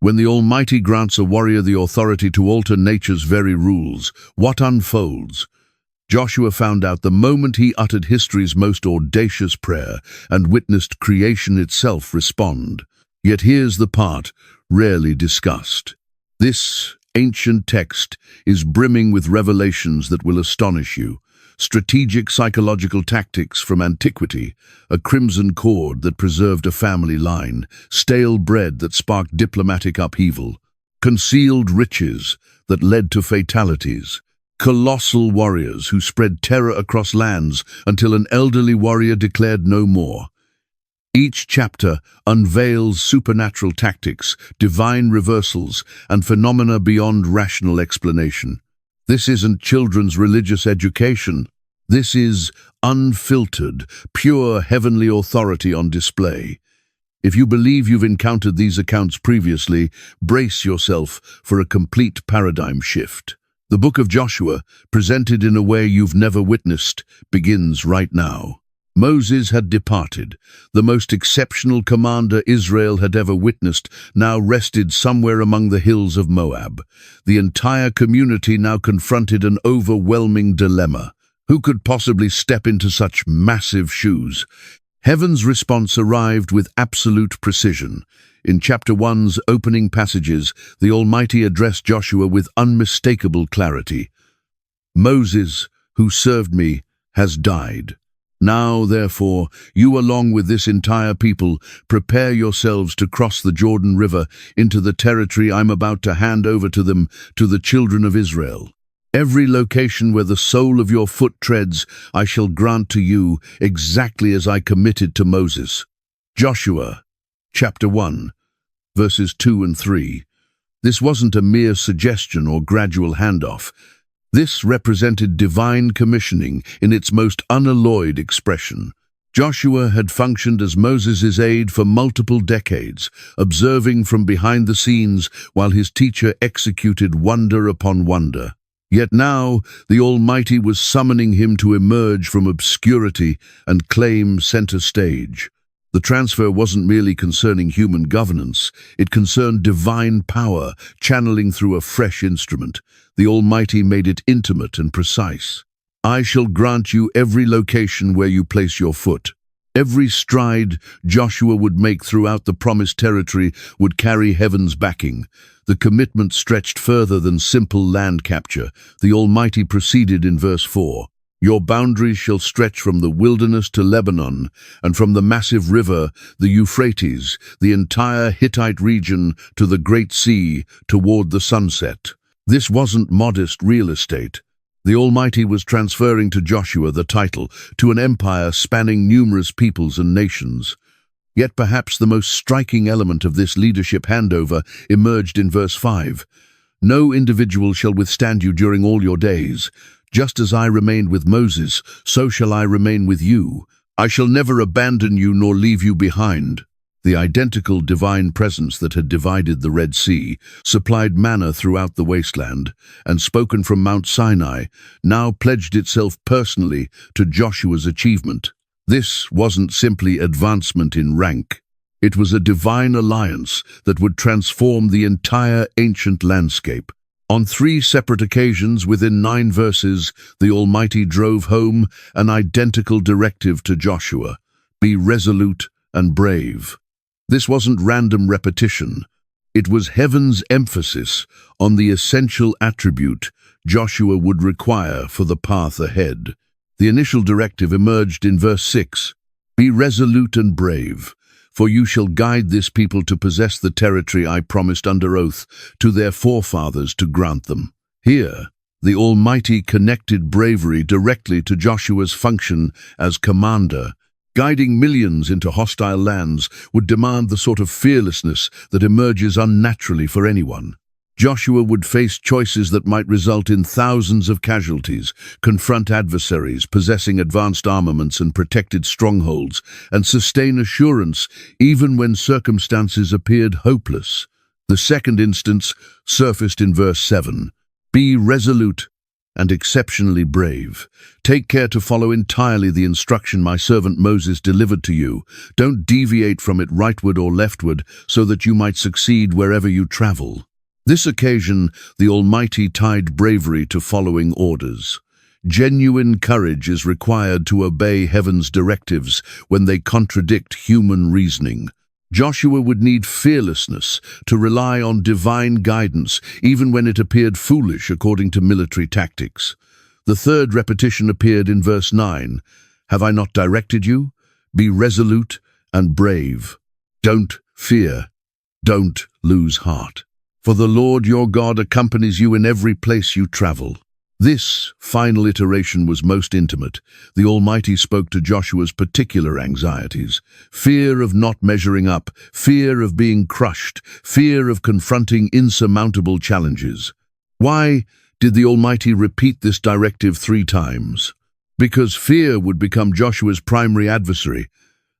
When the Almighty grants a warrior the authority to alter nature's very rules, what unfolds? Joshua found out the moment he uttered history's most audacious prayer and witnessed creation itself respond. Yet here's the part rarely discussed. This ancient text is brimming with revelations that will astonish you. Strategic psychological tactics from antiquity, a crimson cord that preserved a family line, stale bread that sparked diplomatic upheaval, concealed riches that led to fatalities, colossal warriors who spread terror across lands until an elderly warrior declared no more. Each chapter unveils supernatural tactics, divine reversals, and phenomena beyond rational explanation. This isn't children's religious education. This is unfiltered, pure heavenly authority on display. If you believe you've encountered these accounts previously, brace yourself for a complete paradigm shift. The book of Joshua, presented in a way you've never witnessed, begins right now. Moses had departed. The most exceptional commander Israel had ever witnessed now rested somewhere among the hills of Moab. The entire community now confronted an overwhelming dilemma. Who could possibly step into such massive shoes? Heaven's response arrived with absolute precision. In chapter 1's opening passages, the Almighty addressed Joshua with unmistakable clarity. Moses, who served me, has died. Now, therefore, you along with this entire people, prepare yourselves to cross the Jordan River into the territory I'm about to hand over to them, to the children of Israel. Every location where the sole of your foot treads, I shall grant to you, exactly as I committed to Moses. Joshua, chapter 1, verses 2 and 3. This wasn't a mere suggestion or gradual handoff. This represented divine commissioning in its most unalloyed expression. Joshua had functioned as Moses' aide for multiple decades, observing from behind the scenes while his teacher executed wonder upon wonder. Yet now the Almighty was summoning him to emerge from obscurity and claim center stage. The transfer wasn't merely concerning human governance, it concerned divine power, channeling through a fresh instrument. The Almighty made it intimate and precise. I shall grant you every location where you place your foot. Every stride Joshua would make throughout the promised territory would carry heaven's backing. The commitment stretched further than simple land capture. The Almighty proceeded in verse 4. Your boundaries shall stretch from the wilderness to Lebanon, and from the massive river, the Euphrates, the entire Hittite region, to the Great Sea, toward the sunset. This wasn't modest real estate. The Almighty was transferring to Joshua the title to an empire spanning numerous peoples and nations. Yet perhaps the most striking element of this leadership handover emerged in verse 5. No individual shall withstand you during all your days. Just as I remained with Moses, so shall I remain with you. I shall never abandon you nor leave you behind. The identical divine presence that had divided the Red Sea, supplied manna throughout the wasteland, and spoken from Mount Sinai, now pledged itself personally to Joshua's achievement. This wasn't simply advancement in rank. It was a divine alliance that would transform the entire ancient landscape. On 3 separate occasions within 9 verses, the Almighty drove home an identical directive to Joshua: be resolute and brave. This wasn't random repetition. It was heaven's emphasis on the essential attribute Joshua would require for the path ahead. The initial directive emerged in verse 6. Be resolute and brave, for you shall guide this people to possess the territory I promised under oath to their forefathers to grant them. Here, the Almighty connected bravery directly to Joshua's function as commander. Guiding millions into hostile lands would demand the sort of fearlessness that emerges unnaturally for anyone. Joshua would face choices that might result in thousands of casualties, confront adversaries possessing advanced armaments and protected strongholds, and sustain assurance even when circumstances appeared hopeless. The second instance surfaced in verse 7. Be resolute and exceptionally brave. Take care to follow entirely the instruction my servant Moses delivered to you. Don't deviate from it rightward or leftward, so that you might succeed wherever you travel. This occasion, the Almighty tied bravery to following orders. Genuine courage is required to obey heaven's directives when they contradict human reasoning. Joshua would need fearlessness to rely on divine guidance, even when it appeared foolish according to military tactics. The third repetition appeared in verse 9. Have I not directed you? Be resolute and brave. Don't fear. Don't lose heart. For the Lord your God accompanies you in every place you travel. This final iteration was most intimate. The Almighty spoke to Joshua's particular anxieties: fear of not measuring up, fear of being crushed, fear of confronting insurmountable challenges. Why did the Almighty repeat this directive 3 times? Because fear would become Joshua's primary adversary.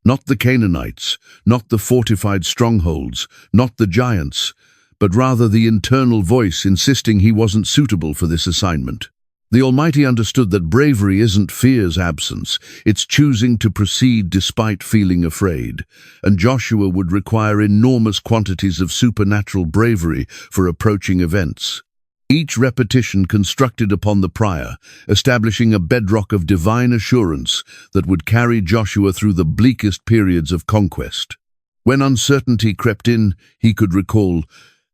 Not the Canaanites, not the fortified strongholds, not the giants, but rather the internal voice insisting he wasn't suitable for this assignment. The Almighty understood that bravery isn't fear's absence, it's choosing to proceed despite feeling afraid, and Joshua would require enormous quantities of supernatural bravery for approaching events. Each repetition constructed upon the prior, establishing a bedrock of divine assurance that would carry Joshua through the bleakest periods of conquest. When uncertainty crept in, he could recall,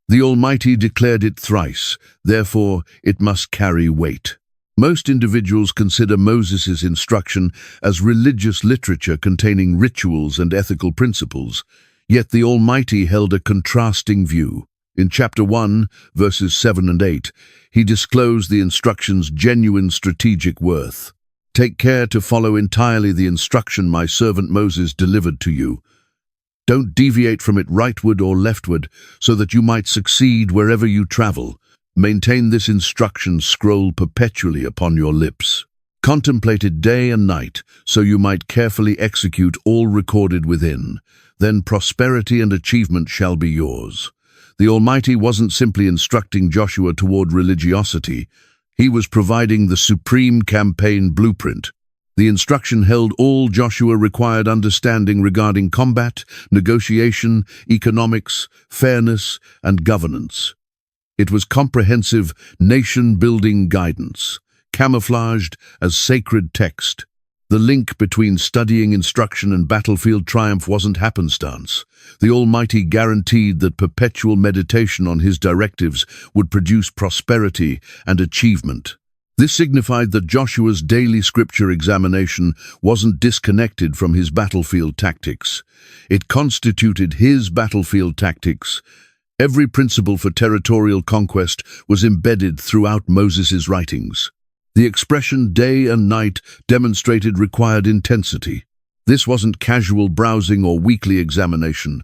"The Almighty declared it thrice, therefore it must carry weight." Most individuals consider Moses' instruction as religious literature containing rituals and ethical principles, yet the Almighty held a contrasting view. In chapter 1, verses 7 and 8, he disclosed the instruction's genuine strategic worth. Take care to follow entirely the instruction my servant Moses delivered to you. Don't deviate from it rightward or leftward, so that you might succeed wherever you travel. Maintain this instruction scroll perpetually upon your lips. Contemplate it day and night, so you might carefully execute all recorded within. Then prosperity and achievement shall be yours. The Almighty wasn't simply instructing Joshua toward religiosity. He was providing the supreme campaign blueprint. The instruction held all Joshua required understanding regarding combat, negotiation, economics, fairness, and governance. It was comprehensive, nation-building guidance, camouflaged as sacred text. The link between studying instruction and battlefield triumph wasn't happenstance. The Almighty guaranteed that perpetual meditation on his directives would produce prosperity and achievement. This signified that Joshua's daily scripture examination wasn't disconnected from his battlefield tactics. It constituted his battlefield tactics. Every principle for territorial conquest was embedded throughout Moses' writings. The expression day and night demonstrated required intensity. This wasn't casual browsing or weekly examination.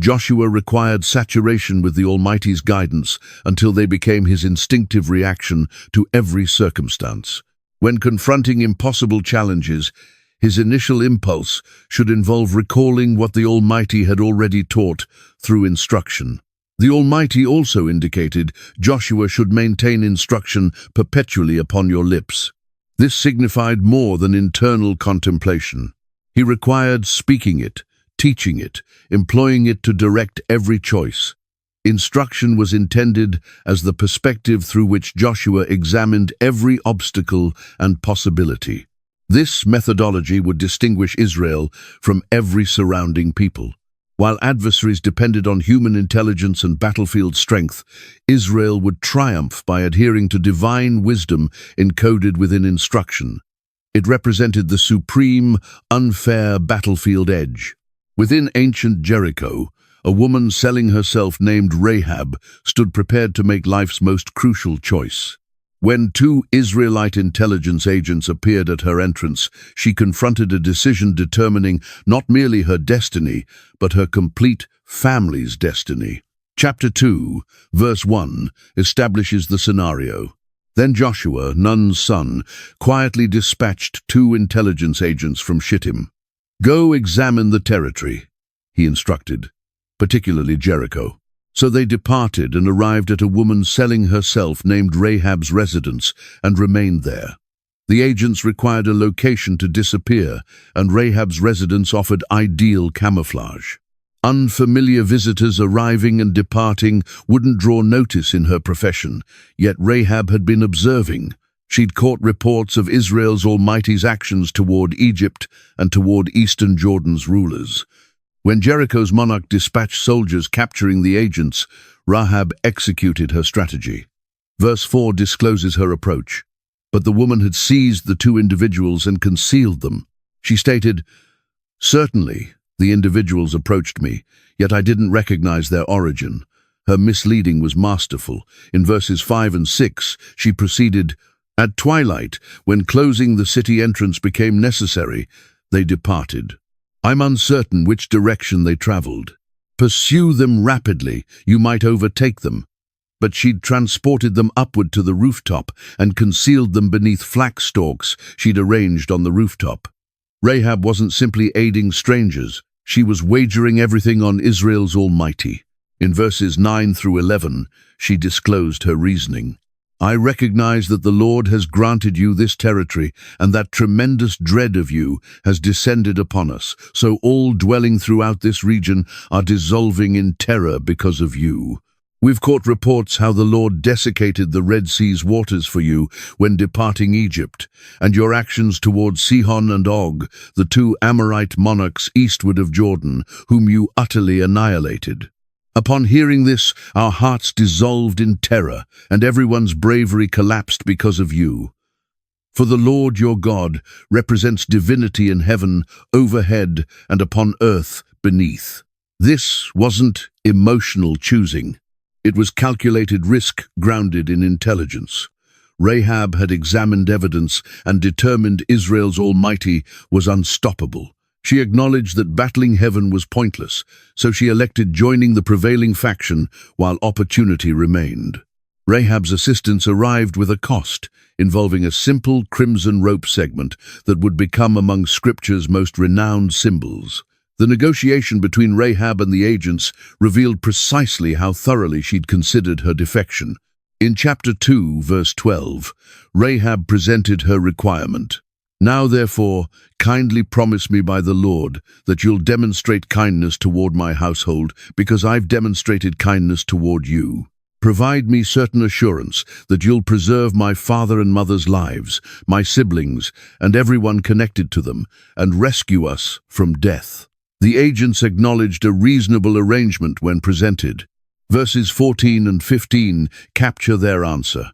Joshua required saturation with the Almighty's guidance until they became his instinctive reaction to every circumstance. When confronting impossible challenges, his initial impulse should involve recalling what the Almighty had already taught through instruction. The Almighty also indicated Joshua should maintain instruction perpetually upon your lips. This signified more than internal contemplation. He required speaking it, teaching it, employing it to direct every choice. Instruction was intended as the perspective through which Joshua examined every obstacle and possibility. This methodology would distinguish Israel from every surrounding people. While adversaries depended on human intelligence and battlefield strength, Israel would triumph by adhering to divine wisdom encoded within instruction. It represented the supreme, unfair battlefield edge. Within ancient Jericho, a woman selling herself named Rahab stood prepared to make life's most crucial choice. When 2 Israelite intelligence agents appeared at her entrance, she confronted a decision determining not merely her destiny, but her complete family's destiny. Chapter 2, verse 1, establishes the scenario. Then Joshua, Nun's son, quietly dispatched 2 intelligence agents from Shittim. "Go examine the territory," he instructed, "particularly Jericho. So they departed and arrived at a woman selling herself named Rahab's residence and remained there. The agents required a location to disappear, and Rahab's residence offered ideal camouflage. Unfamiliar visitors arriving and departing wouldn't draw notice in her profession, yet Rahab had been observing. She'd caught reports of Israel's Almighty's actions toward Egypt and toward eastern Jordan's rulers. When Jericho's monarch dispatched soldiers capturing the agents, Rahab executed her strategy. Verse 4 discloses her approach. But the woman had seized the two individuals and concealed them. She stated, "Certainly, the individuals approached me, yet I didn't recognize their origin." Her misleading was masterful. In verses 5 and 6, she proceeded, "At twilight, when closing the city entrance became necessary, they departed. I'm uncertain which direction they traveled. Pursue them rapidly, you might overtake them." But she'd transported them upward to the rooftop and concealed them beneath flax stalks she'd arranged on the rooftop. Rahab wasn't simply aiding strangers, she was wagering everything on Israel's Almighty. In verses 9 through 11, she disclosed her reasoning. "I recognize that the Lord has granted you this territory, and that tremendous dread of you has descended upon us, so all dwelling throughout this region are dissolving in terror because of you. We've caught reports how the Lord desiccated the Red Sea's waters for you when departing Egypt, and your actions toward Sihon and Og, the two Amorite monarchs eastward of Jordan, whom you utterly annihilated. Upon hearing this, our hearts dissolved in terror, and everyone's bravery collapsed because of you. For the Lord your God represents divinity in heaven, overhead, and upon earth beneath." This wasn't emotional choosing. It was calculated risk grounded in intelligence. Rahab had examined evidence and determined Israel's Almighty was unstoppable. She acknowledged that battling heaven was pointless, so she elected joining the prevailing faction while opportunity remained. Rahab's assistance arrived with a cost, involving a simple crimson rope segment that would become among Scripture's most renowned symbols. The negotiation between Rahab and the agents revealed precisely how thoroughly she'd considered her defection. In chapter 2, verse 12, Rahab presented her requirement. "Now, therefore, kindly promise me by the Lord that you'll demonstrate kindness toward my household, because I've demonstrated kindness toward you. Provide me certain assurance that you'll preserve my father and mother's lives, my siblings, and everyone connected to them, and rescue us from death." The agents acknowledged a reasonable arrangement when presented. Verses 14 and 15 capture their answer.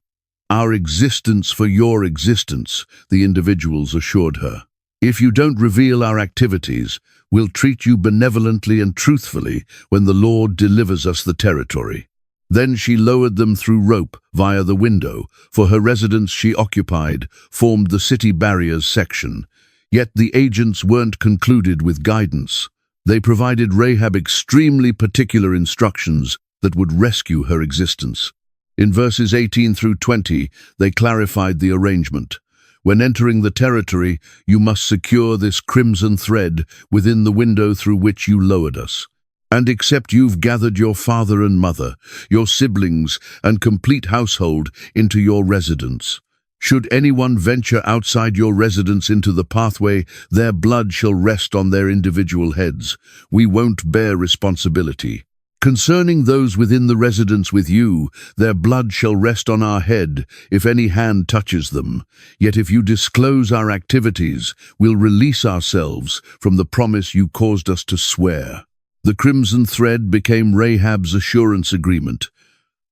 "Our existence for your existence," the individuals assured her. "If you don't reveal our activities, we'll treat you benevolently and truthfully when the Lord delivers us the territory." Then she lowered them through rope via the window, for her residence she occupied formed the city barriers section. Yet the agents weren't concluded with guidance. They provided Rahab extremely particular instructions that would rescue her existence. In verses 18 through 20, they clarified the arrangement. "When entering the territory, you must secure this crimson thread within the window through which you lowered us. And except you've gathered your father and mother, your siblings, and complete household into your residence. Should anyone venture outside your residence into the pathway, their blood shall rest on their individual heads. We won't bear responsibility. Concerning those within the residence with you, their blood shall rest on our head if any hand touches them. Yet if you disclose our activities, we'll release ourselves from the promise you caused us to swear." The crimson thread became Rahab's assurance agreement.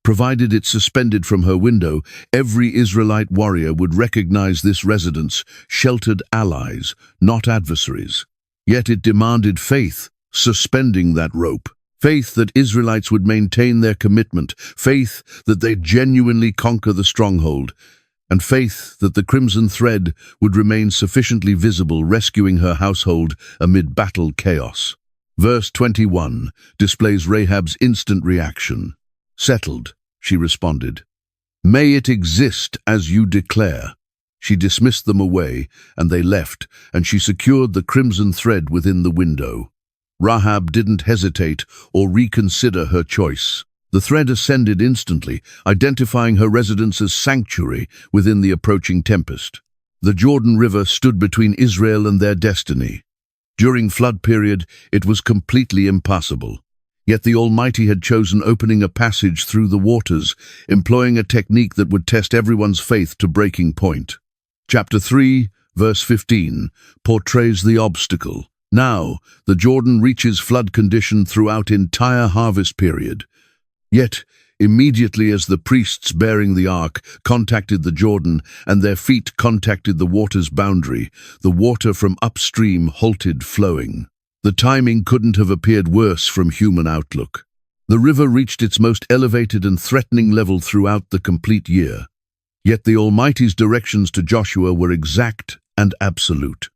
Provided it suspended from her window, every Israelite warrior would recognize this residence, sheltered allies, not adversaries. Yet it demanded faith, suspending that rope. Faith that Israelites would maintain their commitment, faith that they'd genuinely conquer the stronghold, and faith that the crimson thread would remain sufficiently visible, rescuing her household amid battle chaos. Verse 21 displays Rahab's instant reaction. "Settled," she responded. "May it exist as you declare." She dismissed them away, and they left, and she secured the crimson thread within the window. Rahab didn't hesitate or reconsider her choice. The thread ascended instantly, identifying her residence as sanctuary within the approaching tempest. The Jordan River stood between Israel and their destiny. During flood period, it was completely impassable. Yet the Almighty had chosen opening a passage through the waters, employing a technique that would test everyone's faith to breaking point. Chapter 3, verse 15, portrays the obstacle. Now, the Jordan reaches flood condition throughout entire harvest period. Yet, immediately as the priests bearing the ark contacted the Jordan and their feet contacted the water's boundary, the water from upstream halted flowing. The timing couldn't have appeared worse from human outlook. The river reached its most elevated and threatening level throughout the complete year. Yet the Almighty's directions to Joshua were exact and absolute.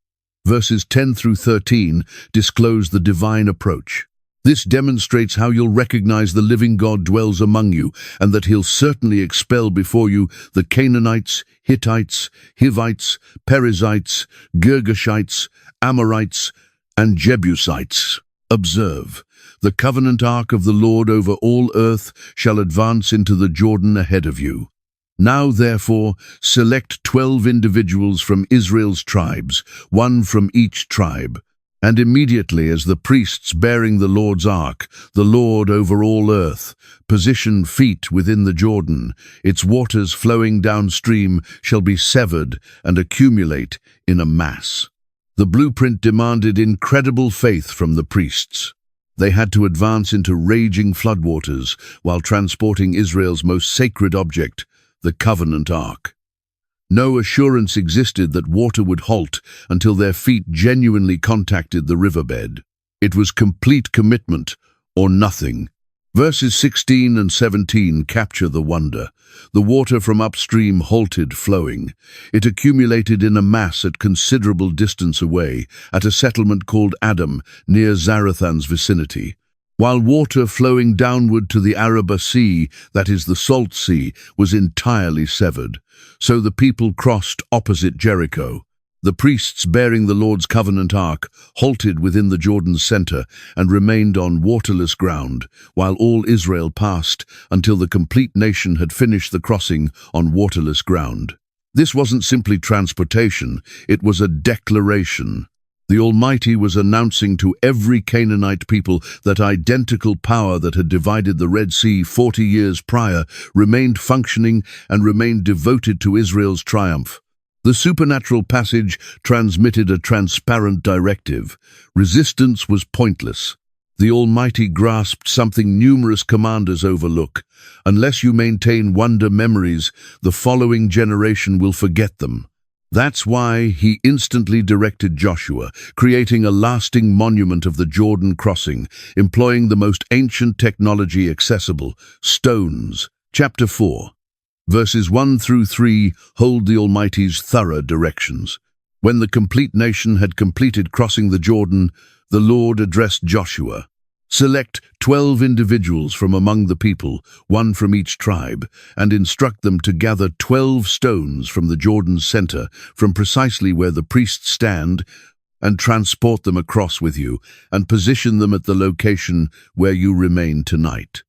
Verses 10 through 13 disclose the divine approach. This demonstrates how you'll recognize the living God dwells among you, and that he'll certainly expel before you the Canaanites, Hittites, Hivites, Perizzites, Girgashites, Amorites, and Jebusites. Observe, the covenant ark of the Lord over all earth shall advance into the Jordan ahead of you. Now, therefore, select 12 individuals from Israel's tribes, one from each tribe. And immediately as the priests bearing the Lord's ark, the Lord over all earth, position feet within the Jordan, its waters flowing downstream shall be severed and accumulate in a mass. The blueprint demanded incredible faith from the priests. They had to advance into raging floodwaters while transporting Israel's most sacred object, the covenant ark. No assurance existed that water would halt until their feet genuinely contacted the riverbed. It was complete commitment or nothing. Verses 16 and 17 capture the wonder. The water from upstream halted flowing. It accumulated in a mass at considerable distance away, at a settlement called Adam, near Zarathan's vicinity. While water flowing downward to the Araba Sea, that is the Salt Sea, was entirely severed. So the people crossed opposite Jericho. The priests bearing the Lord's covenant ark halted within the Jordan's center and remained on waterless ground, while all Israel passed until the complete nation had finished the crossing on waterless ground. This wasn't simply transportation, it was a declaration. The Almighty was announcing to every Canaanite people that identical power that had divided the Red Sea 40 years prior remained functioning and remained devoted to Israel's triumph. The supernatural passage transmitted a transparent directive. Resistance was pointless. The Almighty grasped something numerous commanders overlook. Unless you maintain wonder memories, the following generation will forget them. That's why he instantly directed Joshua, creating a lasting monument of the Jordan crossing, employing the most ancient technology accessible, stones. Chapter 4. Verses 1 through 3 hold the Almighty's thorough directions. When the complete nation had completed crossing the Jordan, the Lord addressed Joshua. Select 12 individuals from among the people, one from each tribe, and instruct them to gather 12 stones from the Jordan's center, from precisely where the priests stand, and transport them across with you, and position them at the location where you remain tonight.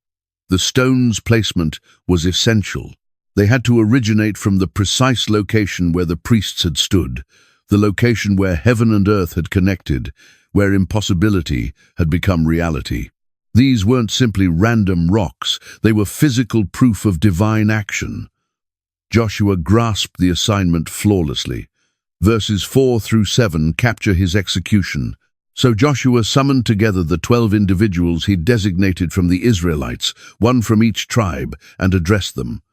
The stones' placement was essential. They had to originate from the precise location where the priests had stood, the location where heaven and earth had connected, where impossibility had become reality. These weren't simply random rocks, they were physical proof of divine action. Joshua grasped the assignment flawlessly. Verses 4 through 7 capture his execution. So Joshua summoned together the 12 individuals he designated from the Israelites, one from each tribe, and addressed them.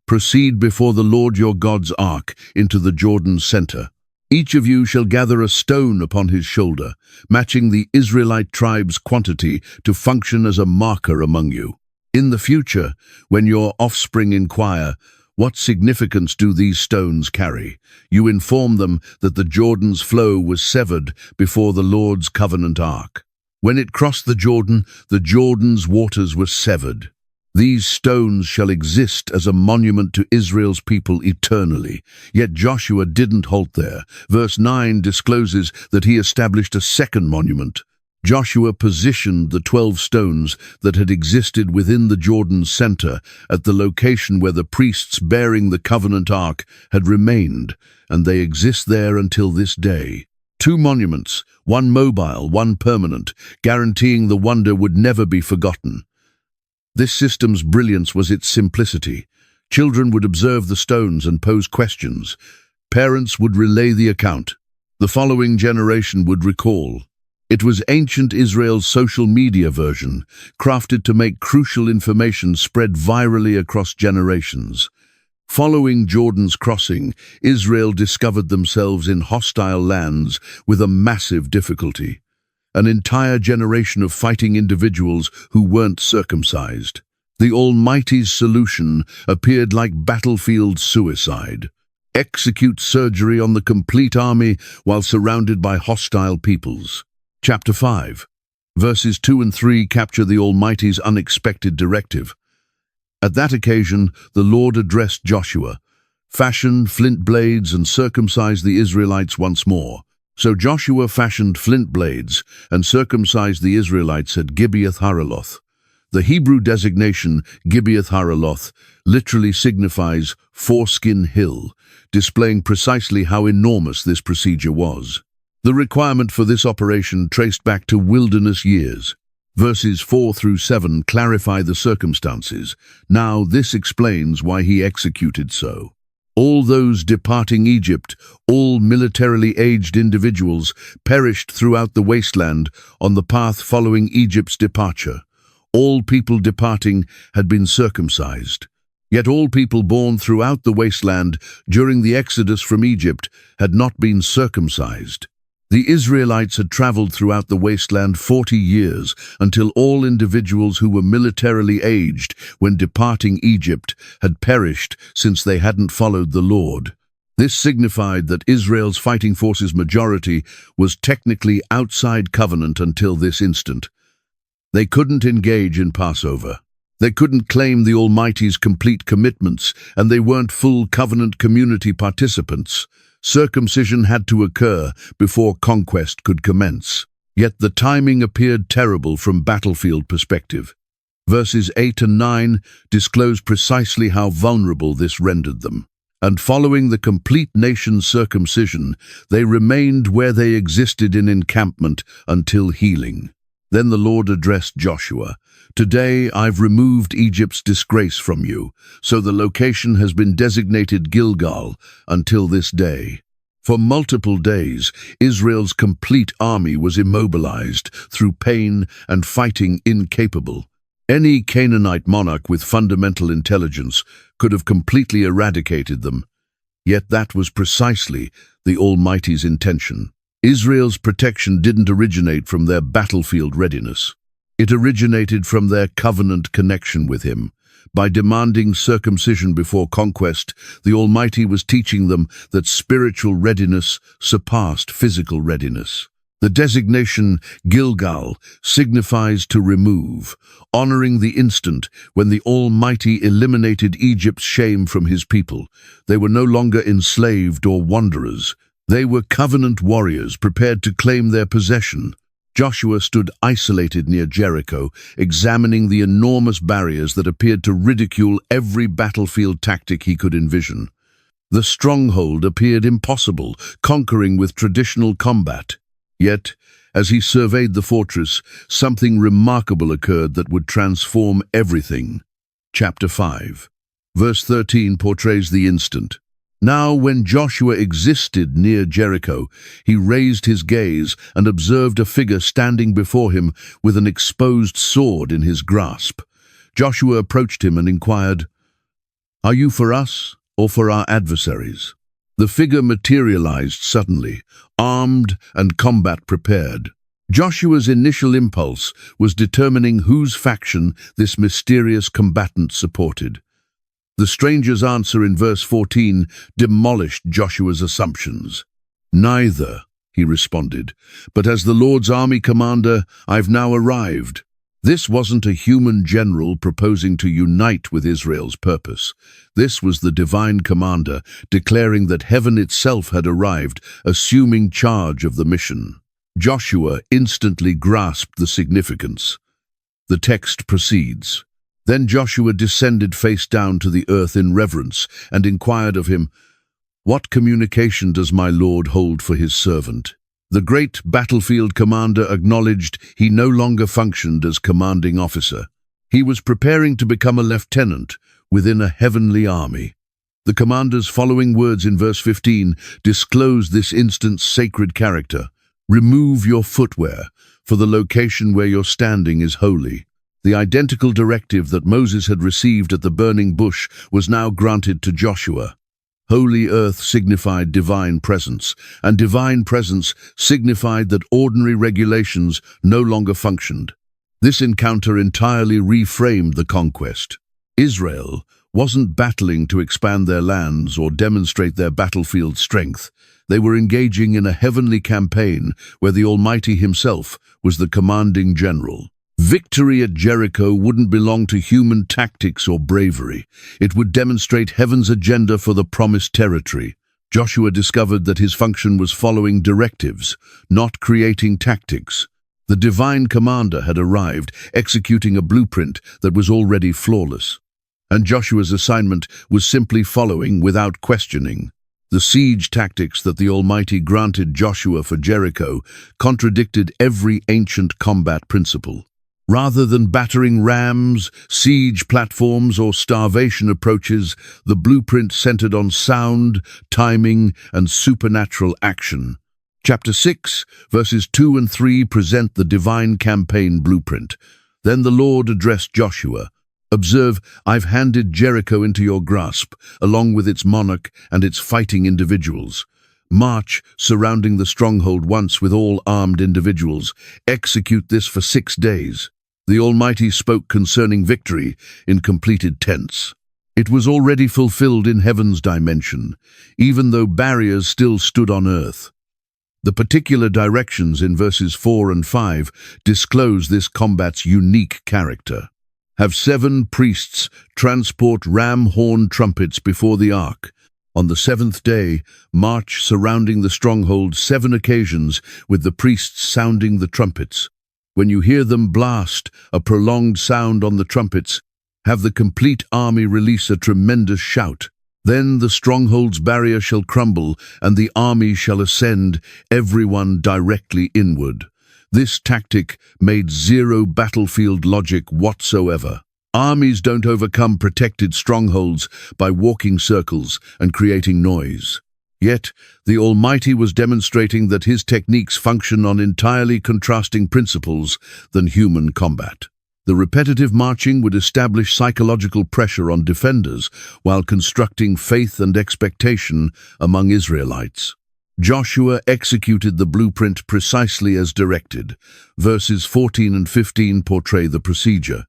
Proceed before the Lord your God's ark into the Jordan's center. Each of you shall gather a stone upon his shoulder, matching the Israelite tribe's quantity to function as a marker among you. In the future, when your offspring inquire, what significance do these stones carry? You inform them that the Jordan's flow was severed before the Lord's covenant ark. When it crossed the Jordan's waters were severed. These stones shall exist as a monument to Israel's people eternally. Yet Joshua didn't halt there. Verse 9 discloses that he established a second monument, Joshua positioned the 12 stones that had existed within the Jordan's center at the location where the priests bearing the covenant ark had remained, and they exist there until this day. 2 monuments, one mobile, one permanent, guaranteeing the wonder would never be forgotten. This system's brilliance was its simplicity. Children would observe the stones and pose questions. Parents would relay the account. The following generation would recall. It was ancient Israel's social media version, crafted to make crucial information spread virally across generations. Following Jordan's crossing, Israel discovered themselves in hostile lands with a massive difficulty. An entire generation of fighting individuals who weren't circumcised. The Almighty's solution appeared like battlefield suicide. Execute surgery on the complete army while surrounded by hostile peoples. Chapter 5, verses 2 and 3 capture the Almighty's unexpected directive. At that occasion, the Lord addressed Joshua, "Fashion flint blades and circumcise the Israelites once more." So Joshua fashioned flint blades and circumcised the Israelites at Gibeon-Haraloth. The Hebrew designation Gibeon-Haraloth literally signifies foreskin hill, displaying precisely how enormous this procedure was. The requirement for this operation traced back to wilderness years. Verses 4 through 7 clarify the circumstances. Now this explains why he executed so. All those departing Egypt, all militarily aged individuals, perished throughout the wasteland on the path following Egypt's departure. All people departing had been circumcised. Yet all people born throughout the wasteland during the exodus from Egypt had not been circumcised. The Israelites had traveled throughout the wasteland 40 years until all individuals who were militarily aged when departing Egypt had perished since they hadn't followed the Lord. This signified that Israel's fighting forces' majority was technically outside covenant until this instant. They couldn't engage in Passover. They couldn't claim the Almighty's complete commitments, and they weren't full covenant community participants. Circumcision had to occur before conquest could commence. Yet the timing appeared terrible from battlefield perspective. Verses 8 and 9 disclose precisely how vulnerable this rendered them. And following the complete nation's circumcision, they remained where they existed in encampment until healing. Then the Lord addressed Joshua, "Today I've removed Egypt's disgrace from you, so the location has been designated Gilgal until this day." For multiple days, Israel's complete army was immobilized through pain and fighting incapable. Any Canaanite monarch with fundamental intelligence could have completely eradicated them. Yet that was precisely the Almighty's intention. Israel's protection didn't originate from their battlefield readiness. It originated from their covenant connection with Him. By demanding circumcision before conquest, the Almighty was teaching them that spiritual readiness surpassed physical readiness. The designation Gilgal signifies to remove, honoring the instant when the Almighty eliminated Egypt's shame from His people. They were no longer enslaved or wanderers. They were covenant warriors prepared to claim their possession. Joshua stood isolated near Jericho, examining the enormous barriers that appeared to ridicule every battlefield tactic he could envision. The stronghold appeared impossible, conquering with traditional combat. Yet, as he surveyed the fortress, something remarkable occurred that would transform everything. Chapter 5, verse 13 portrays the instant. Now when Joshua existed near Jericho, he raised his gaze and observed a figure standing before him with an exposed sword in his grasp. Joshua approached him and inquired, "Are you for us or for our adversaries?" The figure materialized suddenly, armed and combat prepared. Joshua's initial impulse was determining whose faction this mysterious combatant supported. The stranger's answer in verse 14 demolished Joshua's assumptions. "Neither," he responded, "but as the Lord's army commander, I've now arrived." This wasn't a human general proposing to unite with Israel's purpose. This was the divine commander declaring that heaven itself had arrived, assuming charge of the mission. Joshua instantly grasped the significance. The text proceeds. Then Joshua descended face down to the earth in reverence and inquired of him, "What communication does my Lord hold for his servant?" The great battlefield commander acknowledged he no longer functioned as commanding officer. He was preparing to become a lieutenant within a heavenly army. The commander's following words in verse 15 disclose this instant's sacred character. "Remove your footwear, for the location where you're standing is holy." The identical directive that Moses had received at the burning bush was now granted to Joshua. Holy earth signified divine presence, and divine presence signified that ordinary regulations no longer functioned. This encounter entirely reframed the conquest. Israel wasn't battling to expand their lands or demonstrate their battlefield strength. They were engaging in a heavenly campaign where the Almighty himself was the commanding general. Victory at Jericho wouldn't belong to human tactics or bravery. It would demonstrate heaven's agenda for the promised territory. Joshua discovered that his function was following directives, not creating tactics. The divine commander had arrived, executing a blueprint that was already flawless. And Joshua's assignment was simply following without questioning. The siege tactics that the Almighty granted Joshua for Jericho contradicted every ancient combat principle. Rather than battering rams, siege platforms, or starvation approaches, the blueprint centered on sound, timing, and supernatural action. Chapter 6, verses 2 and 3 present the divine campaign blueprint. Then the Lord addressed Joshua. "Observe, I've handed Jericho into your grasp, along with its monarch and its fighting individuals. March, surrounding the stronghold once with all armed individuals. Execute this for 6 days." The Almighty spoke concerning victory in completed tense. It was already fulfilled in heaven's dimension, even though barriers still stood on earth. The particular directions in verses 4 and 5 disclose this combat's unique character. Have 7 priests transport ram horn trumpets before the ark. On the 7th day, march surrounding the stronghold 7 occasions with the priests sounding the trumpets. When you hear them blast a prolonged sound on the trumpets, have the complete army release a tremendous shout. Then the stronghold's barrier shall crumble, and the army shall ascend, everyone directly inward. This tactic made zero battlefield logic whatsoever. Armies don't overcome protected strongholds by walking circles and creating noise. Yet, the Almighty was demonstrating that his techniques function on entirely contrasting principles than human combat. The repetitive marching would establish psychological pressure on defenders while constructing faith and expectation among Israelites. Joshua executed the blueprint precisely as directed. Verses 14 and 15 portray the procedure.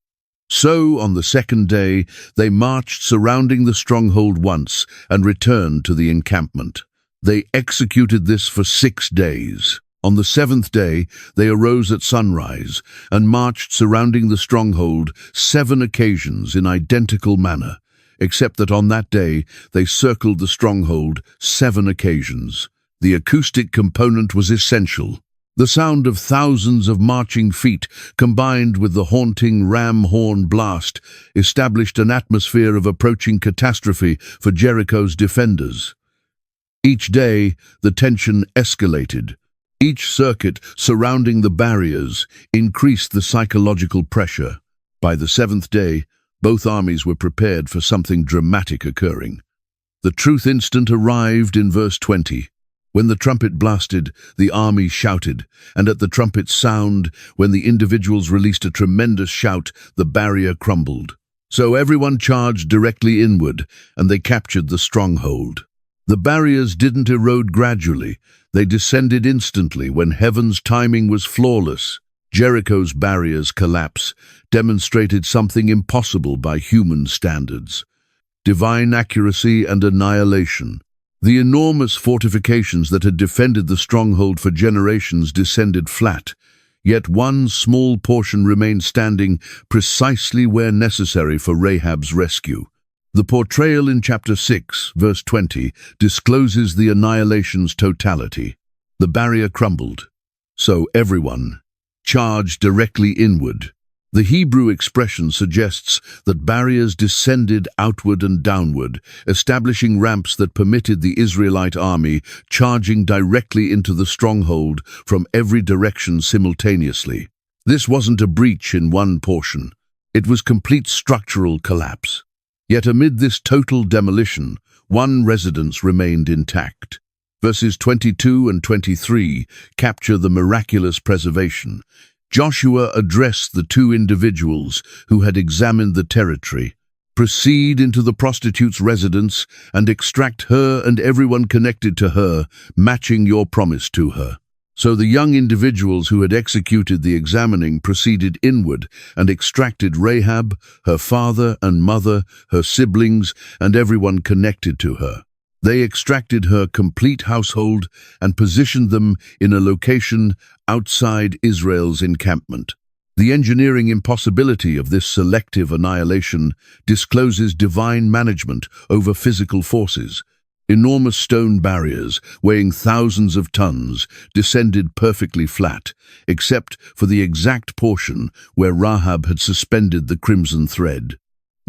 So, on the 2nd day, they marched surrounding the stronghold once and returned to the encampment. They executed this for 6 days. On the 7th day, they arose at sunrise and marched surrounding the stronghold 7 occasions in identical manner, except that on that day they circled the stronghold 7 occasions. The acoustic component was essential. The sound of thousands of marching feet, combined with the haunting ram horn blast, established an atmosphere of approaching catastrophe for Jericho's defenders. Each day, the tension escalated. Each circuit surrounding the barriers increased the psychological pressure. By the 7th day, both armies were prepared for something dramatic occurring. The truth instant arrived in verse 20. When the trumpet blasted, the army shouted, and at the trumpet's sound, when the individuals released a tremendous shout, the barrier crumbled. So everyone charged directly inward, and they captured the stronghold. The barriers didn't erode gradually. They descended instantly when heaven's timing was flawless. Jericho's barriers' collapse demonstrated something impossible by human standards: divine accuracy and annihilation. The enormous fortifications that had defended the stronghold for generations descended flat, yet one small portion remained standing precisely where necessary for Rahab's rescue. The portrayal in chapter 6, verse 20, discloses the annihilation's totality. The barrier crumbled. So everyone charged directly inward. The Hebrew expression suggests that barriers descended outward and downward, establishing ramps that permitted the Israelite army charging directly into the stronghold from every direction simultaneously. This wasn't a breach in one portion. It was complete structural collapse. Yet amid this total demolition, one residence remained intact. Verses 22 and 23 capture the miraculous preservation. Joshua addressed the two individuals who had examined the territory. Proceed into the prostitute's residence and extract her and everyone connected to her, matching your promise to her. So the young individuals who had executed the examining proceeded inward and extracted Rahab, her father and mother, her siblings, and everyone connected to her. They extracted her complete household and positioned them in a location outside Israel's encampment. The engineering impossibility of this selective annihilation discloses divine management over physical forces. Enormous stone barriers, weighing thousands of tons, descended perfectly flat, except for the exact portion where Rahab had suspended the crimson thread.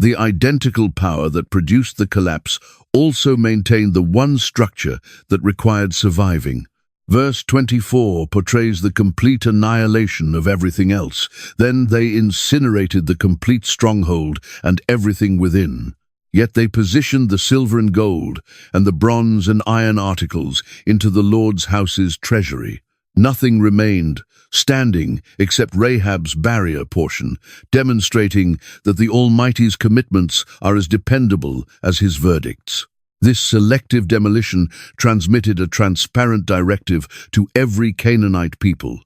The identical power that produced the collapse also maintained the one structure that required surviving. Verse 24 portrays the complete annihilation of everything else. Then they incinerated the complete stronghold and everything within. Yet they positioned the silver and gold and the bronze and iron articles into the Lord's house's treasury. Nothing remained standing except Rahab's barrier portion, demonstrating that the Almighty's commitments are as dependable as his verdicts. This selective demolition transmitted a transparent directive to every Canaanite people.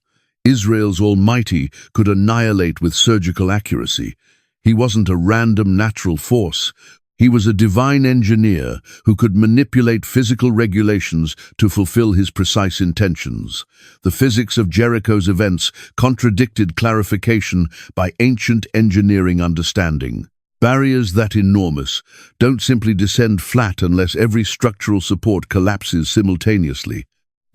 Israel's Almighty could annihilate with surgical accuracy. He wasn't a random natural force. He was a divine engineer who could manipulate physical regulations to fulfill his precise intentions. The physics of Jericho's events contradicted clarification by ancient engineering understanding. Barriers that enormous don't simply descend flat unless every structural support collapses simultaneously.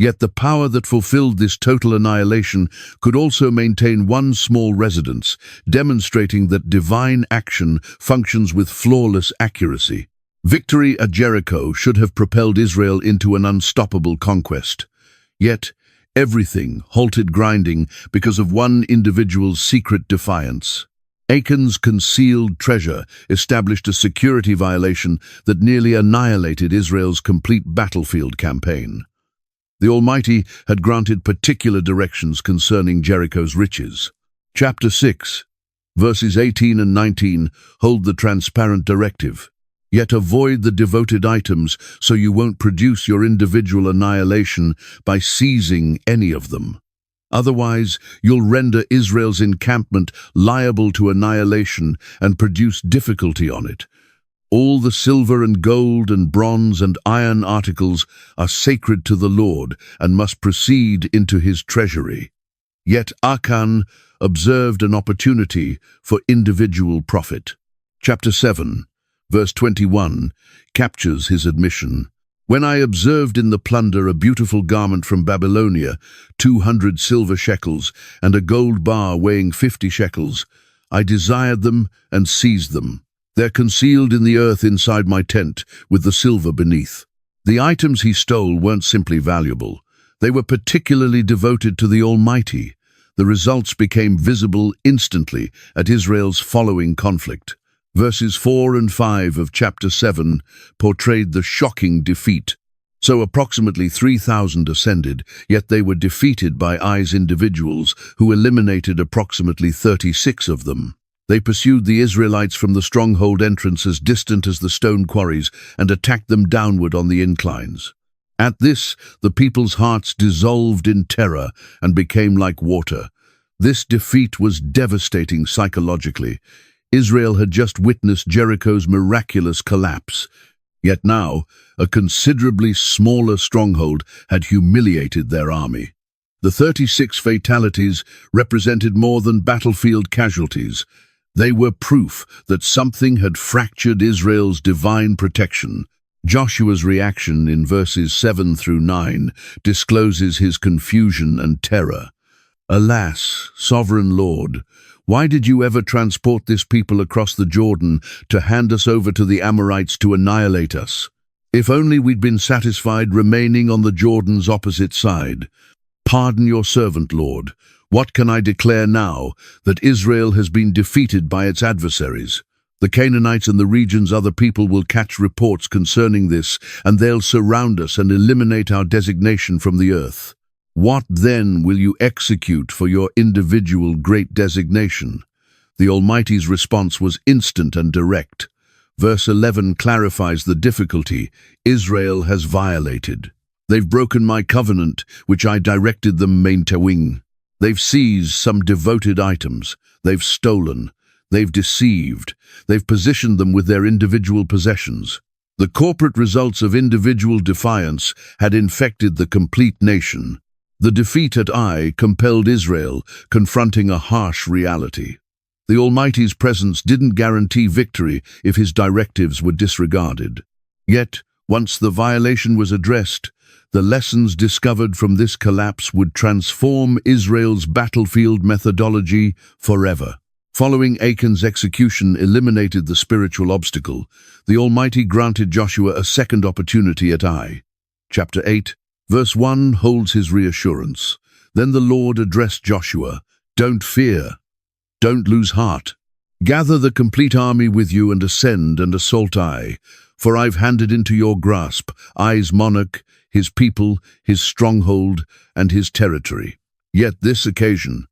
Yet the power that fulfilled this total annihilation could also maintain one small residence, demonstrating that divine action functions with flawless accuracy. Victory at Jericho should have propelled Israel into an unstoppable conquest. Yet, everything halted grinding because of one individual's secret defiance. Achan's concealed treasure established a security violation that nearly annihilated Israel's complete battlefield campaign. The Almighty had granted particular directions concerning Jericho's riches. Chapter 6, verses 18 and 19 hold the transparent directive. Yet avoid the devoted items so you won't produce your individual annihilation by seizing any of them. Otherwise, you'll render Israel's encampment liable to annihilation and produce difficulty on it. All the silver and gold and bronze and iron articles are sacred to the Lord and must proceed into his treasury. Yet Achan observed an opportunity for individual profit. Chapter 7, verse 21, captures his admission. When I observed in the plunder a beautiful garment from Babylonia, 200 silver shekels, and a gold bar weighing 50 shekels, I desired them and seized them. They're concealed in the earth inside my tent, with the silver beneath. The items he stole weren't simply valuable. They were particularly devoted to the Almighty. The results became visible instantly at Israel's following conflict. Verses 4 and 5 of chapter 7 portrayed the shocking defeat. So approximately 3,000 ascended, yet they were defeated by Ai's individuals, who eliminated approximately 36 of them. They pursued the Israelites from the stronghold entrance as distant as the stone quarries and attacked them downward on the inclines. At this, the people's hearts dissolved in terror and became like water. This defeat was devastating psychologically. Israel had just witnessed Jericho's miraculous collapse. Yet now, a considerably smaller stronghold had humiliated their army. The 36 fatalities represented more than battlefield casualties. They were proof that something had fractured Israel's divine protection. Joshua's reaction in verses 7 through 9 discloses his confusion and terror. Alas, sovereign Lord, why did you ever transport this people across the Jordan to hand us over to the Amorites to annihilate us? If only we'd been satisfied remaining on the Jordan's opposite side. Pardon your servant, Lord. What can I declare now that Israel has been defeated by its adversaries? The Canaanites and the region's other people will catch reports concerning this, and they'll surround us and eliminate our designation from the earth. What then will you execute for your individual great designation? The Almighty's response was instant and direct. Verse 11 clarifies the difficulty Israel has violated. They've broken my covenant, which I directed them maintaining. They've seized some devoted items. They've stolen. They've deceived. They've positioned them with their individual possessions. The corporate results of individual defiance had infected the complete nation. The defeat at Ai compelled Israel, confronting a harsh reality. The Almighty's presence didn't guarantee victory if his directives were disregarded. Yet, once the violation was addressed, the lessons discovered from this collapse would transform Israel's battlefield methodology forever. Following Achan's execution eliminated the spiritual obstacle, the Almighty granted Joshua a second opportunity at Ai. Chapter 8, verse 1 holds his reassurance. Then the Lord addressed Joshua, "Don't fear. Don't lose heart. Gather the complete army with you and ascend and assault Ai, for I've handed into your grasp Ai's monarch, his people, his stronghold, and his territory." Yet this occasion,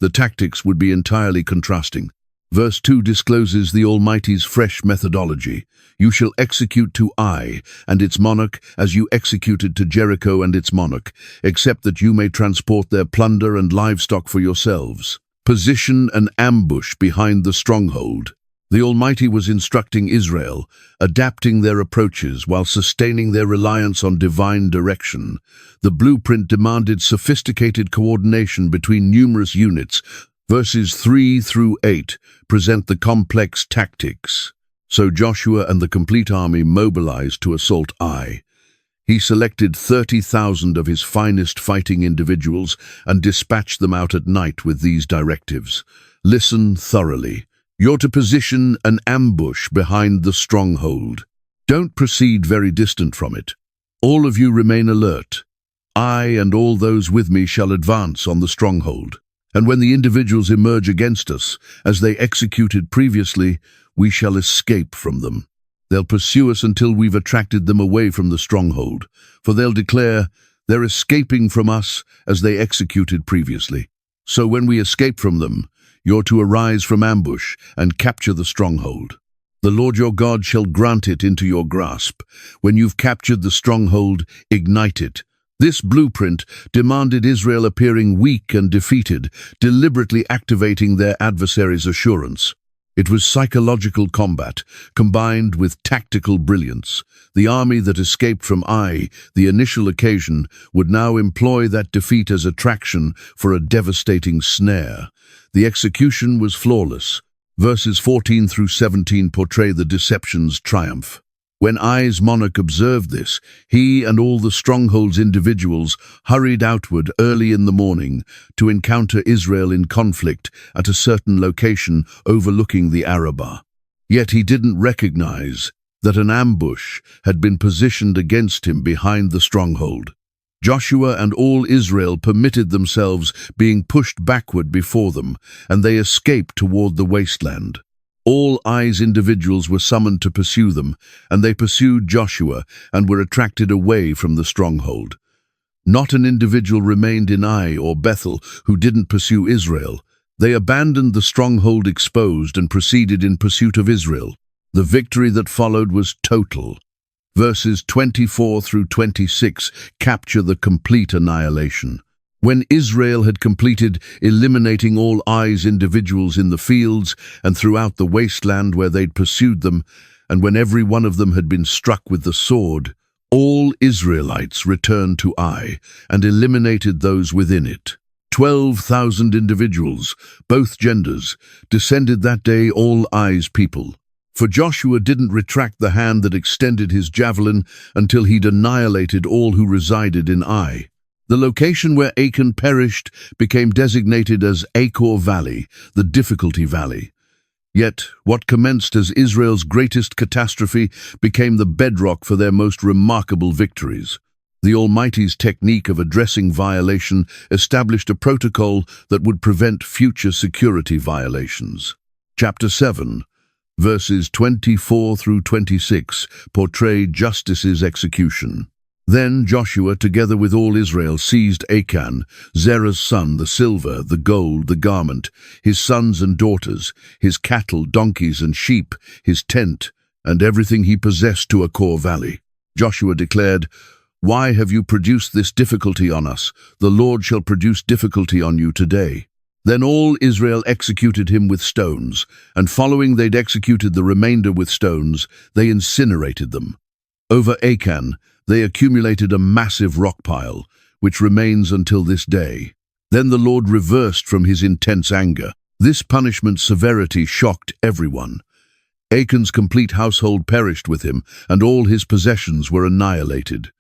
the tactics would be entirely contrasting. Verse 2 discloses the Almighty's fresh methodology. "You shall execute to Ai and its monarch as you executed to Jericho and its monarch, except that you may transport their plunder and livestock for yourselves. Position an ambush behind the stronghold." The Almighty was instructing Israel, adapting their approaches while sustaining their reliance on divine direction. The blueprint demanded sophisticated coordination between numerous units. Verses 3 through 8 present the complex tactics. So Joshua and the complete army mobilized to assault Ai. He selected 30,000 of his finest fighting individuals and dispatched them out at night with these directives. Listen thoroughly. You're to position an ambush behind the stronghold. Don't proceed very distant from it. All of you remain alert. I and all those with me shall advance on the stronghold. And when the individuals emerge against us, as they executed previously, we shall escape from them. They'll pursue us until we've attracted them away from the stronghold, for they'll declare, "They're escaping from us as they executed previously." So when we escape from them, you're to arise from ambush and capture the stronghold. The Lord your God shall grant it into your grasp. When you've captured the stronghold, ignite it. This blueprint demanded Israel appearing weak and defeated, deliberately activating their adversary's assurance. It was psychological combat, combined with tactical brilliance. The army that escaped from Ai, the initial occasion, would now employ that defeat as attraction for a devastating snare. The execution was flawless. Verses 14 through 17 portray the deception's triumph. When Ai's monarch observed this, he and all the stronghold's individuals hurried outward early in the morning to encounter Israel in conflict at a certain location overlooking the Arabah. Yet he didn't recognize that an ambush had been positioned against him behind the stronghold. Joshua and all Israel permitted themselves being pushed backward before them, and they escaped toward the wasteland. All Ai's individuals were summoned to pursue them, and they pursued Joshua and were attracted away from the stronghold. Not an individual remained in Ai or Bethel who didn't pursue Israel. They abandoned the stronghold exposed and proceeded in pursuit of Israel. The victory that followed was total. Verses 24 through 26 capture the complete annihilation. When Israel had completed eliminating all Ai's individuals in the fields and throughout the wasteland where they'd pursued them, and when every one of them had been struck with the sword, all Israelites returned to Ai and eliminated those within it. 12,000 individuals, both genders, descended that day, all Ai's people. For Joshua didn't retract the hand that extended his javelin until he'd annihilated all who resided in Ai. The location where Achan perished became designated as Achor Valley, the difficulty valley. Yet, what commenced as Israel's greatest catastrophe became the bedrock for their most remarkable victories. The Almighty's technique of addressing violation established a protocol that would prevent future security violations. Chapter 7, verses 24 through 26, portray justice's execution. Then Joshua, together with all Israel, seized Achan, Zerah's son, the silver, the gold, the garment, his sons and daughters, his cattle, donkeys and sheep, his tent, and everything he possessed to Achor Valley. Joshua declared, "Why have you produced this difficulty on us? The Lord shall produce difficulty on you today." Then all Israel executed him with stones, and following they'd executed the remainder with stones, they incinerated them. Over Achan, they accumulated a massive rock pile, which remains until this day. Then the Lord reversed from his intense anger. This punishment's severity shocked everyone. Achan's complete household perished with him, and all his possessions were annihilated.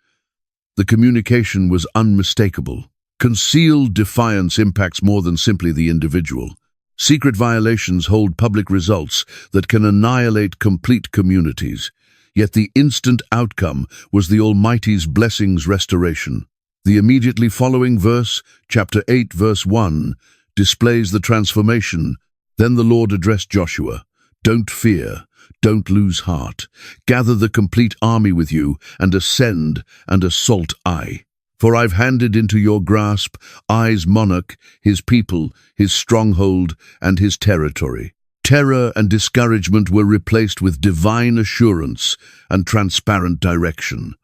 The communication was unmistakable. Concealed defiance impacts more than simply the individual. Secret violations hold public results that can annihilate complete communities. Yet the instant outcome was the Almighty's blessings restoration. The immediately following verse, chapter 8, verse 1, displays the transformation. Then the Lord addressed Joshua, "Don't fear, don't lose heart. Gather the complete army with you, and ascend and assault Ai. For I've handed into your grasp Ai's monarch, his people, his stronghold, and his territory." Terror and discouragement were replaced with divine assurance and transparent direction.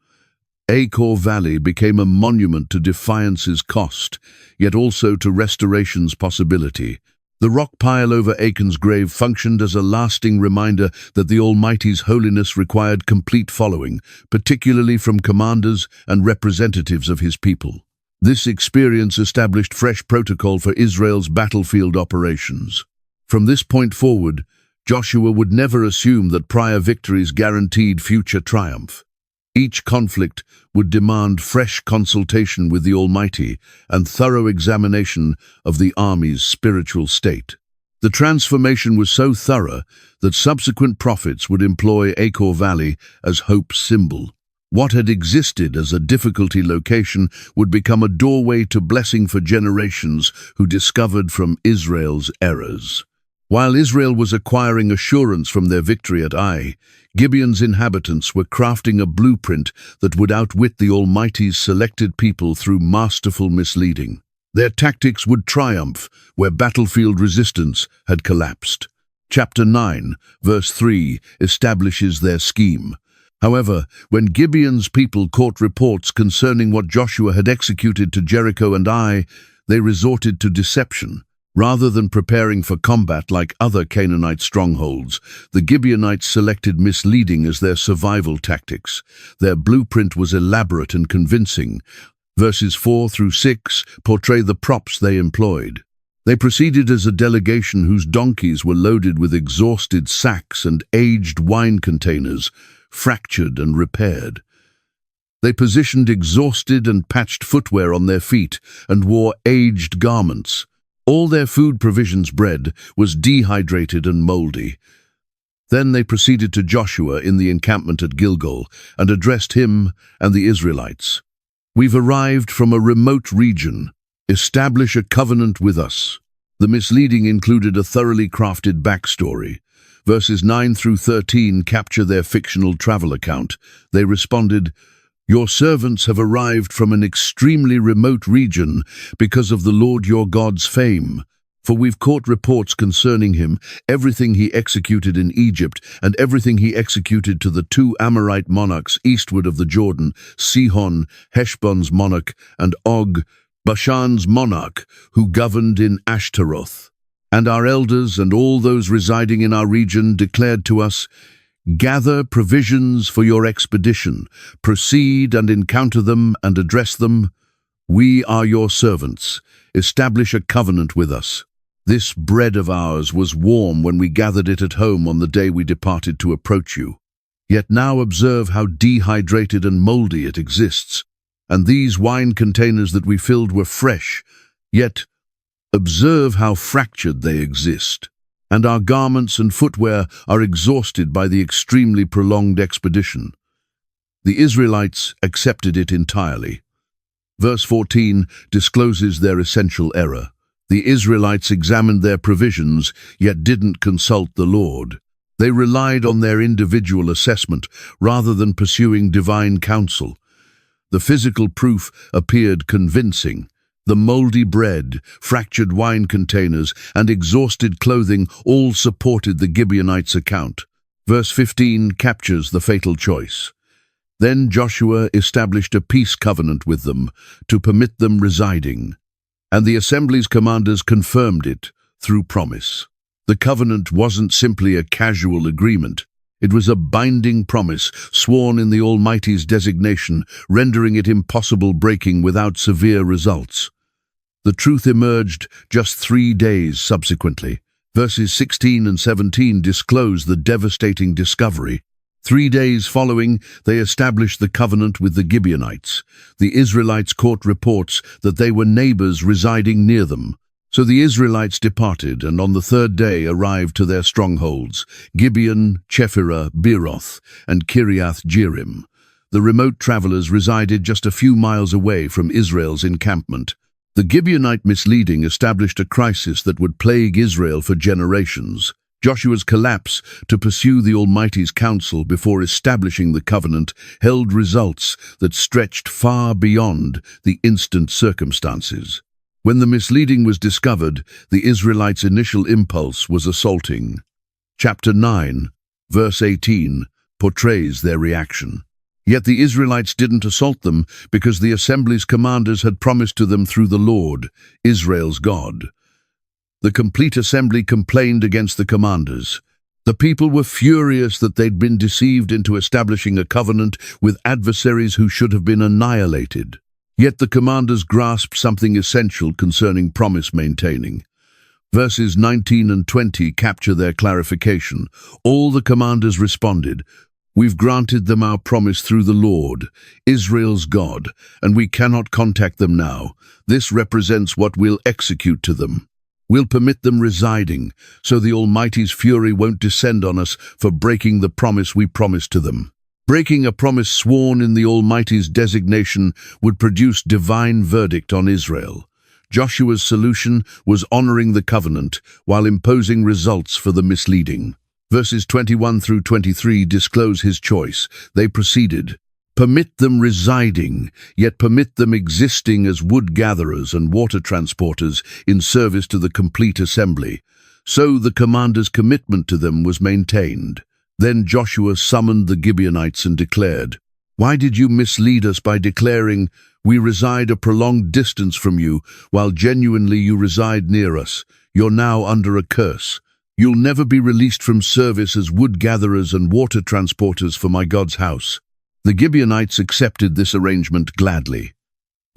Achor Valley became a monument to defiance's cost, yet also to restoration's possibility. The rock pile over Achan's grave functioned as a lasting reminder that the Almighty's holiness required complete following, particularly from commanders and representatives of his people. This experience established fresh protocol for Israel's battlefield operations. From this point forward, Joshua would never assume that prior victories guaranteed future triumph. Each conflict would demand fresh consultation with the Almighty and thorough examination of the army's spiritual state. The transformation was so thorough that subsequent prophets would employ Achor Valley as hope's symbol. What had existed as a difficulty location would become a doorway to blessing for generations who discovered from Israel's errors. While Israel was acquiring assurance from their victory at Ai, Gibeon's inhabitants were crafting a blueprint that would outwit the Almighty's selected people through masterful misleading. Their tactics would triumph where battlefield resistance had collapsed. Chapter 9, verse 3, establishes their scheme. However, when Gibeon's people caught reports concerning what Joshua had executed to Jericho and Ai, they resorted to deception. Rather than preparing for combat like other Canaanite strongholds, the Gibeonites selected misleading as their survival tactics. Their blueprint was elaborate and convincing. Verses 4 through 6 portray the props they employed. They proceeded as a delegation whose donkeys were loaded with exhausted sacks and aged wine containers, fractured and repaired. They positioned exhausted and patched footwear on their feet and wore aged garments. All their food provisions bread was dehydrated and moldy. Then they proceeded to Joshua in the encampment at Gilgal and addressed him and the Israelites. "We've arrived from a remote region. Establish a covenant with us." The misleading included a thoroughly crafted backstory. Verses 9 through 13 capture their fictional travel account. They responded, "Your servants have arrived from an extremely remote region because of the Lord your God's fame. For we've caught reports concerning him, everything he executed in Egypt, and everything he executed to the 2 Amorite monarchs eastward of the Jordan, Sihon, Heshbon's monarch, and Og, Bashan's monarch, who governed in Ashtaroth. And our elders and all those residing in our region declared to us, 'Gather provisions for your expedition. Proceed and encounter them and address them. We are your servants. Establish a covenant with us.' This bread of ours was warm when we gathered it at home on the day we departed to approach you. Yet now observe how dehydrated and moldy it exists. And these wine containers that we filled were fresh, yet observe how fractured they exist. And our garments and footwear are exhausted by the extremely prolonged expedition. The Israelites accepted it entirely. Verse 14 discloses their essential error. The Israelites examined their provisions, yet didn't consult the Lord. They relied on their individual assessment rather than pursuing divine counsel. The physical proof appeared convincing. The moldy bread, fractured wine containers, and exhausted clothing all supported the Gibeonites' account. Verse 15 captures the fatal choice. Then Joshua established a peace covenant with them to permit them residing, and the assembly's commanders confirmed it through promise. The covenant wasn't simply a casual agreement. It was a binding promise, sworn in the Almighty's designation, rendering it impossible breaking without severe results. The truth emerged just 3 days subsequently. Verses 16 and 17 disclose the devastating discovery. 3 days following, they established the covenant with the Gibeonites. The Israelites' court reports that they were neighbors residing near them. So the Israelites departed, and on the 3rd day arrived to their strongholds, Gibeon, Chephirah, Beeroth, and Kiriath Jearim. The remote travelers resided just a few miles away from Israel's encampment. The Gibeonite misleading established a crisis that would plague Israel for generations. Joshua's collapse to pursue the Almighty's counsel before establishing the covenant held results that stretched far beyond the instant circumstances. When the misleading was discovered, the Israelites' initial impulse was assaulting. Chapter 9, verse 18, portrays their reaction. Yet the Israelites didn't assault them because the assembly's commanders had promised to them through the Lord, Israel's God. The complete assembly complained against the commanders. The people were furious that they'd been deceived into establishing a covenant with adversaries who should have been annihilated. Yet the commanders grasped something essential concerning promise maintaining. Verses 19 and 20 capture their clarification. All the commanders responded, "We've granted them our promise through the Lord, Israel's God, and we cannot contact them now. This represents what we'll execute to them. We'll permit them residing, so the Almighty's fury won't descend on us for breaking the promise we promised to them." Breaking a promise sworn in the Almighty's designation would produce divine verdict on Israel. Joshua's solution was honoring the covenant while imposing results for the misleading. Verses 21 through 23 disclose his choice. They proceeded, "Permit them residing, yet permit them existing as wood gatherers and water transporters in service to the complete assembly." So the commander's commitment to them was maintained. Then Joshua summoned the Gibeonites and declared, "Why did you mislead us by declaring, 'We reside a prolonged distance from you, while genuinely you reside near us'? You're now under a curse. You'll never be released from service as wood gatherers and water transporters for my God's house." The Gibeonites accepted this arrangement gladly.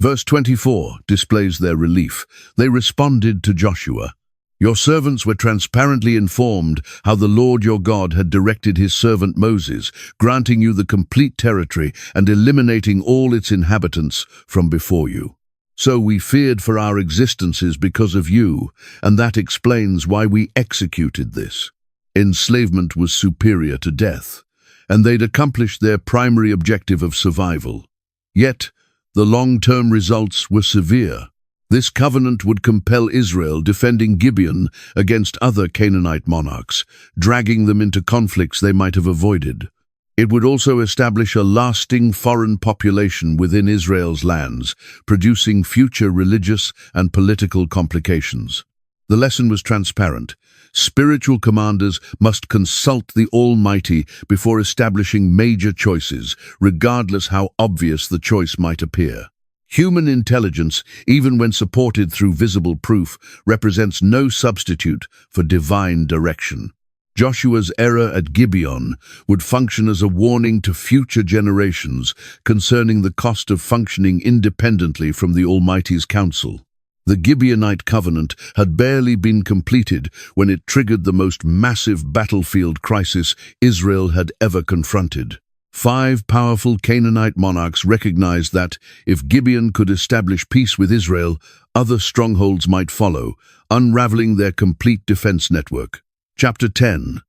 Verse 24 displays their relief. They responded to Joshua, "Your servants were transparently informed how the Lord your God had directed his servant Moses, granting you the complete territory and eliminating all its inhabitants from before you. So we feared for our existences because of you, and that explains why we executed this." Enslavement was superior to death, and they'd accomplished their primary objective of survival. Yet, the long-term results were severe. This covenant would compel Israel defending Gibeon against other Canaanite monarchs, dragging them into conflicts they might have avoided. It would also establish a lasting foreign population within Israel's lands, producing future religious and political complications. The lesson was transparent. Spiritual commanders must consult the Almighty before establishing major choices, regardless how obvious the choice might appear. Human intelligence, even when supported through visible proof, represents no substitute for divine direction. Joshua's error at Gibeon would function as a warning to future generations concerning the cost of functioning independently from the Almighty's counsel. The Gibeonite covenant had barely been completed when it triggered the most massive battlefield crisis Israel had ever confronted. 5 powerful Canaanite monarchs recognized that, if Gibeon could establish peace with Israel, other strongholds might follow, unraveling their complete defense network. Chapter 10,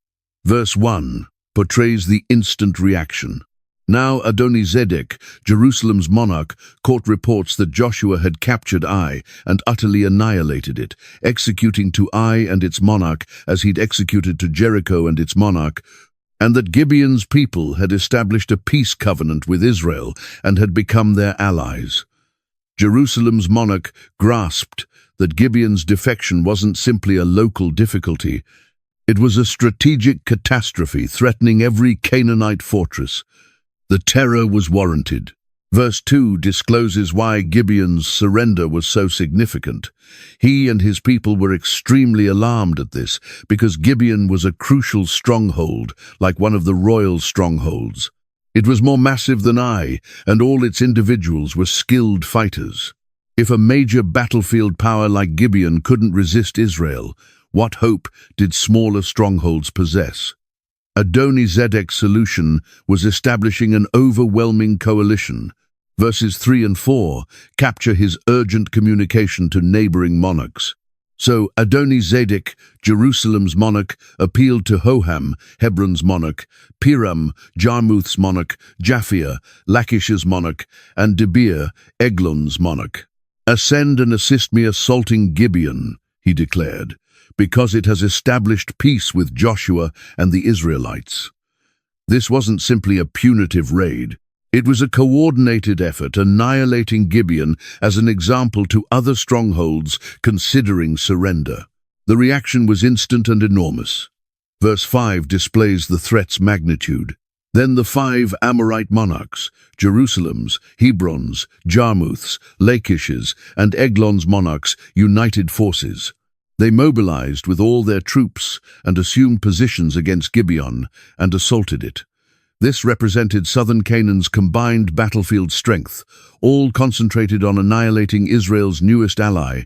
verse 1, portrays the instant reaction. Now Adoni-Zedek, Jerusalem's monarch, caught reports that Joshua had captured Ai and utterly annihilated it, executing to Ai and its monarch as he'd executed to Jericho and its monarch, and that Gibeon's people had established a peace covenant with Israel and had become their allies. Jerusalem's monarch grasped that Gibeon's defection wasn't simply a local difficulty. It was a strategic catastrophe threatening every Canaanite fortress. The terror was warranted. Verse 2 discloses why Gibeon's surrender was so significant. He and his people were extremely alarmed at this, because Gibeon was a crucial stronghold, like one of the royal strongholds. It was more massive than Ai, and all its individuals were skilled fighters. If a major battlefield power like Gibeon couldn't resist Israel, what hope did smaller strongholds possess? Adoni-Zedek's solution was establishing an overwhelming coalition. Verses 3 and 4 capture his urgent communication to neighboring monarchs. So Adoni-Zedek, Jerusalem's monarch, appealed to Hoham, Hebron's monarch, Piram, Jarmuth's monarch, Japhia, Lachish's monarch, and Debir, Eglon's monarch. "Ascend and assist me assaulting Gibeon," he declared, "because it has established peace with Joshua and the Israelites." This wasn't simply a punitive raid. It was a coordinated effort, annihilating Gibeon as an example to other strongholds considering surrender. The reaction was instant and enormous. Verse 5 displays the threat's magnitude. Then the 5 Amorite monarchs, Jerusalem's, Hebron's, Jarmuth's, Lachish's, and Eglon's monarchs, united forces. They mobilized with all their troops and assumed positions against Gibeon and assaulted it. This represented southern Canaan's combined battlefield strength, all concentrated on annihilating Israel's newest ally.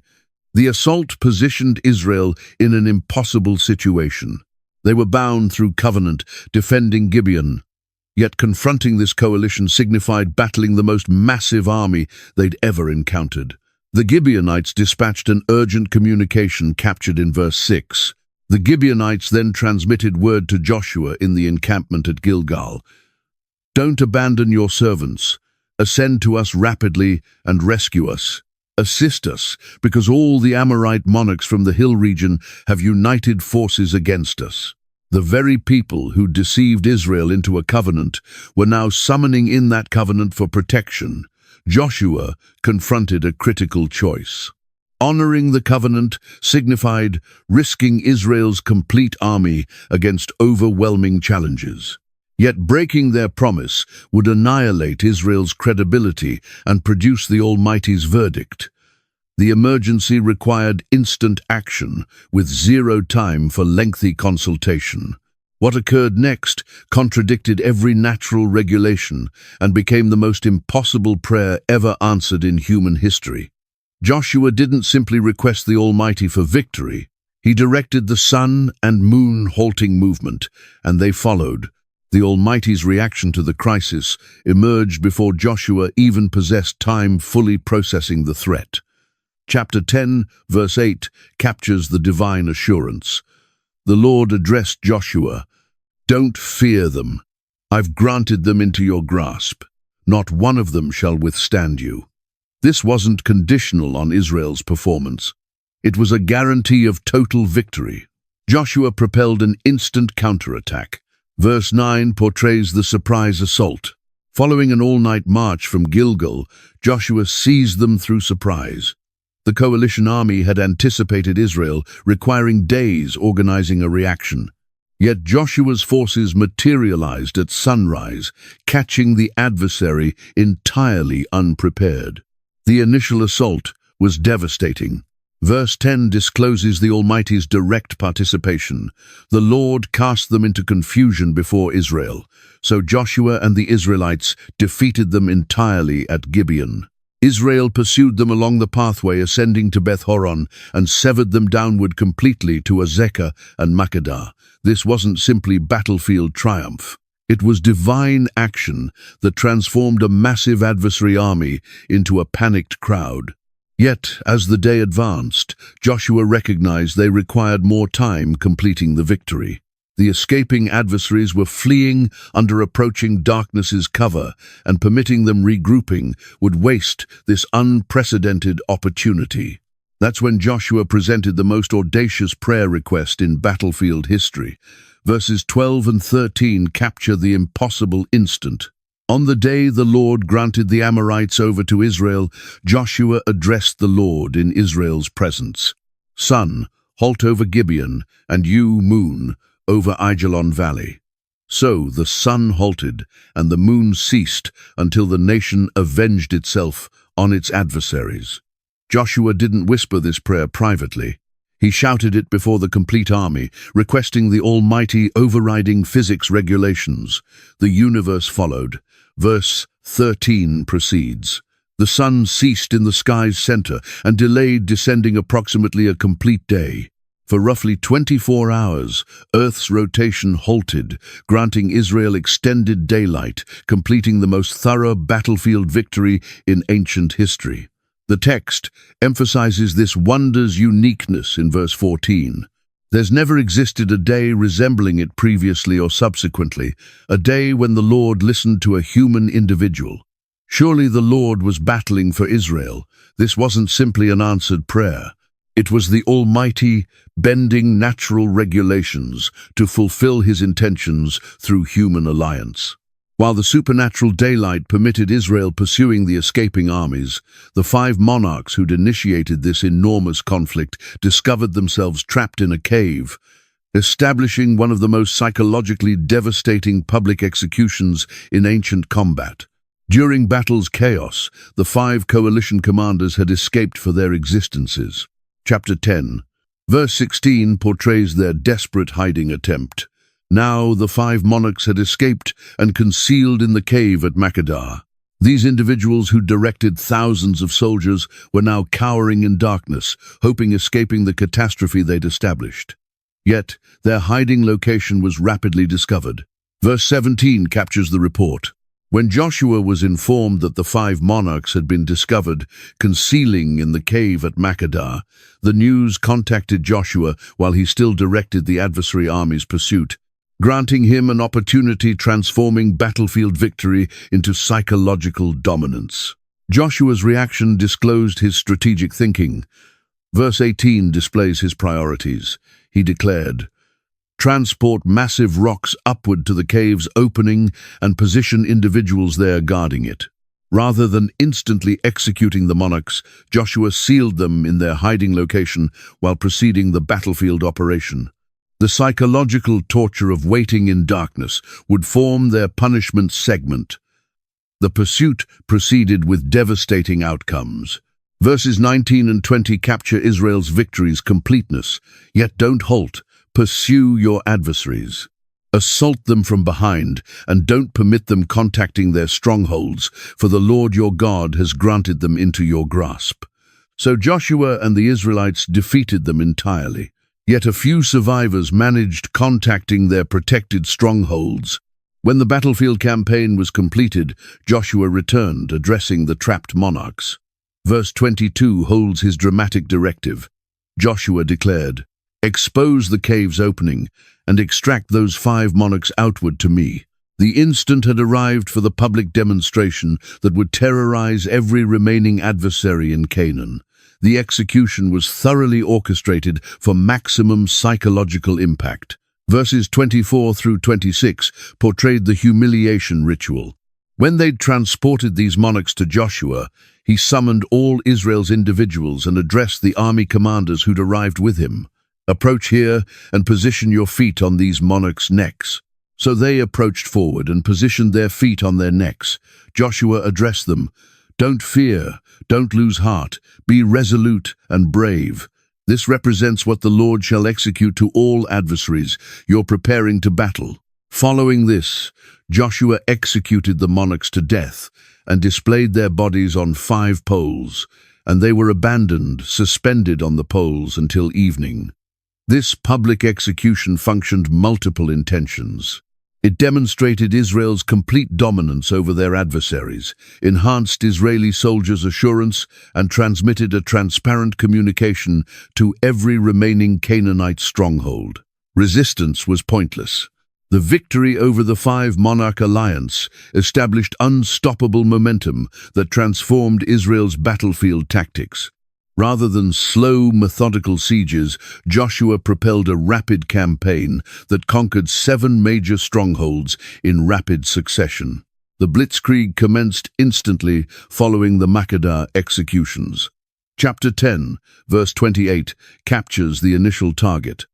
The assault positioned Israel in an impossible situation. They were bound through covenant, defending Gibeon. Yet confronting this coalition signified battling the most massive army they'd ever encountered. The Gibeonites dispatched an urgent communication captured in verse 6. The Gibeonites then transmitted word to Joshua in the encampment at Gilgal. "Don't abandon your servants. Ascend to us rapidly and rescue us. Assist us, because all the Amorite monarchs from the hill region have united forces against us." The very people who deceived Israel into a covenant were now summoning in that covenant for protection. Joshua confronted a critical choice. Honoring the covenant signified risking Israel's complete army against overwhelming challenges. Yet breaking their promise would annihilate Israel's credibility and produce the Almighty's verdict. The emergency required instant action, with zero time for lengthy consultation. What occurred next contradicted every natural regulation and became the most impossible prayer ever answered in human history. Joshua didn't simply request the Almighty for victory. He directed the sun and moon halting movement, and they followed. The Almighty's reaction to the crisis emerged before Joshua even possessed time fully processing the threat. Chapter 10, verse 8, captures the divine assurance. The Lord addressed Joshua, "Don't fear them. I've granted them into your grasp. Not one of them shall withstand you." This wasn't conditional on Israel's performance. It was a guarantee of total victory. Joshua propelled an instant counterattack. Verse 9 portrays the surprise assault. Following an all-night march from Gilgal, Joshua seized them through surprise. The coalition army had anticipated Israel, requiring days organizing a reaction. Yet Joshua's forces materialized at sunrise, catching the adversary entirely unprepared. The initial assault was devastating. Verse 10 discloses the Almighty's direct participation. The Lord cast them into confusion before Israel, so Joshua and the Israelites defeated them entirely at Gibeon. Israel pursued them along the pathway ascending to Beth-horon and severed them downward completely to Azekah and Makkedah. This wasn't simply battlefield triumph. It was divine action that transformed a massive adversary army into a panicked crowd. Yet, as the day advanced, Joshua recognized they required more time completing the victory. The escaping adversaries were fleeing under approaching darkness's cover, and permitting them regrouping would waste this unprecedented opportunity. That's when Joshua presented the most audacious prayer request in battlefield history. Verses 12 and 13 capture the impossible instant. On the day the Lord granted the Amorites over to Israel, Joshua addressed the Lord in Israel's presence. Sun, halt over Gibeon, and you, moon, over Achor Valley. So the sun halted, and the moon ceased until the nation avenged itself on its adversaries. Joshua didn't whisper this prayer privately. He shouted it before the complete army, requesting the Almighty overriding physics regulations. The universe followed. Verse 13 proceeds. The sun ceased in the sky's center and delayed descending approximately a complete day. For roughly 24 hours, Earth's rotation halted, granting Israel extended daylight, completing the most thorough battlefield victory in ancient history. The text emphasizes this wonder's uniqueness in verse 14. There's never existed a day resembling it previously or subsequently, a day when the Lord listened to a human individual. Surely the Lord was battling for Israel. This wasn't simply an answered prayer. It was the Almighty bending natural regulations to fulfill his intentions through human alliance. While the supernatural daylight permitted Israel pursuing the escaping armies, the 5 monarchs who'd initiated this enormous conflict discovered themselves trapped in a cave, establishing one of the most psychologically devastating public executions in ancient combat. During battle's chaos, the 5 coalition commanders had escaped for their existences. Chapter 10, verse 16 portrays their desperate hiding attempt. Now the 5 monarchs had escaped and concealed in the cave at Makkedah. These individuals who directed thousands of soldiers were now cowering in darkness, hoping escaping the catastrophe they'd established. Yet their hiding location was rapidly discovered. Verse 17 captures the report. When Joshua was informed that the 5 monarchs had been discovered concealing in the cave at Makkedah, the news contacted Joshua while he still directed the adversary army's pursuit, granting him an opportunity transforming battlefield victory into psychological dominance. Joshua's reaction disclosed his strategic thinking. Verse 18 displays his priorities. He declared, "Transport massive rocks upward to the cave's opening and position individuals there guarding it." Rather than instantly executing the monarchs, Joshua sealed them in their hiding location while proceeding the battlefield operation. The psychological torture of waiting in darkness would form their punishment segment. The pursuit proceeded with devastating outcomes. Verses 19 and 20 capture Israel's victory's completeness. Yet don't halt. Pursue your adversaries. Assault them from behind, and don't permit them contacting their strongholds, for the Lord your God has granted them into your grasp. So Joshua and the Israelites defeated them entirely. Yet a few survivors managed contacting their protected strongholds. When the battlefield campaign was completed, Joshua returned, addressing the trapped monarchs. Verse 22 holds his dramatic directive. Joshua declared, "Expose the cave's opening and extract those 5 monarchs outward to me." The instant had arrived for the public demonstration that would terrorize every remaining adversary in Canaan. The execution was thoroughly orchestrated for maximum psychological impact. Verses 24 through 26 portrayed the humiliation ritual. When they'd transported these monarchs to Joshua, he summoned all Israel's individuals and addressed the army commanders who'd arrived with him. "Approach here and position your feet on these monarchs' necks." So they approached forward and positioned their feet on their necks. Joshua addressed them. "Don't fear, don't lose heart, be resolute and brave. This represents what the Lord shall execute to all adversaries you're preparing to battle." Following this, Joshua executed the monarchs to death and displayed their bodies on 5 poles, and they were abandoned, suspended on the poles until evening. This public execution functioned multiple intentions. It demonstrated Israel's complete dominance over their adversaries, enhanced Israeli soldiers' assurance, and transmitted a transparent communication to every remaining Canaanite stronghold. Resistance was pointless. The victory over the five-monarch alliance established unstoppable momentum that transformed Israel's battlefield tactics. Rather than slow, methodical sieges, Joshua propelled a rapid campaign that conquered 7 major strongholds in rapid succession. The blitzkrieg commenced instantly following the Makkedah executions. Chapter 10, verse 28, captures the initial target.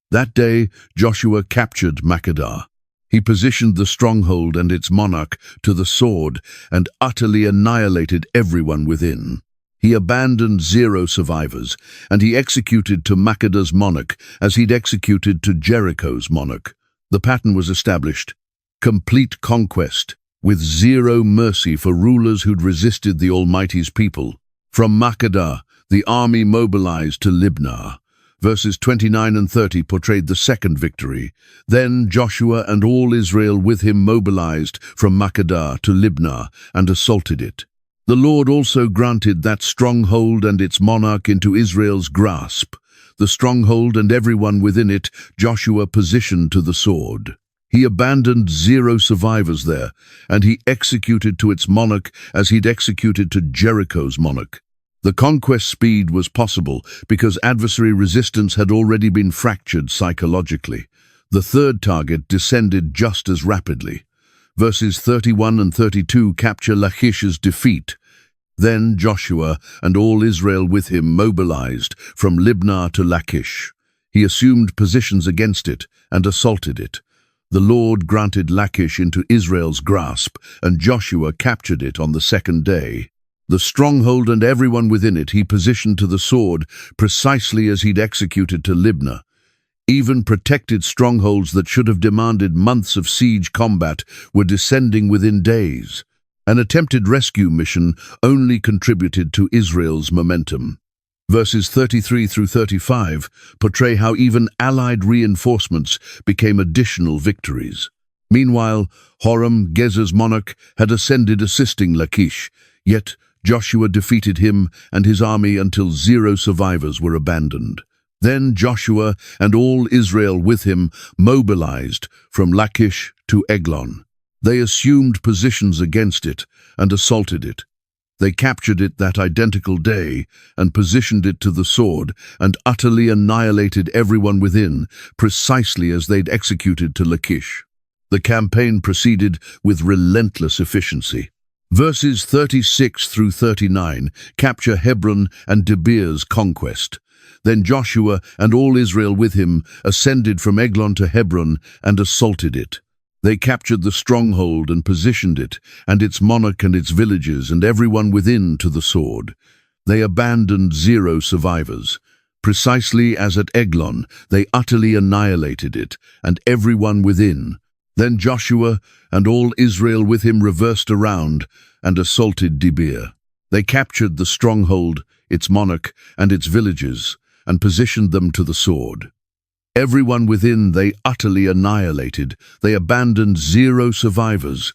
That day, Joshua captured Makkedah. He positioned the stronghold and its monarch to the sword and utterly annihilated everyone within. He abandoned 0 survivors, and he executed to Makkedah's monarch as he'd executed to Jericho's monarch. The pattern was established: complete conquest, with 0 mercy for rulers who'd resisted the Almighty's people. From Makkedah, the army mobilized to Libnah. Verses 29 and 30 portrayed the second victory. Then Joshua and all Israel with him mobilized from Makkedah to Libnah and assaulted it. The Lord also granted that stronghold and its monarch into Israel's grasp. The stronghold and everyone within it Joshua positioned to the sword. He abandoned 0 survivors there, and he executed to its monarch as he'd executed to Jericho's monarch. The conquest speed was possible because adversary resistance had already been fractured psychologically. The third target descended just as rapidly. Verses 31 and 32 capture Lachish's defeat. Then Joshua and all Israel with him mobilized from Libnah to Lachish. He assumed positions against it and assaulted it. The Lord granted Lachish into Israel's grasp, and Joshua captured it on the second day. The stronghold and everyone within it he positioned to the sword, precisely as he'd executed to Libnah. Even protected strongholds that should have demanded months of siege combat were descending within days. An attempted rescue mission only contributed to Israel's momentum. Verses 33 through 35 portray how even allied reinforcements became additional victories. Meanwhile, Horam, Gezer's monarch, had ascended assisting Lachish, yet Joshua defeated him and his army until 0 survivors were abandoned. Then Joshua and all Israel with him mobilized from Lachish to Eglon. They assumed positions against it and assaulted it. They captured it that identical day and positioned it to the sword and utterly annihilated everyone within, precisely as they'd executed to Lachish. The campaign proceeded with relentless efficiency. Verses 36 through 39 capture Hebron and Debir's conquest. Then Joshua and all Israel with him ascended from Eglon to Hebron and assaulted it. They captured the stronghold and positioned it, and its monarch and its villages and everyone within to the sword. They abandoned 0 survivors. Precisely as at Eglon, they utterly annihilated it, and everyone within. Then Joshua and all Israel with him reversed around and assaulted Debir. They captured the stronghold, its monarch, and its villages, and positioned them to the sword. Everyone within they utterly annihilated. They abandoned 0 survivors.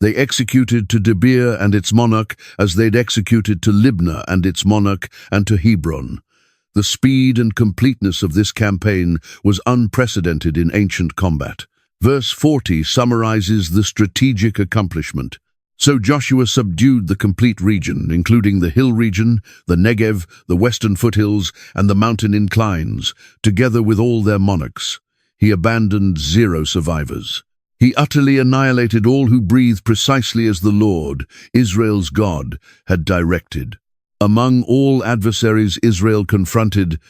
They executed to Debir and its monarch as they'd executed to Libnah and its monarch and to Hebron. The speed and completeness of this campaign was unprecedented in ancient combat. Verse 40 summarizes the strategic accomplishment. So Joshua subdued the complete region, including the hill region, the Negev, the western foothills, and the mountain inclines, together with all their monarchs. He abandoned 0 survivors. He utterly annihilated all who breathed precisely as the Lord, Israel's God, had directed. Among all adversaries Israel confronted,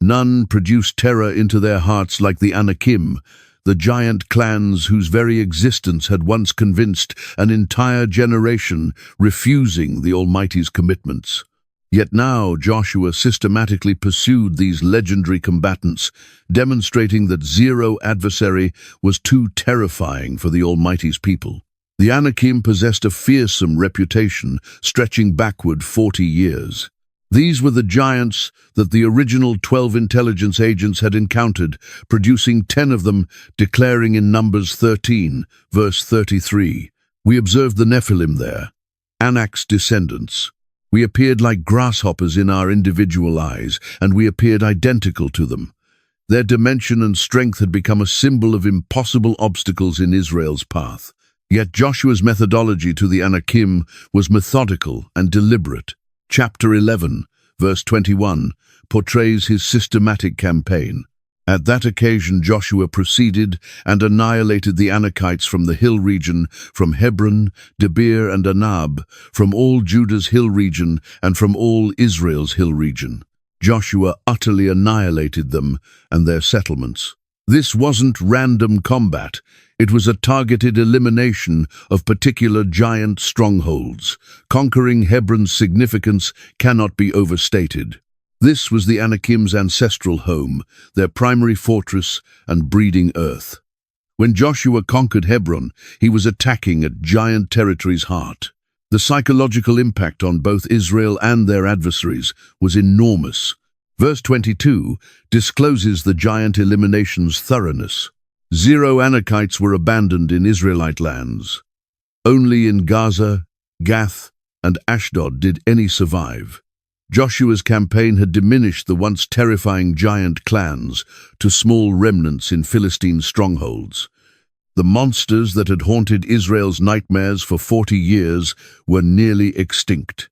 none produced terror into their hearts like the Anakim, the giant clans whose very existence had once convinced an entire generation, refusing the Almighty's commitments. Yet now Joshua systematically pursued these legendary combatants, demonstrating that 0 adversary was too terrifying for the Almighty's people. The Anakim possessed a fearsome reputation, stretching backward 40 years. These were the giants that the original 12 intelligence agents had encountered, producing 10 of them, declaring in Numbers 13, verse 33, "We observed the Nephilim there, Anak's descendants. We appeared like grasshoppers in our individual eyes, and we appeared identical to them." Their dimension and strength had become a symbol of impossible obstacles in Israel's path. Yet Joshua's methodology to the Anakim was methodical and deliberate. Chapter 11, verse 21, portrays his systematic campaign. At that occasion Joshua proceeded and annihilated the Anakites from the hill region, from Hebron, Debir and Anab, from all Judah's hill region and from all Israel's hill region. Joshua utterly annihilated them and their settlements. This wasn't random combat. It was a targeted elimination of particular giant strongholds. Conquering Hebron's significance cannot be overstated. This was the Anakim's ancestral home, their primary fortress and breeding earth. When Joshua conquered Hebron, he was attacking at giant territory's heart. The psychological impact on both Israel and their adversaries was enormous. Verse 22 discloses the giant elimination's thoroughness. 0 Anakites were abandoned in Israelite lands. Only in Gaza, Gath, and Ashdod did any survive. Joshua's campaign had diminished the once terrifying giant clans to small remnants in Philistine strongholds. The monsters that had haunted Israel's nightmares for 40 years were nearly extinct.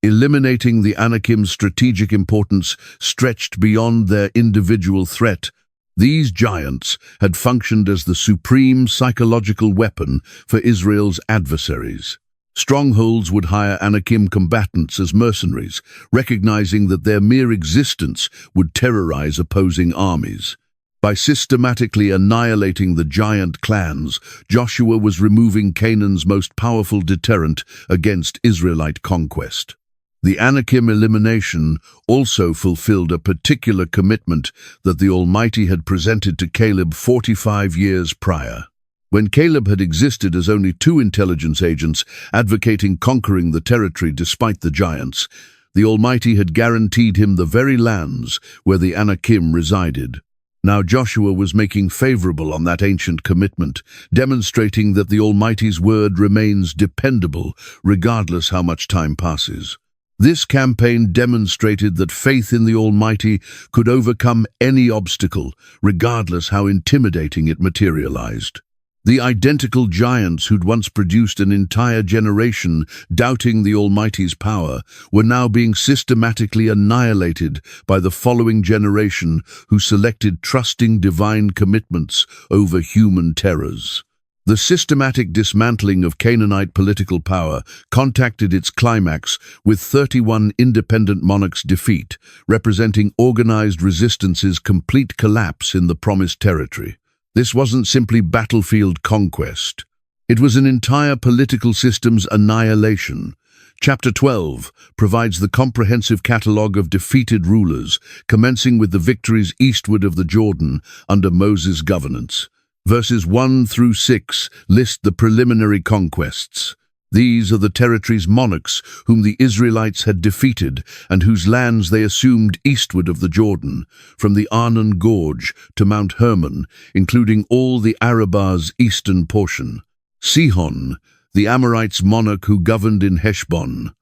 Eliminating the Anakim's strategic importance stretched beyond their individual threat. These giants had functioned as the supreme psychological weapon for Israel's adversaries. Strongholds would hire Anakim combatants as mercenaries, recognizing that their mere existence would terrorize opposing armies. By systematically annihilating the giant clans, Joshua was removing Canaan's most powerful deterrent against Israelite conquest. The Anakim elimination also fulfilled a particular commitment that the Almighty had presented to Caleb 45 years prior. When Caleb had existed as only 2 intelligence agents advocating conquering the territory despite the giants, the Almighty had guaranteed him the very lands where the Anakim resided. Now Joshua was making favorable on that ancient commitment, demonstrating that the Almighty's word remains dependable regardless how much time passes. This campaign demonstrated that faith in the Almighty could overcome any obstacle, regardless how intimidating it materialized. The identical giants who'd once produced an entire generation doubting the Almighty's power were now being systematically annihilated by the following generation who selected trusting divine commitments over human terrors. The systematic dismantling of Canaanite political power contacted its climax with 31 independent monarchs' defeat, representing organized resistance's complete collapse in the Promised Territory. This wasn't simply battlefield conquest. It was an entire political system's annihilation. Chapter 12 provides the comprehensive catalogue of defeated rulers, commencing with the victories eastward of the Jordan under Moses' governance. Verses 1 through 6 list the preliminary conquests. These are the territory's monarchs whom the Israelites had defeated and whose lands they assumed eastward of the Jordan, from the Arnon Gorge to Mount Hermon, including all the Arabah's eastern portion. Sihon, the Amorites' monarch who governed in Heshbon.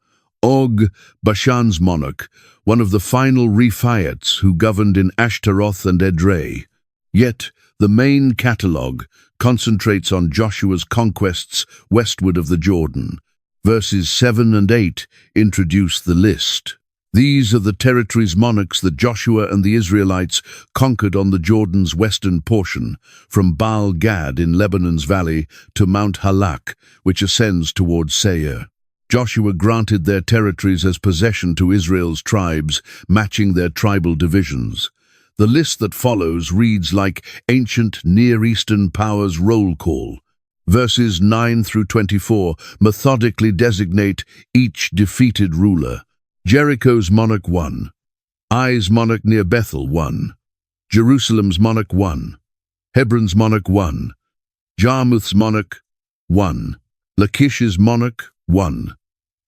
Og, Bashan's monarch, one of the final Rephaites who governed in Ashtaroth and Edrei. Yet, the main catalogue concentrates on Joshua's conquests westward of the Jordan. Verses 7 and 8 introduce the list. These are the territory's monarchs that Joshua and the Israelites conquered on the Jordan's western portion, from Baal Gad in Lebanon's valley to Mount Halak, which ascends towards Seir. Joshua granted their territories as possession to Israel's tribes, matching their tribal divisions. The list that follows reads like ancient Near Eastern powers' roll call. Verses 9 through 24 methodically designate each defeated ruler. Jericho's monarch 1. Ai's monarch near Bethel 1. Jerusalem's monarch 1. Hebron's monarch 1. Jarmuth's monarch 1. Lachish's monarch 1.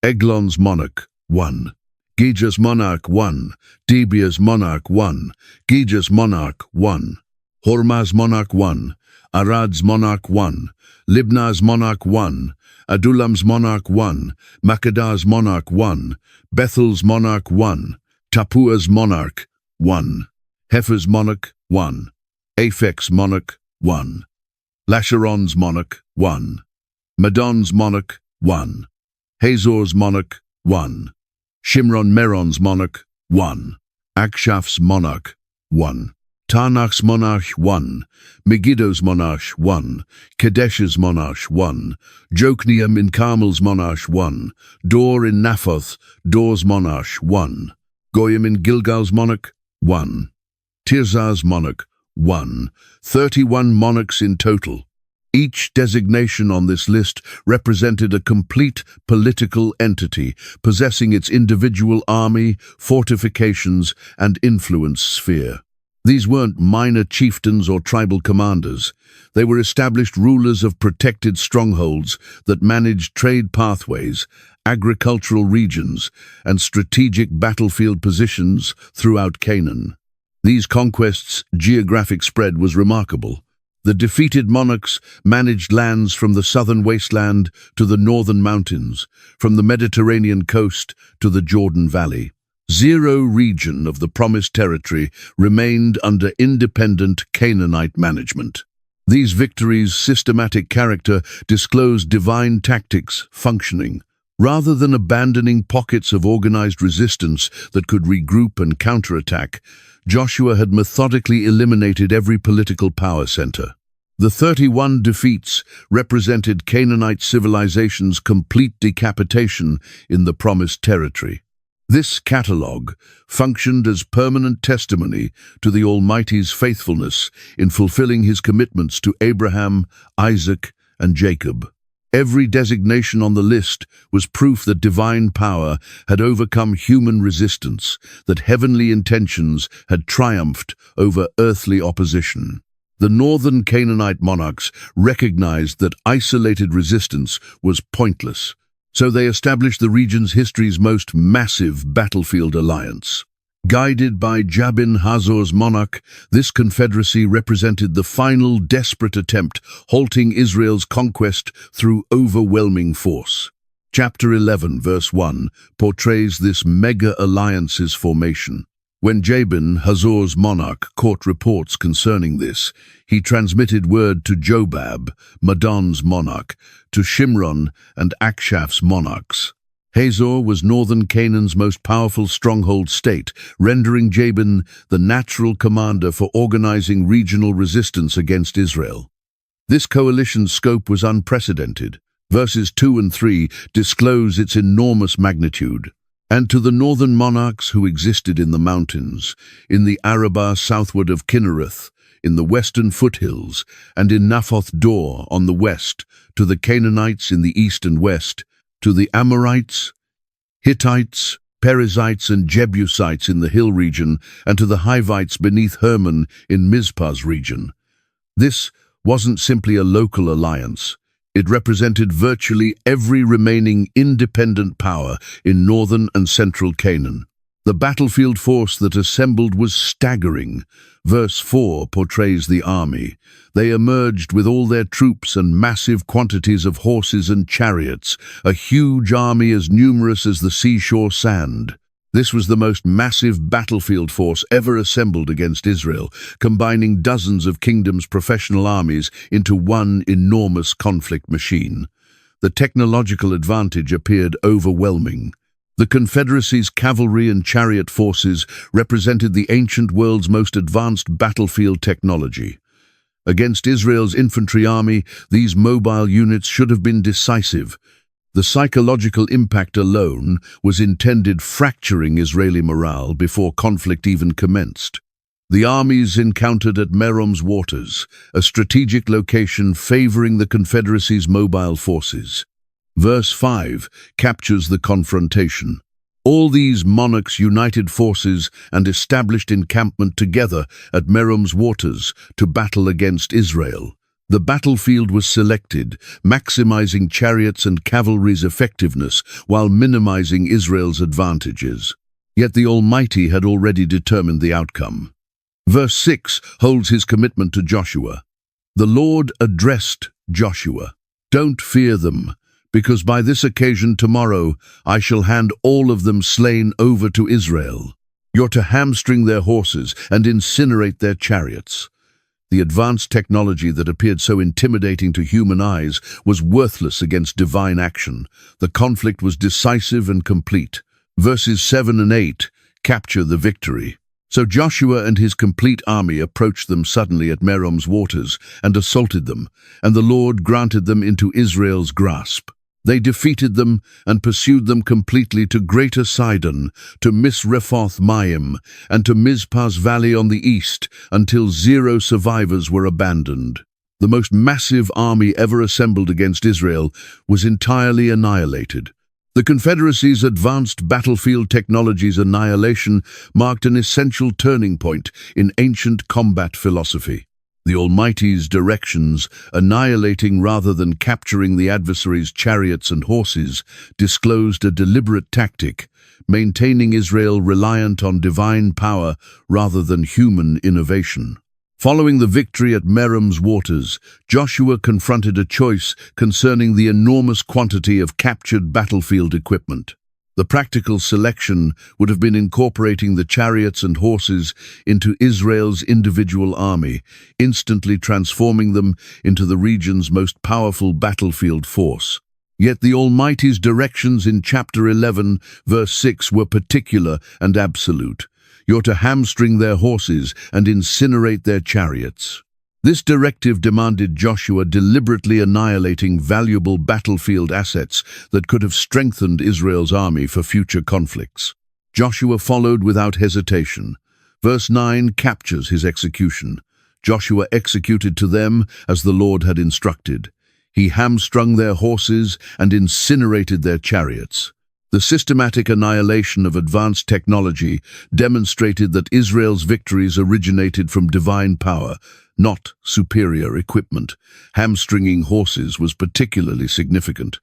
Eglon's monarch 1. Gijah's monarch 1, Debia's monarch 1, Gijah's monarch 1, Hormah's monarch 1, Arad's monarch 1, Libnah's monarch 1, Adullam's monarch 1, Makkedah's monarch 1, Bethel's monarch 1, Tapua's monarch 1, Hefer's monarch 1, Aphek's monarch 1, Lasharon's monarch 1, Madon's monarch 1, Hazor's monarch 1, Shimron Meron's monarch 1, Akshaf's monarch 1, Tanach's monarch 1, Megiddo's monarch 1, Kadesh's monarch 1, Jokneam in Carmel's monarch 1, Dor in Naphoth, Dor's monarch 1, Goyim in Gilgal's monarch 1, Tirzah's monarch 1, 31 monarchs in total. Each designation on this list represented a complete political entity, possessing its individual army, fortifications, and influence sphere. These weren't minor chieftains or tribal commanders. They were established rulers of protected strongholds that managed trade pathways, agricultural regions, and strategic battlefield positions throughout Canaan. These conquests' geographic spread was remarkable. The defeated monarchs managed lands from the southern wasteland to the northern mountains, from the Mediterranean coast to the Jordan Valley. Zero region of the Promised Territory remained under independent Canaanite management. These victories' systematic character disclosed divine tactics functioning. Rather than abandoning pockets of organized resistance that could regroup and counterattack, Joshua had methodically eliminated every political power center. The 31 defeats represented Canaanite civilization's complete decapitation in the Promised Territory. This catalogue functioned as permanent testimony to the Almighty's faithfulness in fulfilling his commitments to Abraham, Isaac, and Jacob. Every designation on the list was proof that divine power had overcome human resistance, that heavenly intentions had triumphed over earthly opposition. The northern Canaanite monarchs recognized that isolated resistance was pointless, so they established the region's history's most massive battlefield alliance. Guided by Jabin Hazor's monarch, this confederacy represented the final desperate attempt halting Israel's conquest through overwhelming force. Chapter 11, verse 1, portrays this mega-alliance's formation. When Jabin, Hazor's monarch, caught reports concerning this, he transmitted word to Jobab, Madon's monarch, to Shimron and Akshaf's monarchs. Hazor was northern Canaan's most powerful stronghold state, rendering Jabin the natural commander for organizing regional resistance against Israel. This coalition's scope was unprecedented. Verses 2 and 3 disclose its enormous magnitude. And to the northern monarchs who existed in the mountains, in the Arabah southward of Kinnereth, in the western foothills, and in Naphoth Dor on the west, to the Canaanites in the east and west, to the Amorites, Hittites, Perizzites, and Jebusites in the hill region, and to the Hivites beneath Hermon in Mizpah's region. This wasn't simply a local alliance. It represented virtually every remaining independent power in northern and central Canaan. The battlefield force that assembled was staggering. Verse 4 portrays the army. They emerged with all their troops and massive quantities of horses and chariots, a huge army as numerous as the seashore sand. This was the most massive battlefield force ever assembled against Israel, combining dozens of kingdoms' professional armies into one enormous conflict machine. The technological advantage appeared overwhelming. The Confederacy's cavalry and chariot forces represented the ancient world's most advanced battlefield technology. Against Israel's infantry army, these mobile units should have been decisive. The psychological impact alone was intended fracturing Israeli morale before conflict even commenced. The armies encountered at Merom's waters, a strategic location favoring the Confederacy's mobile forces. Verse 5 captures the confrontation. All these monarchs united forces and established encampment together at Merom's waters to battle against Israel. The battlefield was selected, maximizing chariots and cavalry's effectiveness while minimizing Israel's advantages. Yet the Almighty had already determined the outcome. Verse 6 holds his commitment to Joshua. The Lord addressed Joshua, "Don't fear them, because by this occasion tomorrow I shall hand all of them slain over to Israel. You're to hamstring their horses and incinerate their chariots." The advanced technology that appeared so intimidating to human eyes was worthless against divine action. The conflict was decisive and complete. Verses 7 and 8 capture the victory. So Joshua and his complete army approached them suddenly at Meром's waters and assaulted them, and the Lord granted them into Israel's grasp. They defeated them and pursued them completely to Greater Sidon, to Misrephoth-Maim, and to Mizpah's valley on the east, until 0 survivors were abandoned. The most massive army ever assembled against Israel was entirely annihilated. The Confederacy's advanced battlefield technology's annihilation marked an essential turning point in ancient combat philosophy. The Almighty's directions, annihilating rather than capturing the adversary's chariots and horses, disclosed a deliberate tactic, maintaining Israel reliant on divine power rather than human innovation. Following the victory at Meром's waters, Joshua confronted a choice concerning the enormous quantity of captured battlefield equipment. The practical selection would have been incorporating the chariots and horses into Israel's individual army, instantly transforming them into the region's most powerful battlefield force. Yet the Almighty's directions in chapter 11, verse 6 were particular and absolute. You're to hamstring their horses and incinerate their chariots. This directive demanded Joshua deliberately annihilating valuable battlefield assets that could have strengthened Israel's army for future conflicts. Joshua followed without hesitation. Verse 9 captures his execution. Joshua executed to them as the Lord had instructed. He hamstrung their horses and incinerated their chariots. The systematic annihilation of advanced technology demonstrated that Israel's victories originated from divine power, not superior equipment. Hamstringing horses was particularly significant.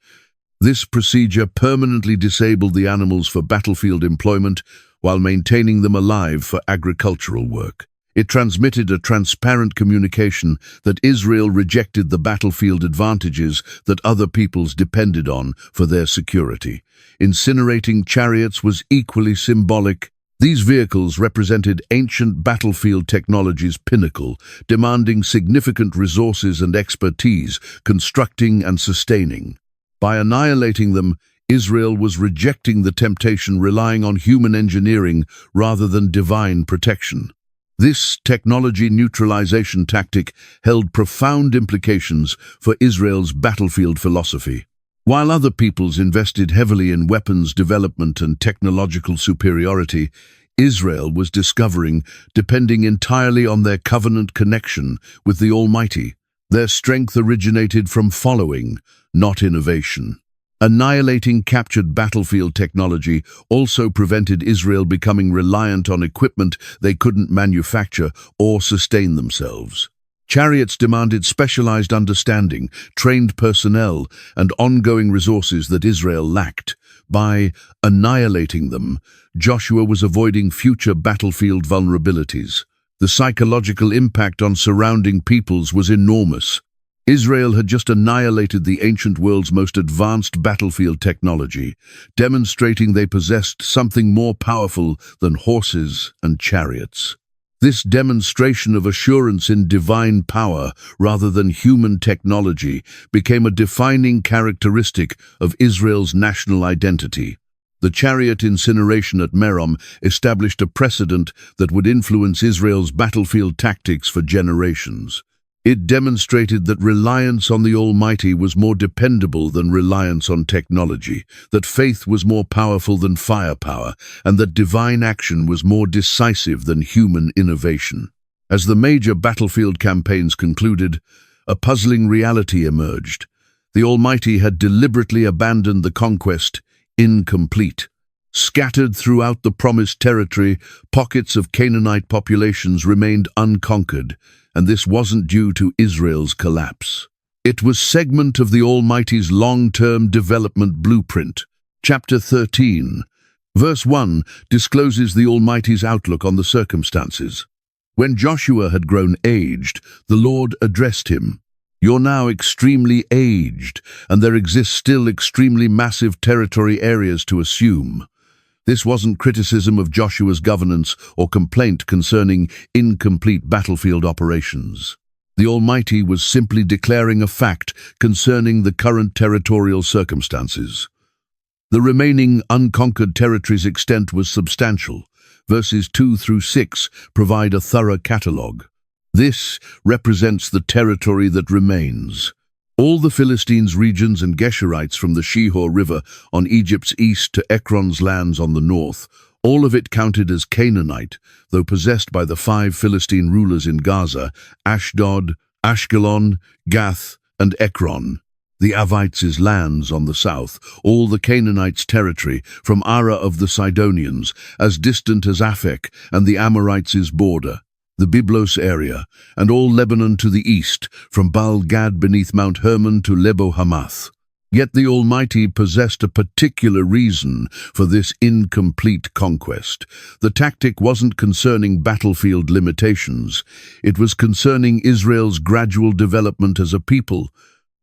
This procedure permanently disabled the animals for battlefield employment while maintaining them alive for agricultural work. It transmitted a transparent communication that Israel rejected the battlefield advantages that other peoples depended on for their security. Incinerating chariots was equally symbolic. These vehicles represented ancient battlefield technology's pinnacle, demanding significant resources and expertise, constructing and sustaining. By annihilating them, Israel was rejecting the temptation relying on human engineering rather than divine protection. This technology neutralization tactic held profound implications for Israel's battlefield philosophy. While other peoples invested heavily in weapons development and technological superiority, Israel was depending entirely on their covenant connection with the Almighty. Their strength originated from following, not innovation. Annihilating captured battlefield technology also prevented Israel becoming reliant on equipment they couldn't manufacture or sustain themselves. Chariots demanded specialized understanding, trained personnel, and ongoing resources that Israel lacked. By annihilating them, Joshua was avoiding future battlefield vulnerabilities. The psychological impact on surrounding peoples was enormous. Israel had just annihilated the ancient world's most advanced battlefield technology, demonstrating they possessed something more powerful than horses and chariots. This demonstration of assurance in divine power rather than human technology became a defining characteristic of Israel's national identity. The chariot incineration at Merom established a precedent that would influence Israel's battlefield tactics for generations. It demonstrated that reliance on the Almighty was more dependable than reliance on technology, that faith was more powerful than firepower, and that divine action was more decisive than human innovation. As the major battlefield campaigns concluded, a puzzling reality emerged. The Almighty had deliberately abandoned the conquest incomplete. Scattered throughout the promised territory, pockets of Canaanite populations remained unconquered, and this wasn't due to Israel's collapse. It was segment of the Almighty's long-term development blueprint. Chapter 13 Verse 1 discloses the Almighty's outlook on the circumstances. When Joshua had grown aged, the Lord addressed him. You're now extremely aged, and there exist still extremely massive territory areas to assume. This wasn't criticism of Joshua's governance or complaint concerning incomplete battlefield operations. The Almighty was simply declaring a fact concerning the current territorial circumstances. The remaining unconquered territory's extent was substantial. Verses 2 through 6 provide a thorough catalogue. This represents the territory that remains. All the Philistines' regions and Geshurites from the Shiloh River on Egypt's east to Ekron's lands on the north, all of it counted as Canaanite, though possessed by the 5 Philistine rulers in Gaza, Ashdod, Ashkelon, Gath, and Ekron. The Avites' lands on the south, all the Canaanites' territory, from Ara of the Sidonians, as distant as Aphek and the Amorites' border, the Byblos area, and all Lebanon to the east, from Baal-Gad beneath Mount Hermon to Lebo-Hamath. Yet the Almighty possessed a particular reason for this incomplete conquest. The tactic wasn't concerning battlefield limitations. It was concerning Israel's gradual development as a people.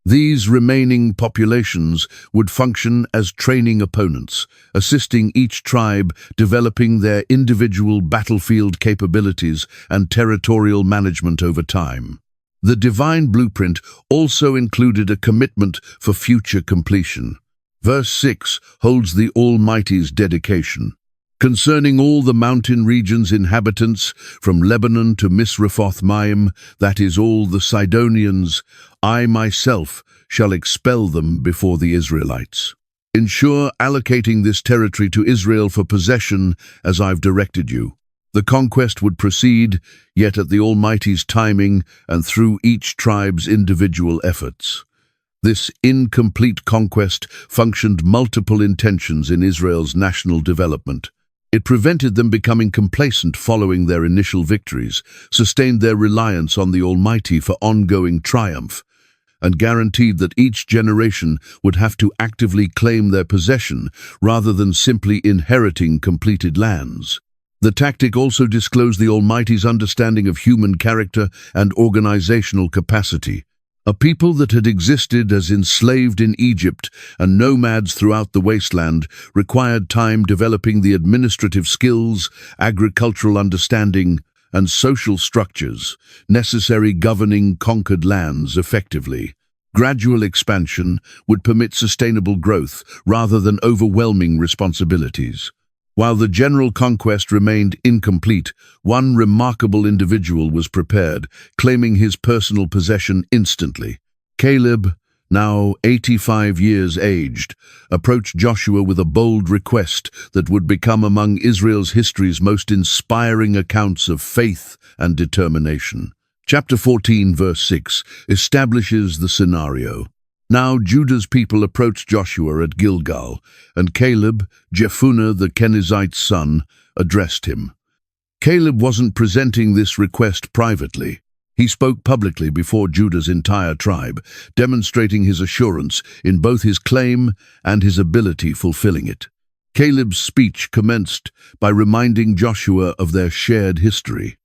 These remaining populations would function as training opponents, assisting each tribe developing their individual battlefield capabilities and territorial management over time. The divine blueprint also included a commitment for future completion. Verse 6 holds the Almighty's dedication. Concerning all the mountain region's inhabitants, from Lebanon to Misrephoth-Maim, that is all the Sidonians, I myself shall expel them before the Israelites. Ensure allocating this territory to Israel for possession as I've directed you. The conquest would proceed, yet at the Almighty's timing and through each tribe's individual efforts. This incomplete conquest functioned multiple intentions in Israel's national development. It prevented them becoming complacent following their initial victories, sustained their reliance on the Almighty for ongoing triumph, and guaranteed that each generation would have to actively claim their possession rather than simply inheriting completed lands. The tactic also disclosed the Almighty's understanding of human character and organizational capacity. A people that had existed as enslaved in Egypt and nomads throughout the wasteland required time developing the administrative skills, agricultural understanding, and social structures necessary governing conquered lands effectively. Gradual expansion would permit sustainable growth rather than overwhelming responsibilities. While the general conquest remained incomplete, one remarkable individual was prepared, claiming his personal possession instantly. Caleb, now 85 years aged, approached Joshua with a bold request that would become among Israel's history's most inspiring accounts of faith and determination. Chapter 14, verse 6, establishes the scenario. Now Judah's people approached Joshua at Gilgal, and Caleb, Jephunneh the Kenizzite's son, addressed him. Caleb wasn't presenting this request privately. He spoke publicly before Judah's entire tribe, demonstrating his assurance in both his claim and his ability fulfilling it. Caleb's speech commenced by reminding Joshua of their shared history.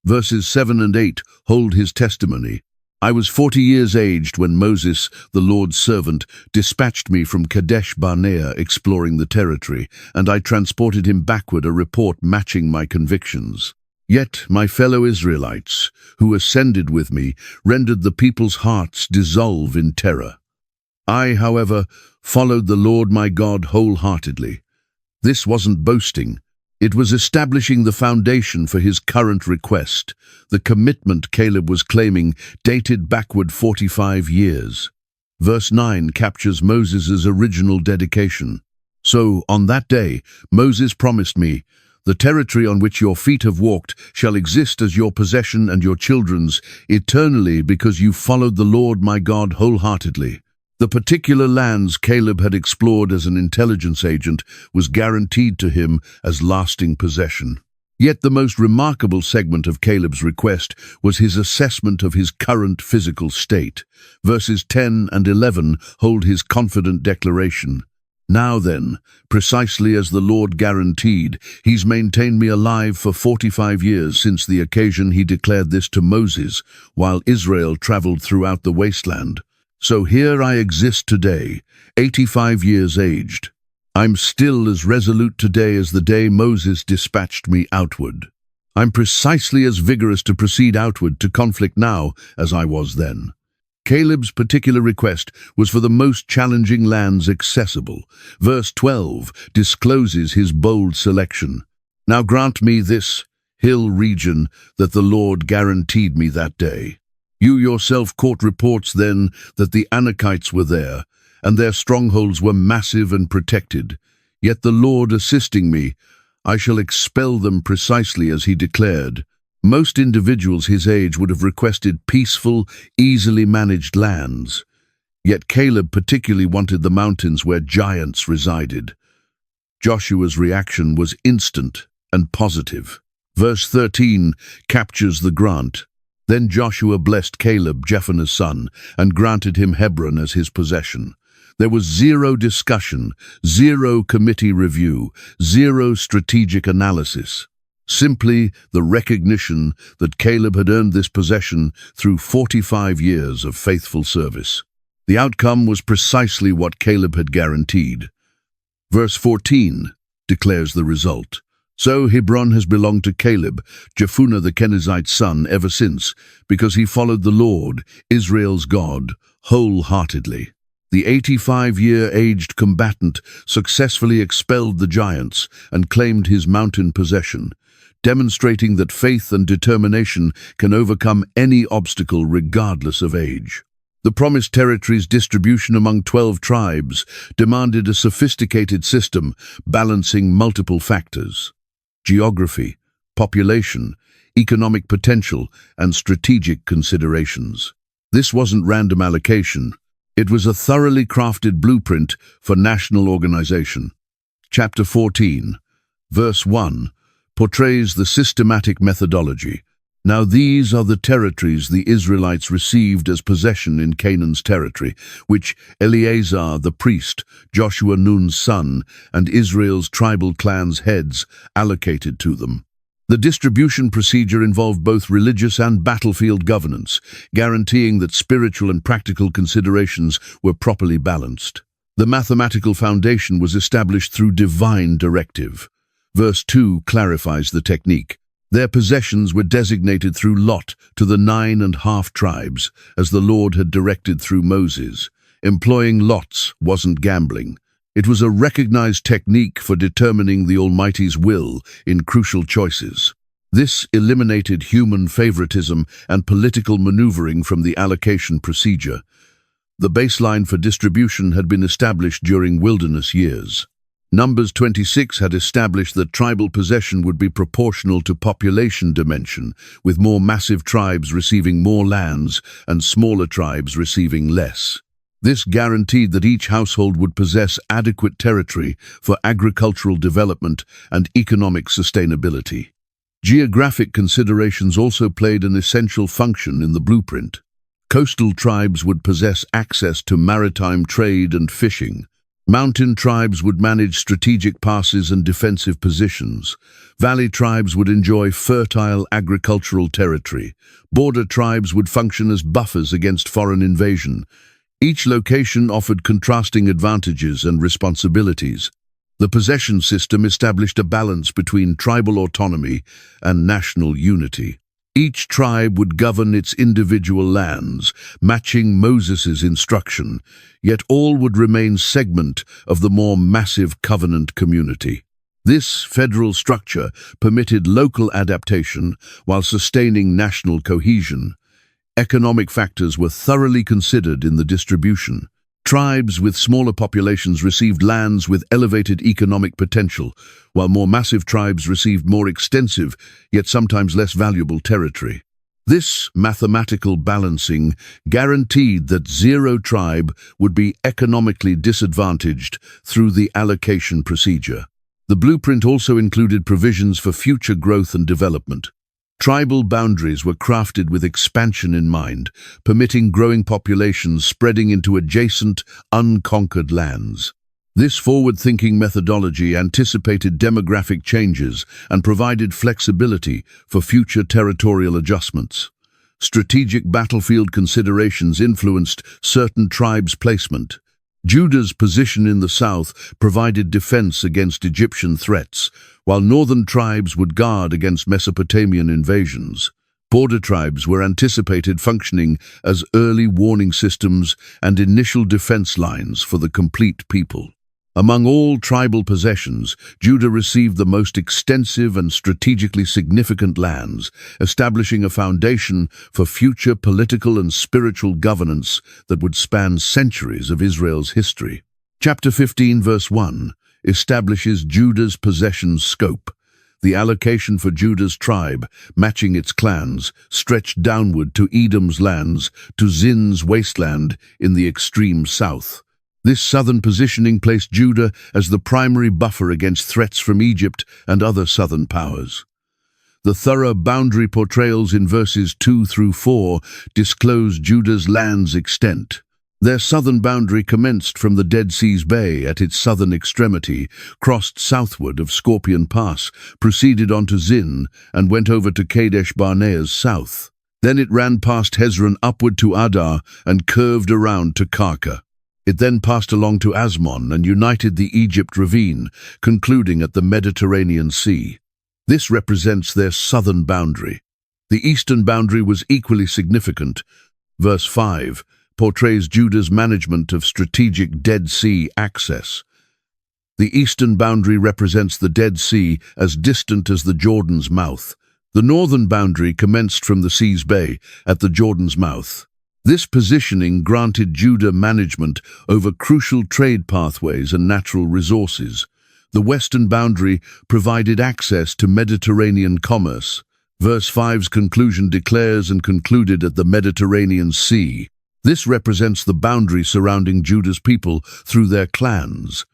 Verses 7 and 8 hold his testimony. I was 40 years aged when Moses, the Lord's servant, dispatched me from Kadesh Barnea exploring the territory, and I transported him backward a report matching my convictions. Yet my fellow Israelites, who ascended with me, rendered the people's hearts dissolve in terror. I, however, followed the Lord my God wholeheartedly. This wasn't boasting. It was establishing the foundation for his current request. The commitment Caleb was claiming dated backward 45 years. Verse 9 captures Moses' original dedication. So, on that day, Moses promised me, the territory on which your feet have walked shall exist as your possession and your children's eternally because you followed the Lord my God wholeheartedly. The particular lands Caleb had explored as an intelligence agent was guaranteed to him as lasting possession. Yet the most remarkable segment of Caleb's request was his assessment of his current physical state. Verses 10 and 11 hold his confident declaration. Now then, precisely as the Lord guaranteed, he's maintained me alive for 45 years since the occasion he declared this to Moses, while Israel traveled throughout the wasteland. So here I exist today, 85 years aged. I'm still as resolute today as the day Moses dispatched me outward. I'm precisely as vigorous to proceed outward to conflict now as I was then. Caleb's particular request was for the most challenging lands accessible. Verse 12 discloses his bold selection. Now grant me this hill region that the Lord guaranteed me that day. You yourself caught reports then that the Anakites were there, and their strongholds were massive and protected. Yet the Lord assisting me, I shall expel them precisely as he declared. Most individuals his age would have requested peaceful, easily managed lands. Yet Caleb particularly wanted the mountains where giants resided. Joshua's reaction was instant and positive. Verse 13 captures the grant. Then Joshua blessed Caleb, Jephunneh's son, and granted him Hebron as his possession. There was zero discussion, zero committee review, zero strategic analysis. Simply the recognition that Caleb had earned this possession through 45 years of faithful service. The outcome was precisely what Caleb had guaranteed. Verse 14 declares the result. So Hebron has belonged to Caleb, Jephunneh the Kenizzite's son, ever since, because he followed the Lord, Israel's God, wholeheartedly. The 85-year-aged combatant successfully expelled the giants and claimed his mountain possession, demonstrating that faith and determination can overcome any obstacle regardless of age. The promised territory's distribution among 12 tribes demanded a sophisticated system balancing multiple factors: geography, population, economic potential, and strategic considerations. This wasn't random allocation. It was a thoroughly crafted blueprint for national organization. Chapter 14, verse 1, portrays the systematic methodology. Now these are the territories the Israelites received as possession in Canaan's territory, which Eleazar the priest, Joshua Nun's son, and Israel's tribal clans' heads allocated to them. The distribution procedure involved both religious and battlefield governance, guaranteeing that spiritual and practical considerations were properly balanced. The mathematical foundation was established through divine directive. Verse 2 clarifies the technique. Their possessions were designated through lot to the 9½ tribes, as the Lord had directed through Moses. Employing lots wasn't gambling. It was a recognized technique for determining the Almighty's will in crucial choices. This eliminated human favoritism and political maneuvering from the allocation procedure. The baseline for distribution had been established during wilderness years. Numbers 26 had established that tribal possession would be proportional to population dimension, with more massive tribes receiving more lands and smaller tribes receiving less. This guaranteed that each household would possess adequate territory for agricultural development and economic sustainability. Geographic considerations also played an essential function in the blueprint. Coastal tribes would possess access to maritime trade and fishing. Mountain tribes would manage strategic passes and defensive positions. Valley tribes would enjoy fertile agricultural territory. Border tribes would function as buffers against foreign invasion. Each location offered contrasting advantages and responsibilities. The possession system established a balance between tribal autonomy and national unity. Each tribe would govern its individual lands, matching Moses' instruction, yet all would remain segment of the more massive covenant community. This federal structure permitted local adaptation while sustaining national cohesion. Economic factors were thoroughly considered in the distribution. Tribes with smaller populations received lands with elevated economic potential, while more massive tribes received more extensive, yet sometimes less valuable territory. This mathematical balancing guaranteed that zero tribe would be economically disadvantaged through the allocation procedure. The blueprint also included provisions for future growth and development. Tribal boundaries were crafted with expansion in mind, permitting growing populations spreading into adjacent, unconquered lands. This forward-thinking methodology anticipated demographic changes and provided flexibility for future territorial adjustments. Strategic battlefield considerations influenced certain tribes' placement. Judah's position in the south provided defense against Egyptian threats, while northern tribes would guard against Mesopotamian invasions. Border tribes were anticipated functioning as early warning systems and initial defense lines for the complete people. Among all tribal possessions, Judah received the most extensive and strategically significant lands, establishing a foundation for future political and spiritual governance that would span centuries of Israel's history. Chapter 15, verse 1, establishes Judah's possession scope. The allocation for Judah's tribe, matching its clans, stretched downward to Edom's lands, to Zin's wasteland in the extreme south. This southern positioning placed Judah as the primary buffer against threats from Egypt and other southern powers. The thorough boundary portrayals in verses 2 through 4 disclose Judah's land's extent. Their southern boundary commenced from the Dead Sea's Bay at its southern extremity, crossed southward of Scorpion Pass, proceeded on to Zin, and went over to Kadesh Barnea's south. Then it ran past Hezron upward to Adar and curved around to Karka. It then passed along to Asmon and united the Egypt ravine, concluding at the Mediterranean Sea. This represents their southern boundary. The eastern boundary was equally significant. Verse 5 portrays Judah's management of strategic Dead Sea access. The eastern boundary represents the Dead Sea as distant as the Jordan's mouth. The northern boundary commenced from the Sea's Bay at the Jordan's mouth. This positioning granted Judah management over crucial trade pathways and natural resources. The western boundary provided access to Mediterranean commerce. Verse 5's conclusion declares and concluded at the Mediterranean Sea. This represents the boundary surrounding Judah's people through their clans.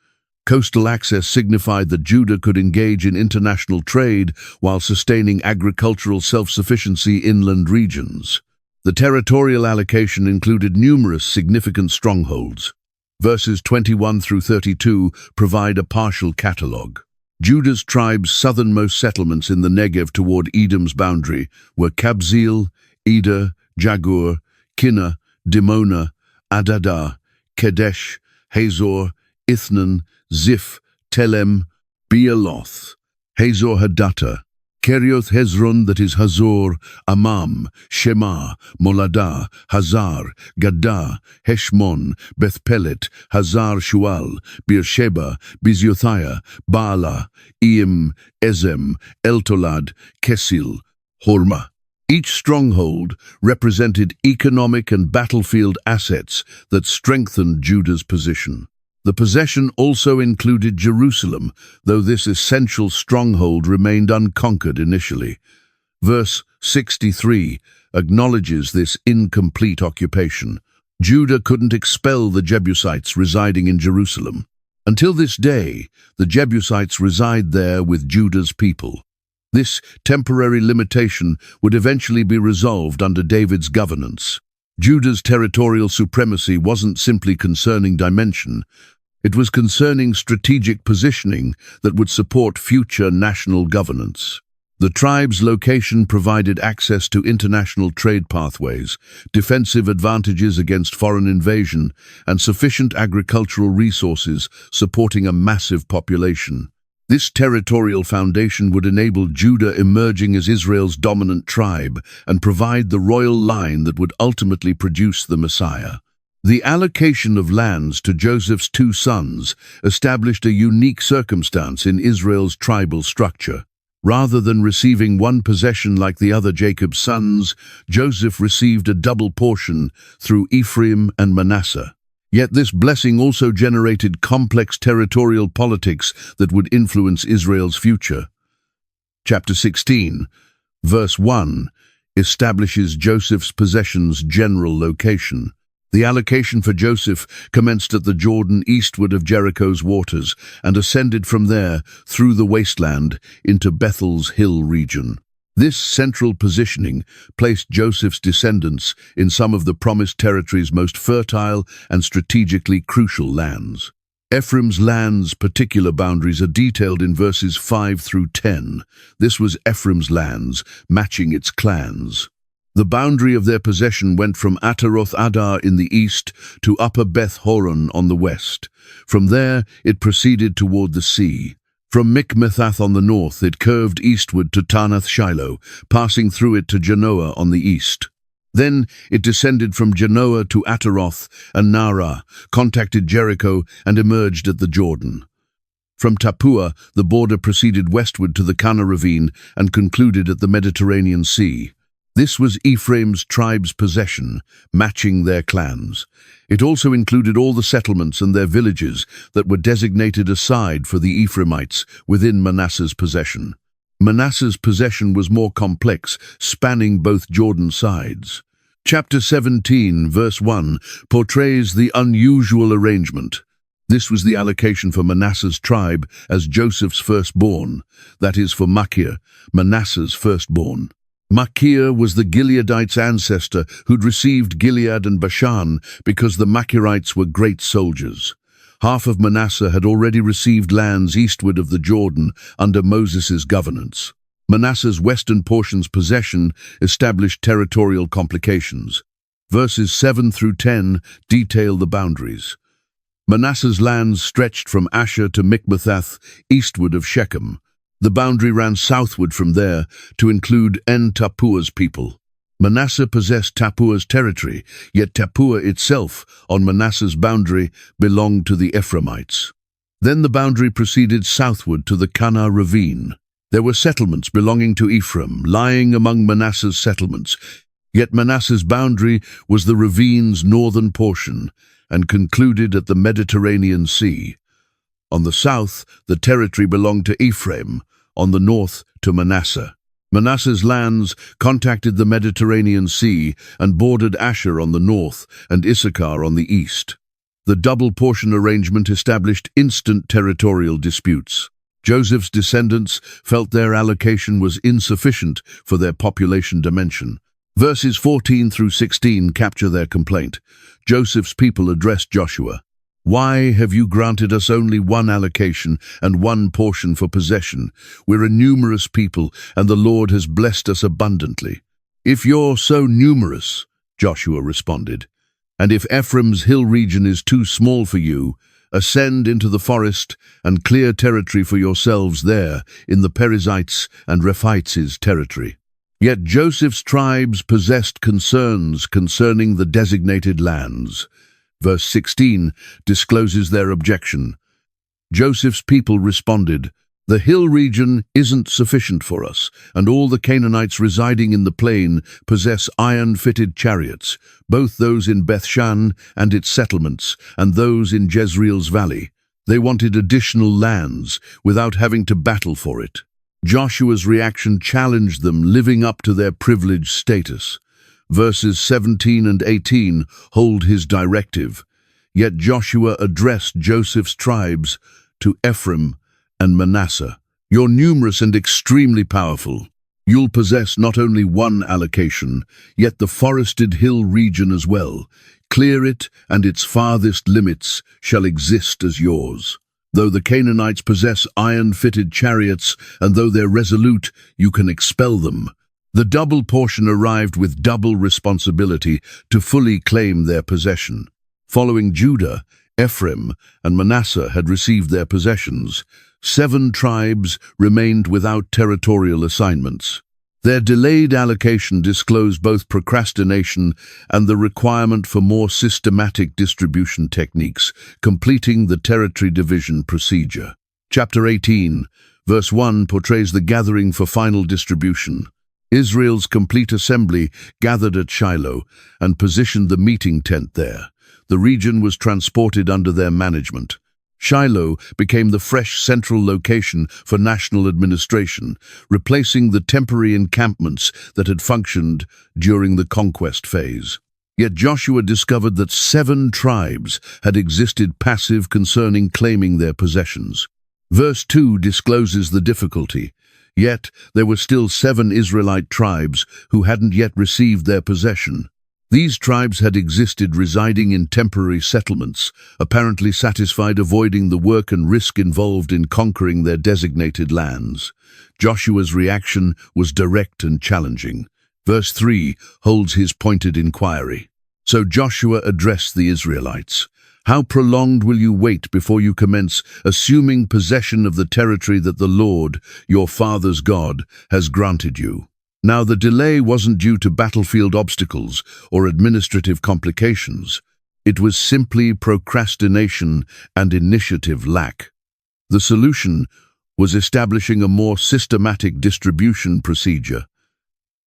Coastal access signified that Judah could engage in international trade while sustaining agricultural self-sufficiency in inland regions. The territorial allocation included numerous significant strongholds. Verses 21 through 32 provide a partial catalogue. Judah's tribe's southernmost settlements in the Negev toward Edom's boundary were Kabzeel, Eder, Jagur, Kinnah, Dimona, Adadah, Kedesh, Hazor, Ithnan, Ziph, Telem, Bealoth, Hazor Hadattah, Kerioth Hezron, that is Hazor, Amam, Shema, Moladah, Hazar, Gaddah, Heshmon, Beth-Pelet, Hazar Shual, Beersheba, Biziothia, Baalah, Eim, Ezem, Eltolad, Kesil, Hormah. Each stronghold represented economic and battlefield assets that strengthened Judah's position. The possession also included Jerusalem, though this essential stronghold remained unconquered initially. Verse 63 acknowledges this incomplete occupation. Judah couldn't expel the Jebusites residing in Jerusalem. Until this day, the Jebusites reside there with Judah's people. This temporary limitation would eventually be resolved under David's governance. Judah's territorial supremacy wasn't simply concerning dimension. It was concerning strategic positioning that would support future national governance. The tribe's location provided access to international trade pathways, defensive advantages against foreign invasion, and sufficient agricultural resources supporting a massive population. This territorial foundation would enable Judah emerging as Israel's dominant tribe and provide the royal line that would ultimately produce the Messiah. The allocation of lands to Joseph's two sons established a unique circumstance in Israel's tribal structure. Rather than receiving one possession like the other Jacob's sons, Joseph received a double portion through Ephraim and Manasseh. Yet this blessing also generated complex territorial politics that would influence Israel's future. Chapter 16, verse 1, establishes Joseph's possessions' general location. The allocation for Joseph commenced at the Jordan eastward of Jericho's waters and ascended from there through the wasteland into Bethel's hill region. This central positioning placed Joseph's descendants in some of the promised territory's most fertile and strategically crucial lands. Ephraim's land's particular boundaries are detailed in verses 5 through 10. This was Ephraim's lands, matching its clans. The boundary of their possession went from Ataroth Adar in the east to Upper Beth Horon on the west. From there, it proceeded toward the sea. From Mikmethath on the north, it curved eastward to Tanath Shiloh, passing through it to Genoa on the east. Then it descended from Genoa to Ataroth and Nara, contacted Jericho, and emerged at the Jordan. From Tappuah, the border proceeded westward to the Kana ravine and concluded at the Mediterranean Sea. This was Ephraim's tribe's possession, matching their clans. It also included all the settlements and their villages that were designated aside for the Ephraimites within Manasseh's possession. Manasseh's possession was more complex, spanning both Jordan sides. Chapter 17, verse 1, portrays the unusual arrangement. This was the allocation for Manasseh's tribe as Joseph's firstborn, that is for Machir, Manasseh's firstborn. Machir was the Gileadite's ancestor who'd received Gilead and Bashan because the Machirites were great soldiers. Half of Manasseh had already received lands eastward of the Jordan under Moses' governance. Manasseh's western portion's possession established territorial complications. Verses 7 through 10 detail the boundaries. Manasseh's lands stretched from Asher to Mikmethath, eastward of Shechem. The boundary ran southward from there to include Tappuah's people. Manasseh possessed Tappuah's territory, yet Tappuah itself, on Manasseh's boundary, belonged to the Ephraimites. Then the boundary proceeded southward to the Kana ravine. There were settlements belonging to Ephraim, lying among Manasseh's settlements, yet Manasseh's boundary was the ravine's northern portion and concluded at the Mediterranean Sea. On the south, the territory belonged to Ephraim, on the north to Manasseh. Manasseh's lands contacted the Mediterranean Sea and bordered Asher on the north and Issachar on the east. The double portion arrangement established instant territorial disputes. Joseph's descendants felt their allocation was insufficient for their population dimension. Verses 14 through 16 capture their complaint. Joseph's people addressed Joshua. "Why have you granted us only one allocation and one portion for possession? We're a numerous people, and the Lord has blessed us abundantly." "If you're so numerous," Joshua responded, "and if Ephraim's hill region is too small for you, ascend into the forest and clear territory for yourselves there in the Perizzites' and Rephites' territory." Yet Joseph's tribes possessed concerns concerning the designated lands. Verse 16 discloses their objection. Joseph's people responded, "The hill region isn't sufficient for us, and all the Canaanites residing in the plain possess iron-fitted chariots, both those in Bethshan and its settlements, and those in Jezreel's valley. They wanted additional lands without having to battle for it." Joshua's reaction challenged them living up to their privileged status. Verses 17 and 18 hold his directive. Yet Joshua addressed Joseph's tribes to Ephraim and Manasseh. "You're numerous and extremely powerful. You'll possess not only one allocation, yet the forested hill region as well. Clear it, and its farthest limits shall exist as yours. Though the Canaanites possess iron-fitted chariots, and though they're resolute, you can expel them." The double portion arrived with double responsibility to fully claim their possession. Following Judah, Ephraim and Manasseh had received their possessions. 7 tribes remained without territorial assignments. Their delayed allocation disclosed both procrastination and the requirement for more systematic distribution techniques, completing the territory division procedure. Chapter 18, verse 1 portrays the gathering for final distribution. Israel's complete assembly gathered at Shiloh and positioned the meeting tent there. The region was transported under their management. Shiloh became the fresh central location for national administration, replacing the temporary encampments that had functioned during the conquest phase. Yet Joshua discovered that 7 tribes had existed passive concerning claiming their possessions. Verse 2 discloses the difficulty. Yet there were still 7 Israelite tribes who hadn't yet received their possession. These tribes had existed residing in temporary settlements, apparently satisfied avoiding the work and risk involved in conquering their designated lands. Joshua's reaction was direct and challenging. Verse 3 holds his pointed inquiry. So Joshua addressed the Israelites. How prolonged will you wait before you commence assuming possession of the territory that the Lord, your father's God, has granted you? Now the delay wasn't due to battlefield obstacles or administrative complications. It was simply procrastination and initiative lack. The solution was establishing a more systematic distribution procedure.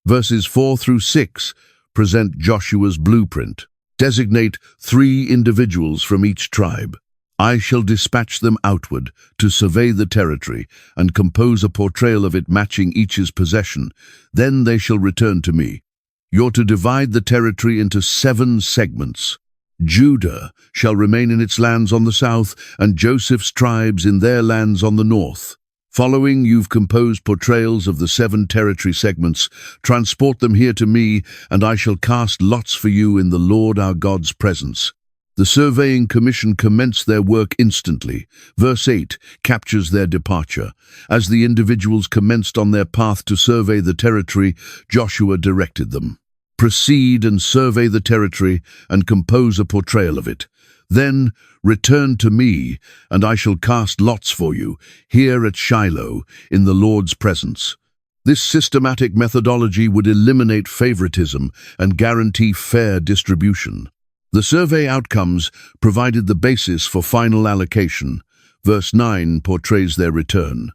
Verses 4 through 6 present Joshua's blueprint. Designate 3 individuals from each tribe. I shall dispatch them outward to survey the territory and compose a portrayal of it matching each's possession. Then they shall return to me. You're to divide the territory into 7 segments. Judah shall remain in its lands on the south, and Joseph's tribes in their lands on the north. Following, you've composed portrayals of the 7 territory segments. Transport them here to me, and I shall cast lots for you in the Lord our God's presence. The surveying commission commenced their work instantly. Verse 8 captures their departure. As the individuals commenced on their path to survey the territory, Joshua directed them. Proceed and survey the territory and compose a portrayal of it. Then return to me, and I shall cast lots for you, here at Shiloh, in the Lord's presence. This systematic methodology would eliminate favoritism and guarantee fair distribution. The survey outcomes provided the basis for final allocation. Verse 9 portrays their return.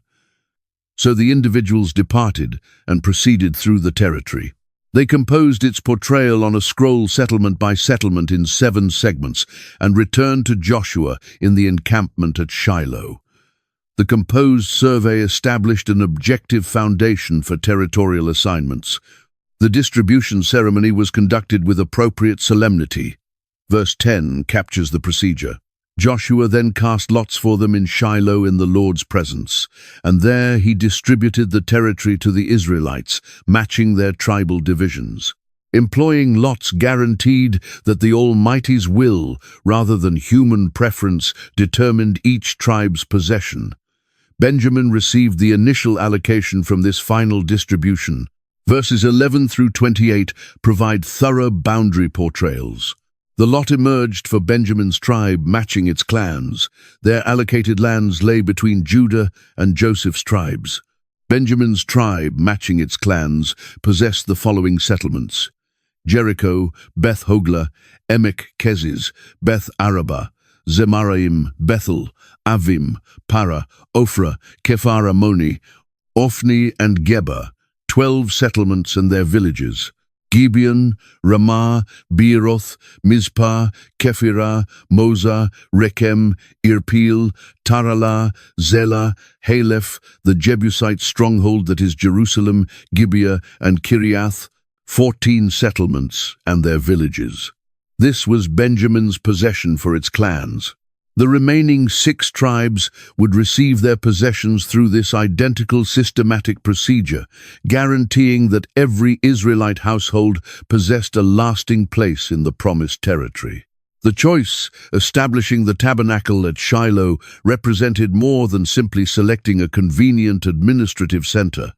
So the individuals departed and proceeded through the territory. They composed its portrayal on a scroll settlement by settlement in 7 segments and returned to Joshua in the encampment at Shiloh. The composed survey established an objective foundation for territorial assignments. The distribution ceremony was conducted with appropriate solemnity. Verse 10 captures the procedure. Joshua then cast lots for them in Shiloh in the Lord's presence, and there he distributed the territory to the Israelites, matching their tribal divisions. Employing lots guaranteed that the Almighty's will, rather than human preference, determined each tribe's possession. Benjamin received the initial allocation from this final distribution. Verses 11 through 28 provide thorough boundary portrayals. The lot emerged for Benjamin's tribe, matching its clans. Their allocated lands lay between Judah and Joseph's tribes. Benjamin's tribe, matching its clans, possessed the following settlements: Jericho, Beth Hogla, Emek Keziz, Beth Araba, Zemaraim, Bethel, Avim, Para, Ophrah, Kephar Ammoni, Ophni and Geba, 12 settlements and their villages. Gibeon, Ramah, Beeroth, Mizpah, Kephirah, Moza, Rechem, Irpeel, Taralah, Zelah, Haleph, the Jebusite stronghold that is Jerusalem, Gibeah, and Kiriath, 14 settlements and their villages. This was Benjamin's possession for its clans. The remaining 6 tribes would receive their possessions through this identical systematic procedure, guaranteeing that every Israelite household possessed a lasting place in the promised territory. The choice, establishing the tabernacle at Shiloh, represented more than simply selecting a convenient administrative center.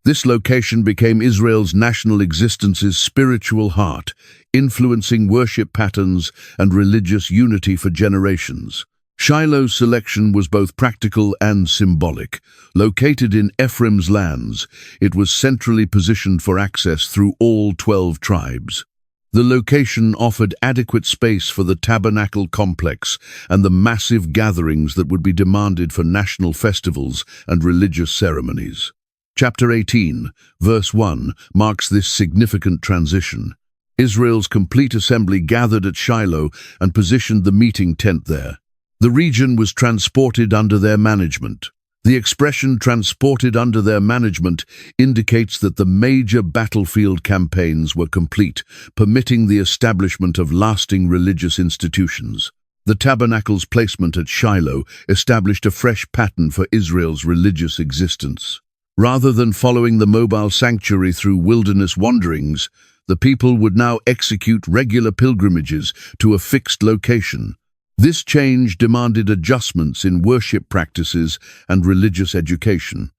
This location became Israel's national existence's spiritual heart, influencing worship patterns and religious unity for generations. Shiloh's selection was both practical and symbolic. Located in Ephraim's lands, it was centrally positioned for access through all 12 tribes. The location offered adequate space for the tabernacle complex and the massive gatherings that would be demanded for national festivals and religious ceremonies. Chapter 18, verse 1, marks this significant transition. Israel's complete assembly gathered at Shiloh and positioned the meeting tent there. The region was transported under their management. The expression "transported under their management" indicates that the major battlefield campaigns were complete, permitting the establishment of lasting religious institutions. The tabernacle's placement at Shiloh established a fresh pattern for Israel's religious existence. Rather than following the mobile sanctuary through wilderness wanderings, The people would now execute regular pilgrimages to a fixed location. This change demanded adjustments in worship practices and religious education.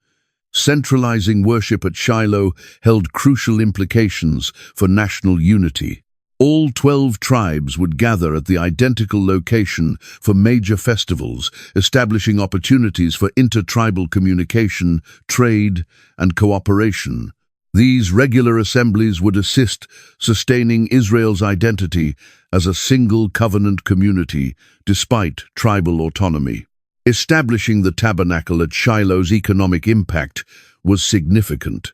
Centralizing worship at Shiloh held crucial implications for national unity. All 12 tribes would gather at the identical location for major festivals, establishing opportunities for intertribal communication, trade, and cooperation. These regular assemblies would assist sustaining Israel's identity as a single covenant community, despite tribal autonomy. Establishing the tabernacle at Shiloh's economic impact was significant.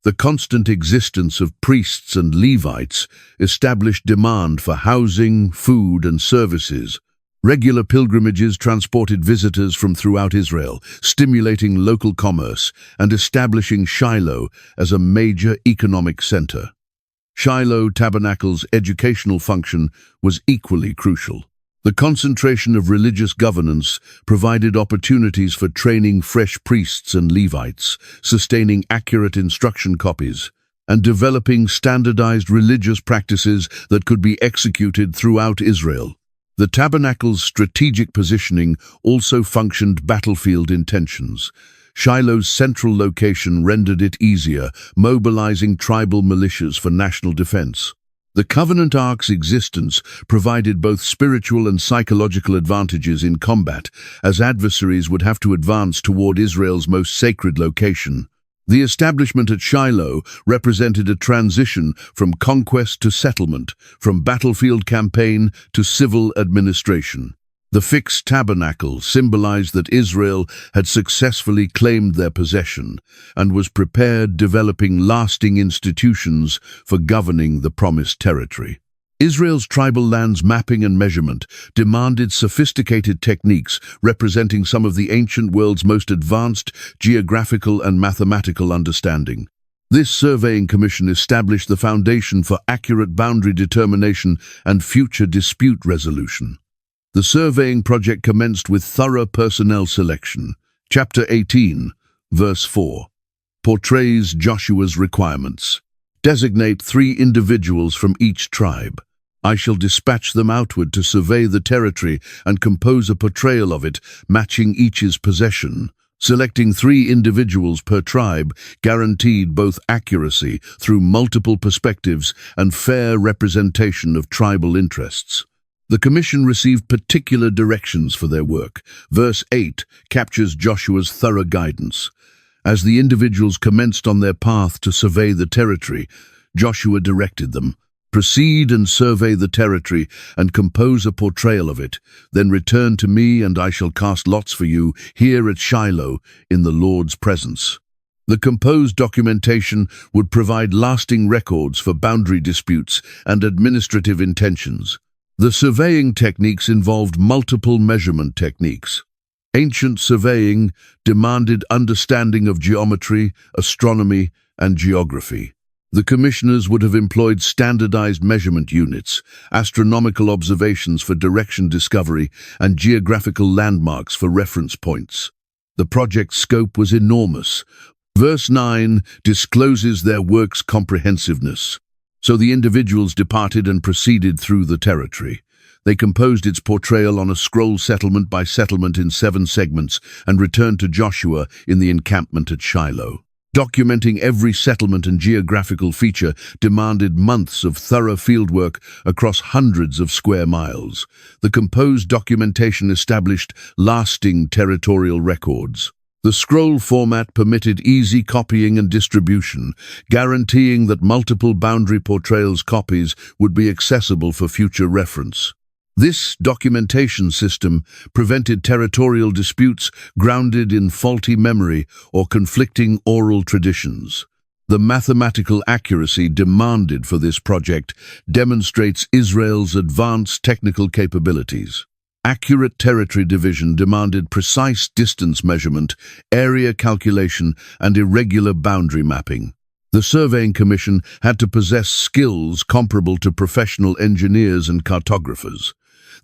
The constant existence of priests and Levites established demand for housing, food, and services. Regular pilgrimages transported visitors from throughout Israel, stimulating local commerce and establishing Shiloh as a major economic center. Shiloh Tabernacle's educational function was equally crucial. The concentration of religious governance provided opportunities for training fresh priests and Levites, sustaining accurate instruction copies, and developing standardized religious practices that could be executed throughout Israel. The tabernacle's strategic positioning also functioned battlefield intentions. Shiloh's central location rendered it easier, mobilizing tribal militias for national defense. The Covenant Ark's existence provided both spiritual and psychological advantages in combat, as adversaries would have to advance toward Israel's most sacred location. The establishment at Shiloh represented a transition from conquest to settlement, from battlefield campaign to civil administration. The fixed tabernacle symbolized that Israel had successfully claimed their possession and was prepared, developing lasting institutions for governing the promised territory. Israel's tribal lands mapping and measurement demanded sophisticated techniques representing some of the ancient world's most advanced geographical and mathematical understanding. This surveying commission established the foundation for accurate boundary determination and future dispute resolution. The surveying project commenced with thorough personnel selection. Chapter 18, verse 4, portrays Joshua's requirements. Designate 3 individuals from each tribe. I shall dispatch them outward to survey the territory and compose a portrayal of it, matching each's possession. Selecting 3 individuals per tribe guaranteed both accuracy through multiple perspectives and fair representation of tribal interests. The commission received particular directions for their work. Verse 8 captures Joshua's thorough guidance. As the individuals commenced on their path to survey the territory, Joshua directed them, "Proceed and survey the territory and compose a portrayal of it. Then return to me, and I shall cast lots for you here at Shiloh in the Lord's presence." The composed documentation would provide lasting records for boundary disputes and administrative intentions. The surveying techniques involved multiple measurement techniques. Ancient surveying demanded understanding of geometry, astronomy, and geography. The commissioners would have employed standardized measurement units, astronomical observations for direction discovery, and geographical landmarks for reference points. The project's scope was enormous. Verse 9 discloses their work's comprehensiveness. So the individuals departed and proceeded through the territory. They composed its portrayal on a scroll settlement by settlement in 7 segments and returned to Joshua in the encampment at Shiloh. Documenting every settlement and geographical feature demanded months of thorough fieldwork across hundreds of square miles. The composed documentation established lasting territorial records. The scroll format permitted easy copying and distribution, guaranteeing that multiple boundary portrayals copies would be accessible for future reference. This documentation system prevented territorial disputes grounded in faulty memory or conflicting oral traditions. The mathematical accuracy demanded for this project demonstrates Israel's advanced technical capabilities. Accurate territory division demanded precise distance measurement, area calculation, and irregular boundary mapping. The Surveying Commission had to possess skills comparable to professional engineers and cartographers.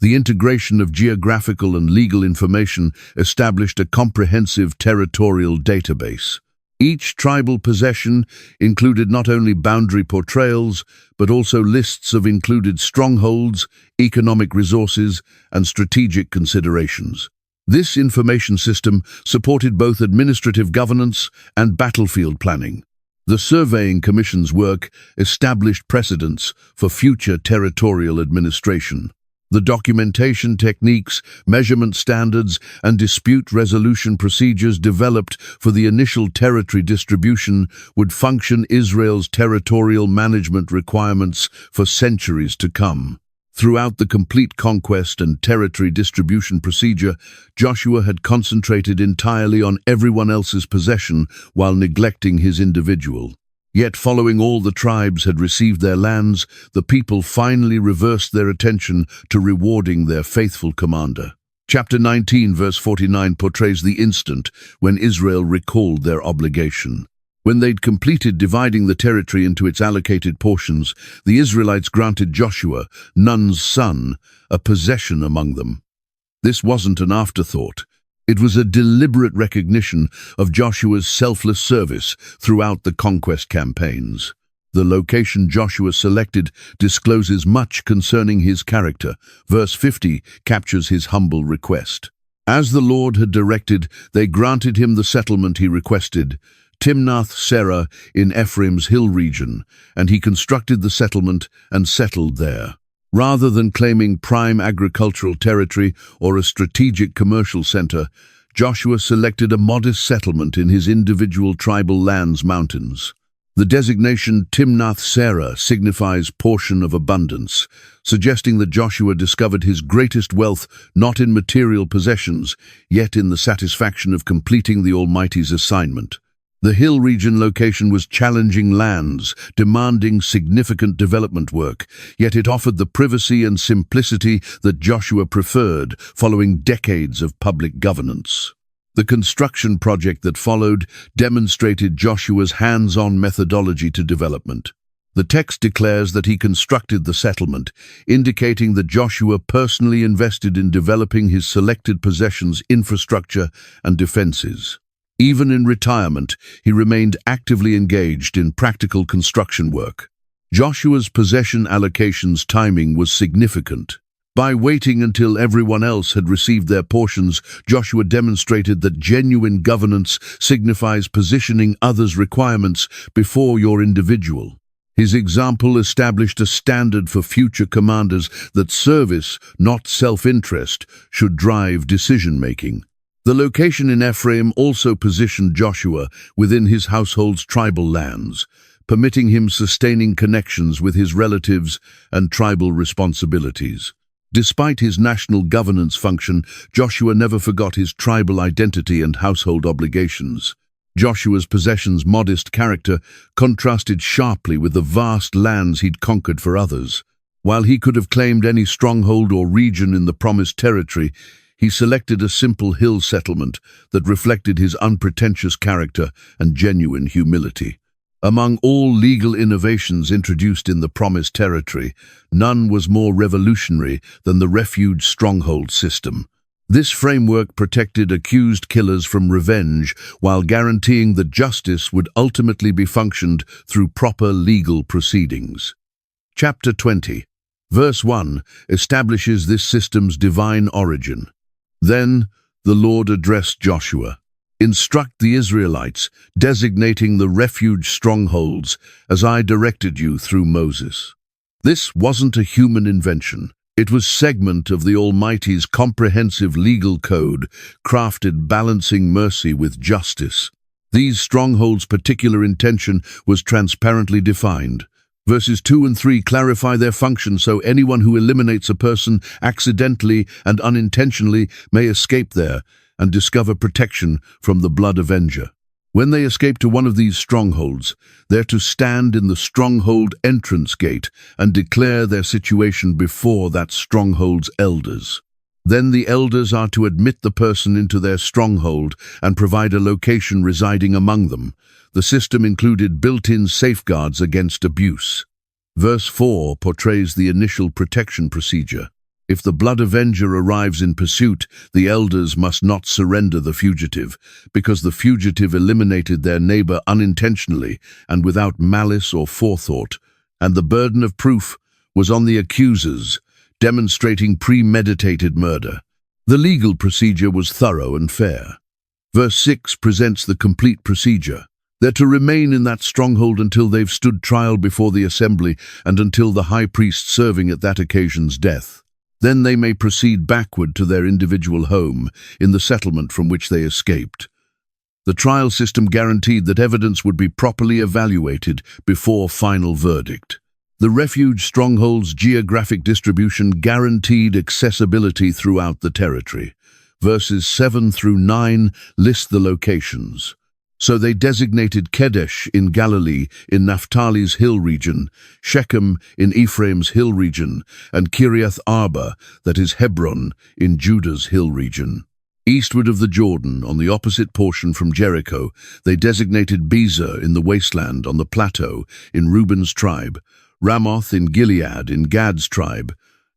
The integration of geographical and legal information established a comprehensive territorial database. Each tribal possession included not only boundary portrayals, but also lists of included strongholds, economic resources, and strategic considerations. This information system supported both administrative governance and battlefield planning. The Surveying Commission's work established precedents for future territorial administration. The documentation techniques, measurement standards, and dispute resolution procedures developed for the initial territory distribution would function Israel's territorial management requirements for centuries to come. Throughout the complete conquest and territory distribution procedure, Joshua had concentrated entirely on everyone else's possession while neglecting his individual. Yet following all the tribes had received their lands, the people finally reversed their attention to rewarding their faithful commander. Chapter 19, verse 49 portrays the instant when Israel recalled their obligation. When they'd completed dividing the territory into its allocated portions, the Israelites granted Joshua, Nun's son, a possession among them. This wasn't an afterthought. It was a deliberate recognition of Joshua's selfless service throughout the conquest campaigns. The location Joshua selected discloses much concerning his character. Verse 50 captures his humble request. As the Lord had directed, they granted him the settlement he requested, Timnath-Serah in Ephraim's hill region, and he constructed the settlement and settled there. Rather than claiming prime agricultural territory or a strategic commercial center, Joshua selected a modest settlement in his individual tribal lands mountains. The designation Timnath-Serah signifies portion of abundance, suggesting that Joshua discovered his greatest wealth not in material possessions, yet in the satisfaction of completing the Almighty's assignment. The hill region location was challenging lands, demanding significant development work, yet it offered the privacy and simplicity that Joshua preferred following decades of public governance. The construction project that followed demonstrated Joshua's hands-on methodology to development. The text declares that he constructed the settlement, indicating that Joshua personally invested in developing his selected possessions' infrastructure and defenses. Even in retirement, he remained actively engaged in practical construction work. Joshua's possession allocations timing was significant. By waiting until everyone else had received their portions, Joshua demonstrated that genuine governance signifies positioning others' requirements before your individual. His example established a standard for future commanders that service, not self-interest, should drive decision-making. The location in Ephraim also positioned Joshua within his household's tribal lands, permitting him sustaining connections with his relatives and tribal responsibilities. Despite his national governance function, Joshua never forgot his tribal identity and household obligations. Joshua's possessions' modest character contrasted sharply with the vast lands he'd conquered for others. While he could have claimed any stronghold or region in the promised territory, he selected a simple hill settlement that reflected his unpretentious character and genuine humility. Among all legal innovations introduced in the Promised Territory, none was more revolutionary than the refuge stronghold system. This framework protected accused killers from revenge while guaranteeing that justice would ultimately be functioned through proper legal proceedings. Chapter 20, verse 1, establishes this system's divine origin. Then the Lord addressed Joshua. Instruct the Israelites, designating the refuge strongholds, as I directed you through Moses. This wasn't a human invention. It was segment of the Almighty's comprehensive legal code, crafted balancing mercy with justice. These strongholds' particular intention was transparently defined. Verses 2 and 3 clarify their function so anyone who eliminates a person accidentally and unintentionally may escape there and discover protection from the blood avenger. When they escape to one of these strongholds, they're to stand in the stronghold entrance gate and declare their situation before that stronghold's elders. Then the elders are to admit the person into their stronghold and provide a location residing among them. The system included built-in safeguards against abuse. Verse 4 portrays the initial protection procedure. If the blood avenger arrives in pursuit, the elders must not surrender the fugitive, because the fugitive eliminated their neighbor unintentionally and without malice or forethought, and the burden of proof was on the accusers, demonstrating premeditated murder. The legal procedure was thorough and fair. Verse 6 presents the complete procedure. They're to remain in that stronghold until they've stood trial before the assembly and until the high priest serving at that occasion's death. Then they may proceed backward to their individual home in the settlement from which they escaped. The trial system guaranteed that evidence would be properly evaluated before final verdict. The refuge strongholds' geographic distribution guaranteed accessibility throughout the territory. Verses 7 through 9 list the locations. So they designated Kedesh in Galilee in Naphtali's hill region, Shechem in Ephraim's hill region, and Kiriath Arba, that is Hebron, in Judah's hill region. Eastward of the Jordan, on the opposite portion from Jericho, they designated Bezer in the wasteland on the plateau in Reuben's tribe, Ramoth in Gilead in Gad's tribe,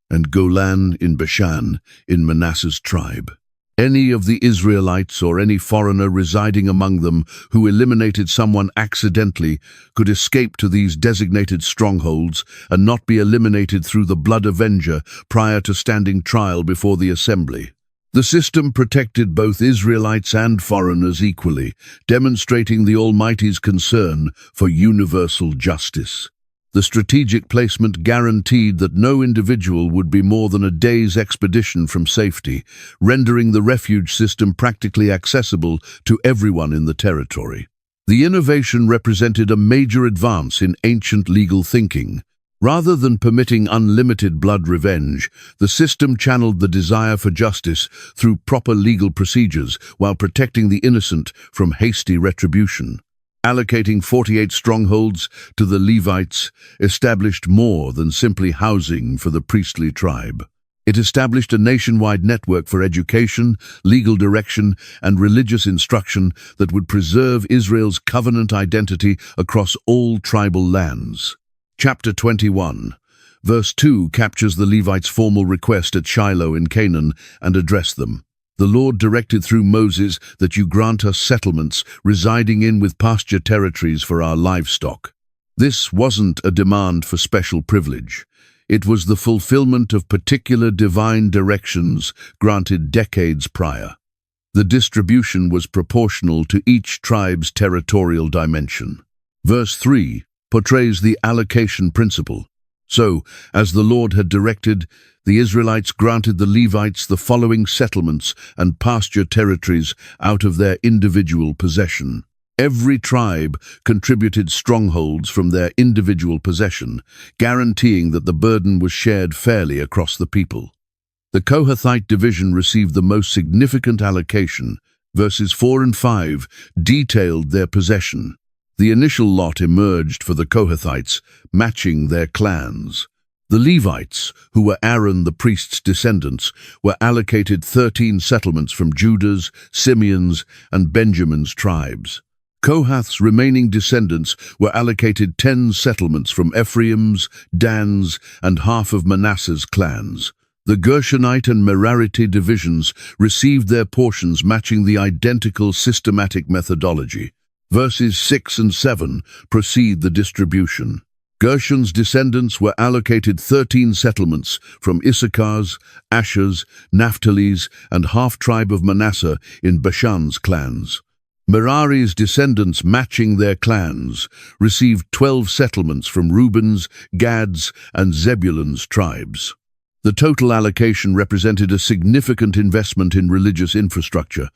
and Golan in Bashan in Manasseh's tribe. Any of the Israelites or any foreigner residing among them who eliminated someone accidentally could escape to these designated strongholds and not be eliminated through the blood avenger prior to standing trial before the assembly. The system protected both Israelites and foreigners equally, demonstrating the Almighty's concern for universal justice. The strategic placement guaranteed that no individual would be more than a day's expedition from safety, rendering the refuge system practically accessible to everyone in the territory. The innovation represented a major advance in ancient legal thinking. Rather than permitting unlimited blood revenge, the system channeled the desire for justice through proper legal procedures while protecting the innocent from hasty retribution. Allocating 48 strongholds to the Levites established more than simply housing for the priestly tribe. It established a nationwide network for education, legal direction, and religious instruction that would preserve Israel's covenant identity across all tribal lands. Chapter 21, verse 2 captures the Levites' formal request at Shiloh in Canaan and addressed them. The Lord directed through Moses that you grant us settlements residing in with pasture territories for our livestock. This wasn't a demand for special privilege. It was the fulfillment of particular divine directions granted decades prior. The distribution was proportional to each tribe's territorial dimension. Verse 3 portrays the allocation principle. So, as the Lord had directed, the Israelites granted the Levites the following settlements and pasture territories out of their individual possession. Every tribe contributed strongholds from their individual possession, guaranteeing that the burden was shared fairly across the people. The Kohathite division received the most significant allocation. Verses 4 and 5 detailed their possession. The initial lot emerged for the Kohathites, matching their clans. The Levites, who were Aaron the priest's descendants, were allocated 13 settlements from Judah's, Simeon's, and Benjamin's tribes. Kohath's remaining descendants were allocated 10 settlements from Ephraim's, Dan's, and half of Manasseh's clans. The Gershonite and Merari divisions received their portions matching the identical systematic methodology. Verses 6 and 7 proceed the distribution. Gershon's descendants were allocated 13 settlements from Issachar's, Asher's, Naphtali's, and half-tribe of Manasseh in Bashan's clans. Merari's descendants, matching their clans, received 12 settlements from Reuben's, Gad's, and Zebulun's tribes. The total allocation represented a significant investment in religious infrastructure.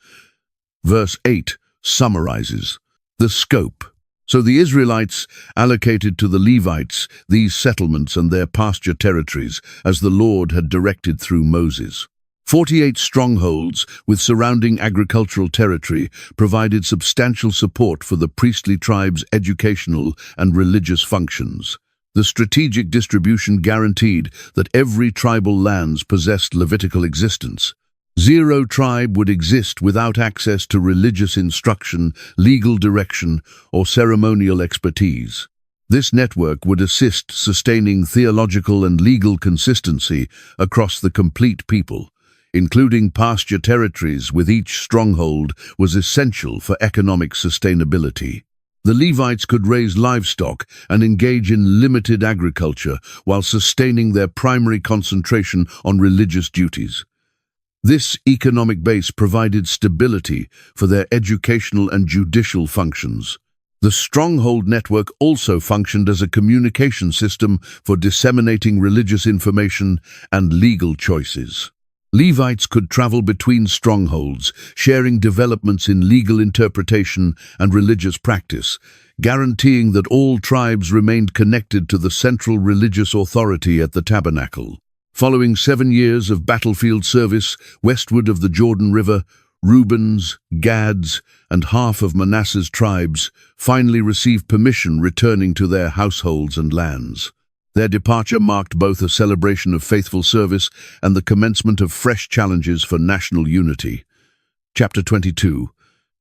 Verse 8 summarizes the scope. So the Israelites allocated to the Levites these settlements and their pasture territories, as the Lord had directed through Moses. 48 strongholds with surrounding agricultural territory provided substantial support for the priestly tribe's educational and religious functions. The strategic distribution guaranteed that every tribal lands possessed Levitical existence. Zero tribe would exist without access to religious instruction, legal direction, or ceremonial expertise. This network would assist sustaining theological and legal consistency across the complete people. Including pasture territories with each stronghold was essential for economic sustainability. The Levites could raise livestock and engage in limited agriculture while sustaining their primary concentration on religious duties. This economic base provided stability for their educational and judicial functions. The stronghold network also functioned as a communication system for disseminating religious information and legal choices. Levites could travel between strongholds, sharing developments in legal interpretation and religious practice, guaranteeing that all tribes remained connected to the central religious authority at the tabernacle. Following 7 years of battlefield service westward of the Jordan River, Reuben's, Gad's, and half of Manasseh's tribes finally received permission returning to their households and lands. Their departure marked both a celebration of faithful service and the commencement of fresh challenges for national unity. Chapter 22,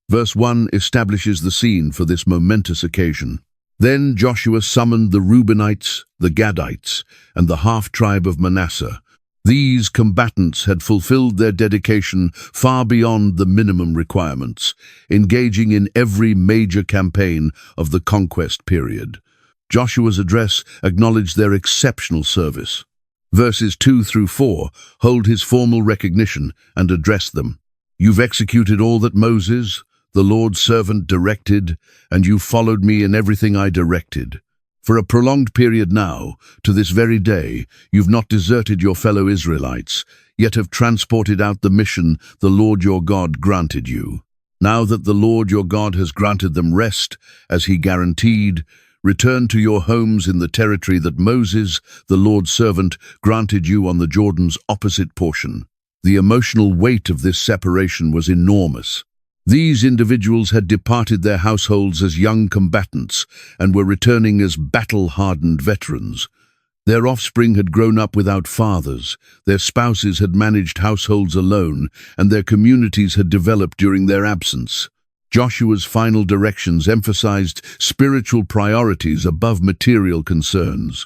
verse 1 establishes the scene for this momentous occasion. Then Joshua summoned the Reubenites, the Gadites, and the half-tribe of Manasseh. These combatants had fulfilled their dedication far beyond the minimum requirements, engaging in every major campaign of the conquest period. Joshua's address acknowledged their exceptional service. Verses 2 through 4 hold his formal recognition and address them. You've executed all that Moses, the Lord's servant, directed, and you followed me in everything I directed. For a prolonged period now, to this very day, you've not deserted your fellow Israelites, yet have transported out the mission the Lord your God granted you. Now that the Lord your God has granted them rest, as he guaranteed, return to your homes in the territory that Moses, the Lord's servant, granted you on the Jordan's opposite portion. The emotional weight of this separation was enormous. These individuals had departed their households as young combatants and were returning as battle-hardened veterans. Their offspring had grown up without fathers, their spouses had managed households alone, and their communities had developed during their absence. Joshua's final directions emphasized spiritual priorities above material concerns.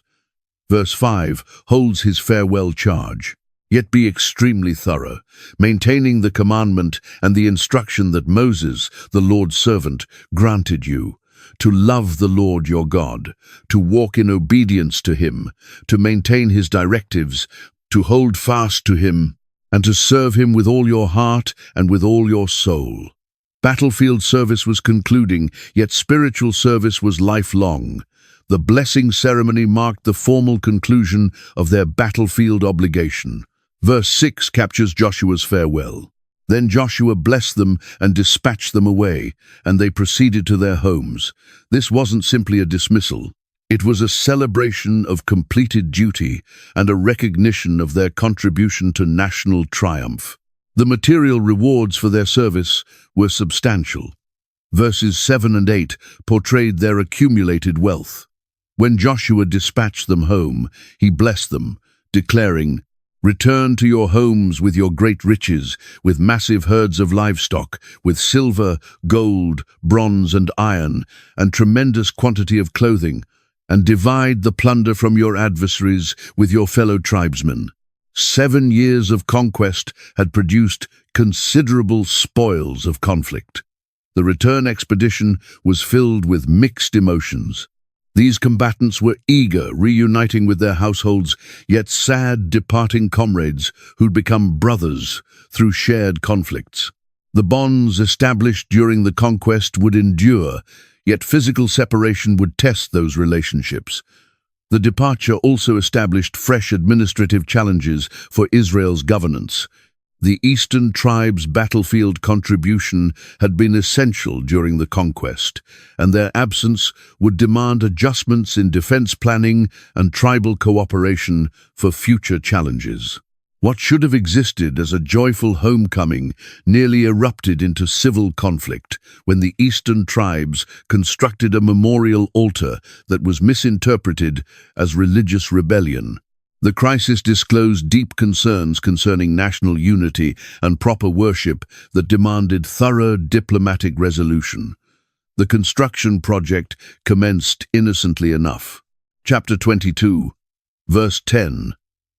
Verse 5 holds his farewell charge. Yet be extremely thorough, maintaining the commandment and the instruction that Moses, the Lord's servant, granted you, to love the Lord your God, to walk in obedience to him, to maintain his directives, to hold fast to him, and to serve him with all your heart and with all your soul. Battlefield service was concluding, yet spiritual service was lifelong. The blessing ceremony marked the formal conclusion of their battlefield obligation. Verse 6 captures Joshua's farewell. Then Joshua blessed them and dispatched them away, and they proceeded to their homes. This wasn't simply a dismissal. It was a celebration of completed duty and a recognition of their contribution to national triumph. The material rewards for their service were substantial. Verses 7 and 8 portrayed their accumulated wealth. When Joshua dispatched them home, he blessed them, declaring, "Return to your homes with your great riches, with massive herds of livestock, with silver, gold, bronze, and iron, and tremendous quantity of clothing, and divide the plunder from your adversaries with your fellow tribesmen." 7 years of conquest had produced considerable spoils of conflict. The return expedition was filled with mixed emotions. These combatants were eager, reuniting with their households, yet sad departing comrades who'd become brothers through shared conflicts. The bonds established during the conquest would endure, yet physical separation would test those relationships. The departure also established fresh administrative challenges for Israel's governance. The eastern tribes' battlefield contribution had been essential during the conquest, and their absence would demand adjustments in defense planning and tribal cooperation for future challenges. What should have existed as a joyful homecoming nearly erupted into civil conflict when the eastern tribes constructed a memorial altar that was misinterpreted as religious rebellion. The crisis disclosed deep concerns concerning national unity and proper worship that demanded thorough diplomatic resolution. The construction project commenced innocently enough. Chapter 22, verse 10,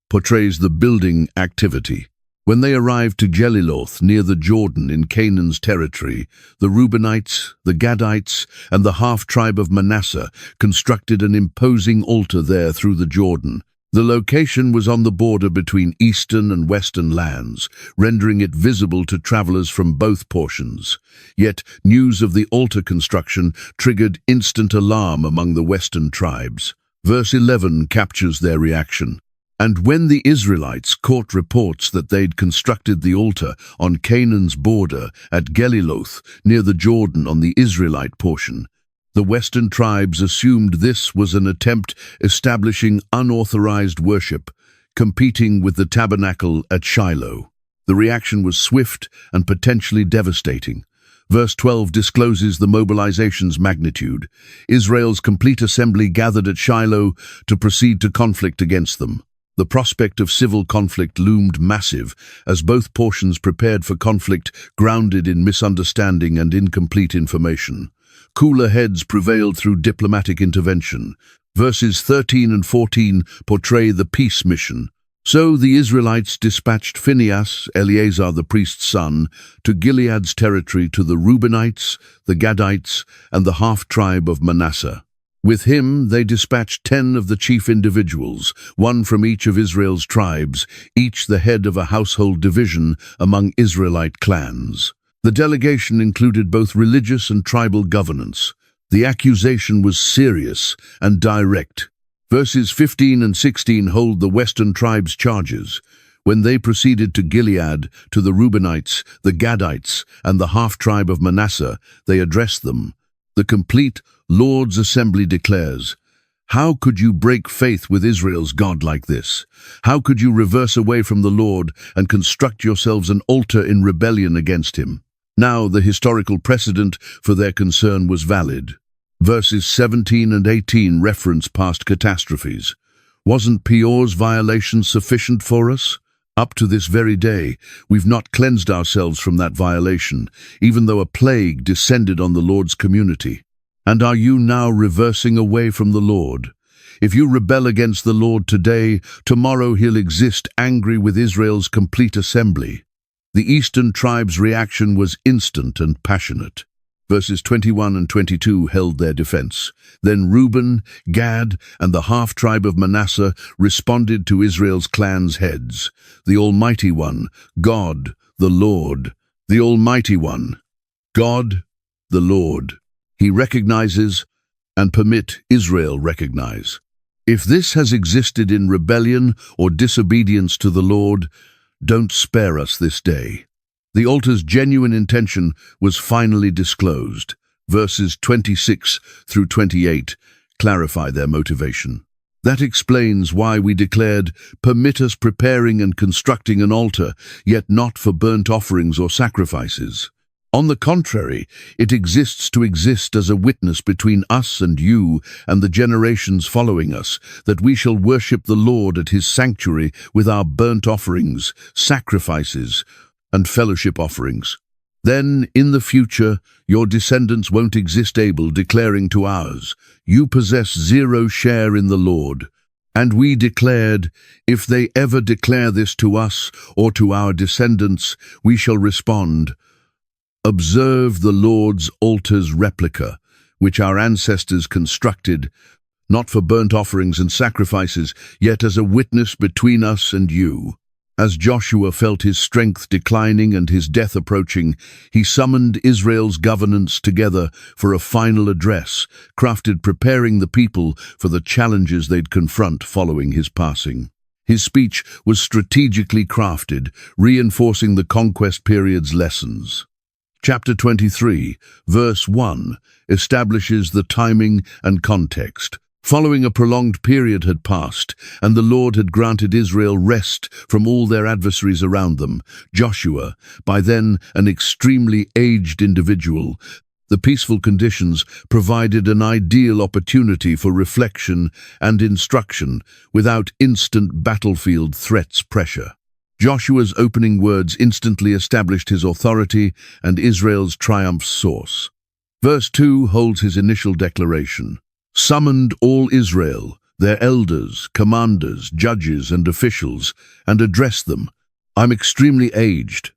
portrays the building activity. When they arrived to Geliloth near the Jordan in Canaan's territory, the Reubenites, the Gadites, and the half-tribe of Manasseh constructed an imposing altar there through the Jordan. The location was on the border between eastern and western lands, rendering it visible to travelers from both portions. Yet, news of the altar construction triggered instant alarm among the western tribes. Verse 11 captures their reaction. And when the Israelites caught reports that they'd constructed the altar on Canaan's border at Geliloth, near the Jordan on the Israelite portion, the western tribes assumed this was an attempt establishing unauthorized worship, competing with the tabernacle at Shiloh. The reaction was swift and potentially devastating. Verse 12 discloses the mobilization's magnitude. Israel's complete assembly gathered at Shiloh to proceed to conflict against them. The prospect of civil conflict loomed massive as both portions prepared for conflict grounded in misunderstanding and incomplete information. Cooler heads prevailed through diplomatic intervention. Verses 13 and 14 portray the peace mission. So the Israelites dispatched Phinehas, Eleazar the priest's son, to Gilead's territory to the Reubenites, the Gadites, and the half-tribe of Manasseh. With him they dispatched 10 of the chief individuals, one from each of Israel's tribes, each the head of a household division among Israelite clans. The delegation included both religious and tribal governance. The accusation was serious and direct. Verses 15 and 16 hold the western tribes' charges. When they proceeded to Gilead, to the Reubenites, the Gadites, and the half-tribe of Manasseh, they addressed them. The complete Lord's assembly declares, "How could you break faith with Israel's God like this? How could you reverse away from the Lord and construct yourselves an altar in rebellion against him?" Now the historical precedent for their concern was valid. Verses 17 and 18 reference past catastrophes. Wasn't Peor's violation sufficient for us? Up to this very day, we've not cleansed ourselves from that violation, even though a plague descended on the Lord's community. And are you now reversing away from the Lord? If you rebel against the Lord today, tomorrow he'll exist angry with Israel's complete assembly. The eastern tribe's reaction was instant and passionate. Verses 21 and 22 held their defense. Then Reuben, Gad, and the half-tribe of Manasseh responded to Israel's clans' heads. The Almighty One, God, the Lord. The Almighty One, God, the Lord. He recognizes and permit Israel recognize. If this has existed in rebellion or disobedience to the Lord, don't spare us this day. The altar's genuine intention was finally disclosed. Verses 26 through 28 clarify their motivation. That explains why we declared, "Permit us preparing and constructing an altar, yet not for burnt offerings or sacrifices." On the contrary, it exists to exist as a witness between us and you and the generations following us, that we shall worship the Lord at his sanctuary with our burnt offerings, sacrifices, and fellowship offerings. Then, in the future, your descendants won't exist able, declaring to ours, "You possess zero share in the Lord." And we declared, "If they ever declare this to us or to our descendants, we shall respond, 'Observe the Lord's altar's replica, which our ancestors constructed, not for burnt offerings and sacrifices, yet as a witness between us and you.'" As Joshua felt his strength declining and his death approaching, he summoned Israel's governance together for a final address, crafted preparing the people for the challenges they'd confront following his passing. His speech was strategically crafted, reinforcing the conquest period's lessons. Chapter 23, verse 1, establishes the timing and context. Following a prolonged period had passed, and the Lord had granted Israel rest from all their adversaries around them, Joshua, by then an extremely aged individual, the peaceful conditions provided an ideal opportunity for reflection and instruction without instant battlefield threats pressure. Joshua's opening words instantly established his authority and Israel's triumph source. Verse 2 holds his initial declaration. Summoned all Israel, their elders, commanders, judges, and officials, and addressed them. I'm extremely aged.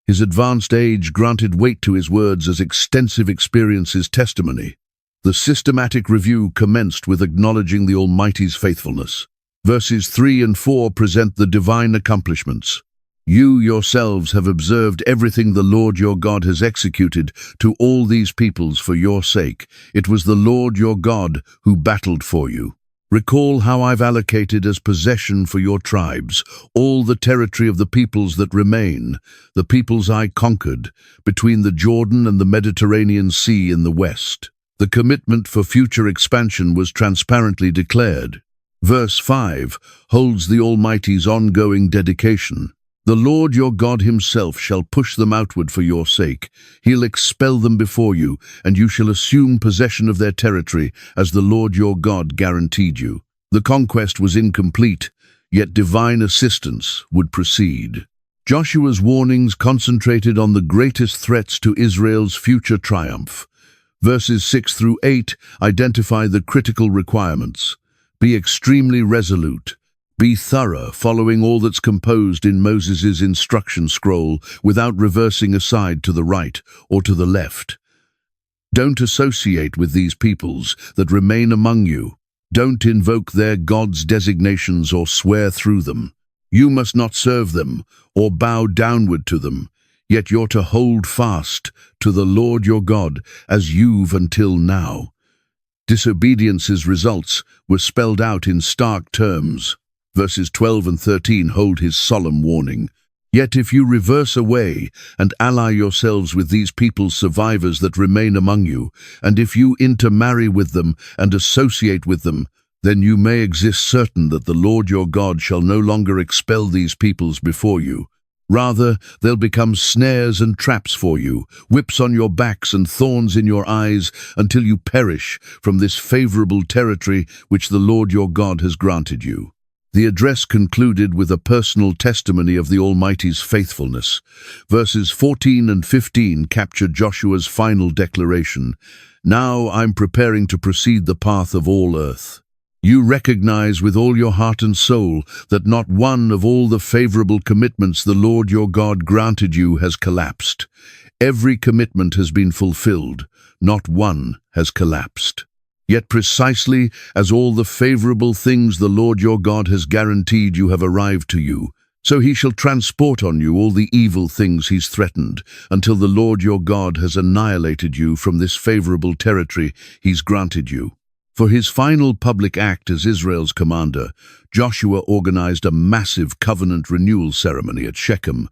His advanced age granted weight to his words as extensive experience his testimony. The systematic review commenced with acknowledging the Almighty's faithfulness. Verses 3 and 4 present the divine accomplishments. You yourselves have observed everything the Lord your God has executed to all these peoples for your sake. It was the Lord your God who battled for you. Recall how I've allocated as possession for your tribes all the territory of the peoples that remain, the peoples I conquered, between the Jordan and the Mediterranean Sea in the west. The commitment for future expansion was transparently declared. Verse 5 holds the Almighty's ongoing dedication. The Lord your God himself shall push them outward for your sake. He'll expel them before you, and you shall assume possession of their territory, as the Lord your God guaranteed you. The conquest was incomplete, yet divine assistance would proceed. Joshua's warnings concentrated on the greatest threats to Israel's future triumph. Verses 6 through 8 identify the critical requirements. Be extremely resolute. Be thorough, following all that's composed in Moses' instruction scroll without reversing aside to the right or to the left. Don't associate with these peoples that remain among you. Don't invoke their gods' designations or swear through them. You must not serve them or bow downward to them, yet you're to hold fast to the Lord your God as you've until now. Disobedience's results were spelled out in stark terms. Verses 12 and 13 hold his solemn warning. Yet if you reverse away and ally yourselves with these people's survivors that remain among you, and if you intermarry with them and associate with them, then you may exist certain that the Lord your God shall no longer expel these peoples before you. Rather, they'll become snares and traps for you, whips on your backs and thorns in your eyes, until you perish from this favorable territory which the Lord your God has granted you. The address concluded with a personal testimony of the Almighty's faithfulness. Verses 14 and 15 capture Joshua's final declaration. Now I'm preparing to proceed the path of all earth. You recognize with all your heart and soul that not one of all the favorable commitments the Lord your God granted you has collapsed. Every commitment has been fulfilled. Not one has collapsed. Yet precisely as all the favorable things the Lord your God has guaranteed you have arrived to you, so he shall transport on you all the evil things he's threatened, until the Lord your God has annihilated you from this favorable territory he's granted you. For his final public act as Israel's commander, Joshua organized a massive covenant renewal ceremony at Shechem,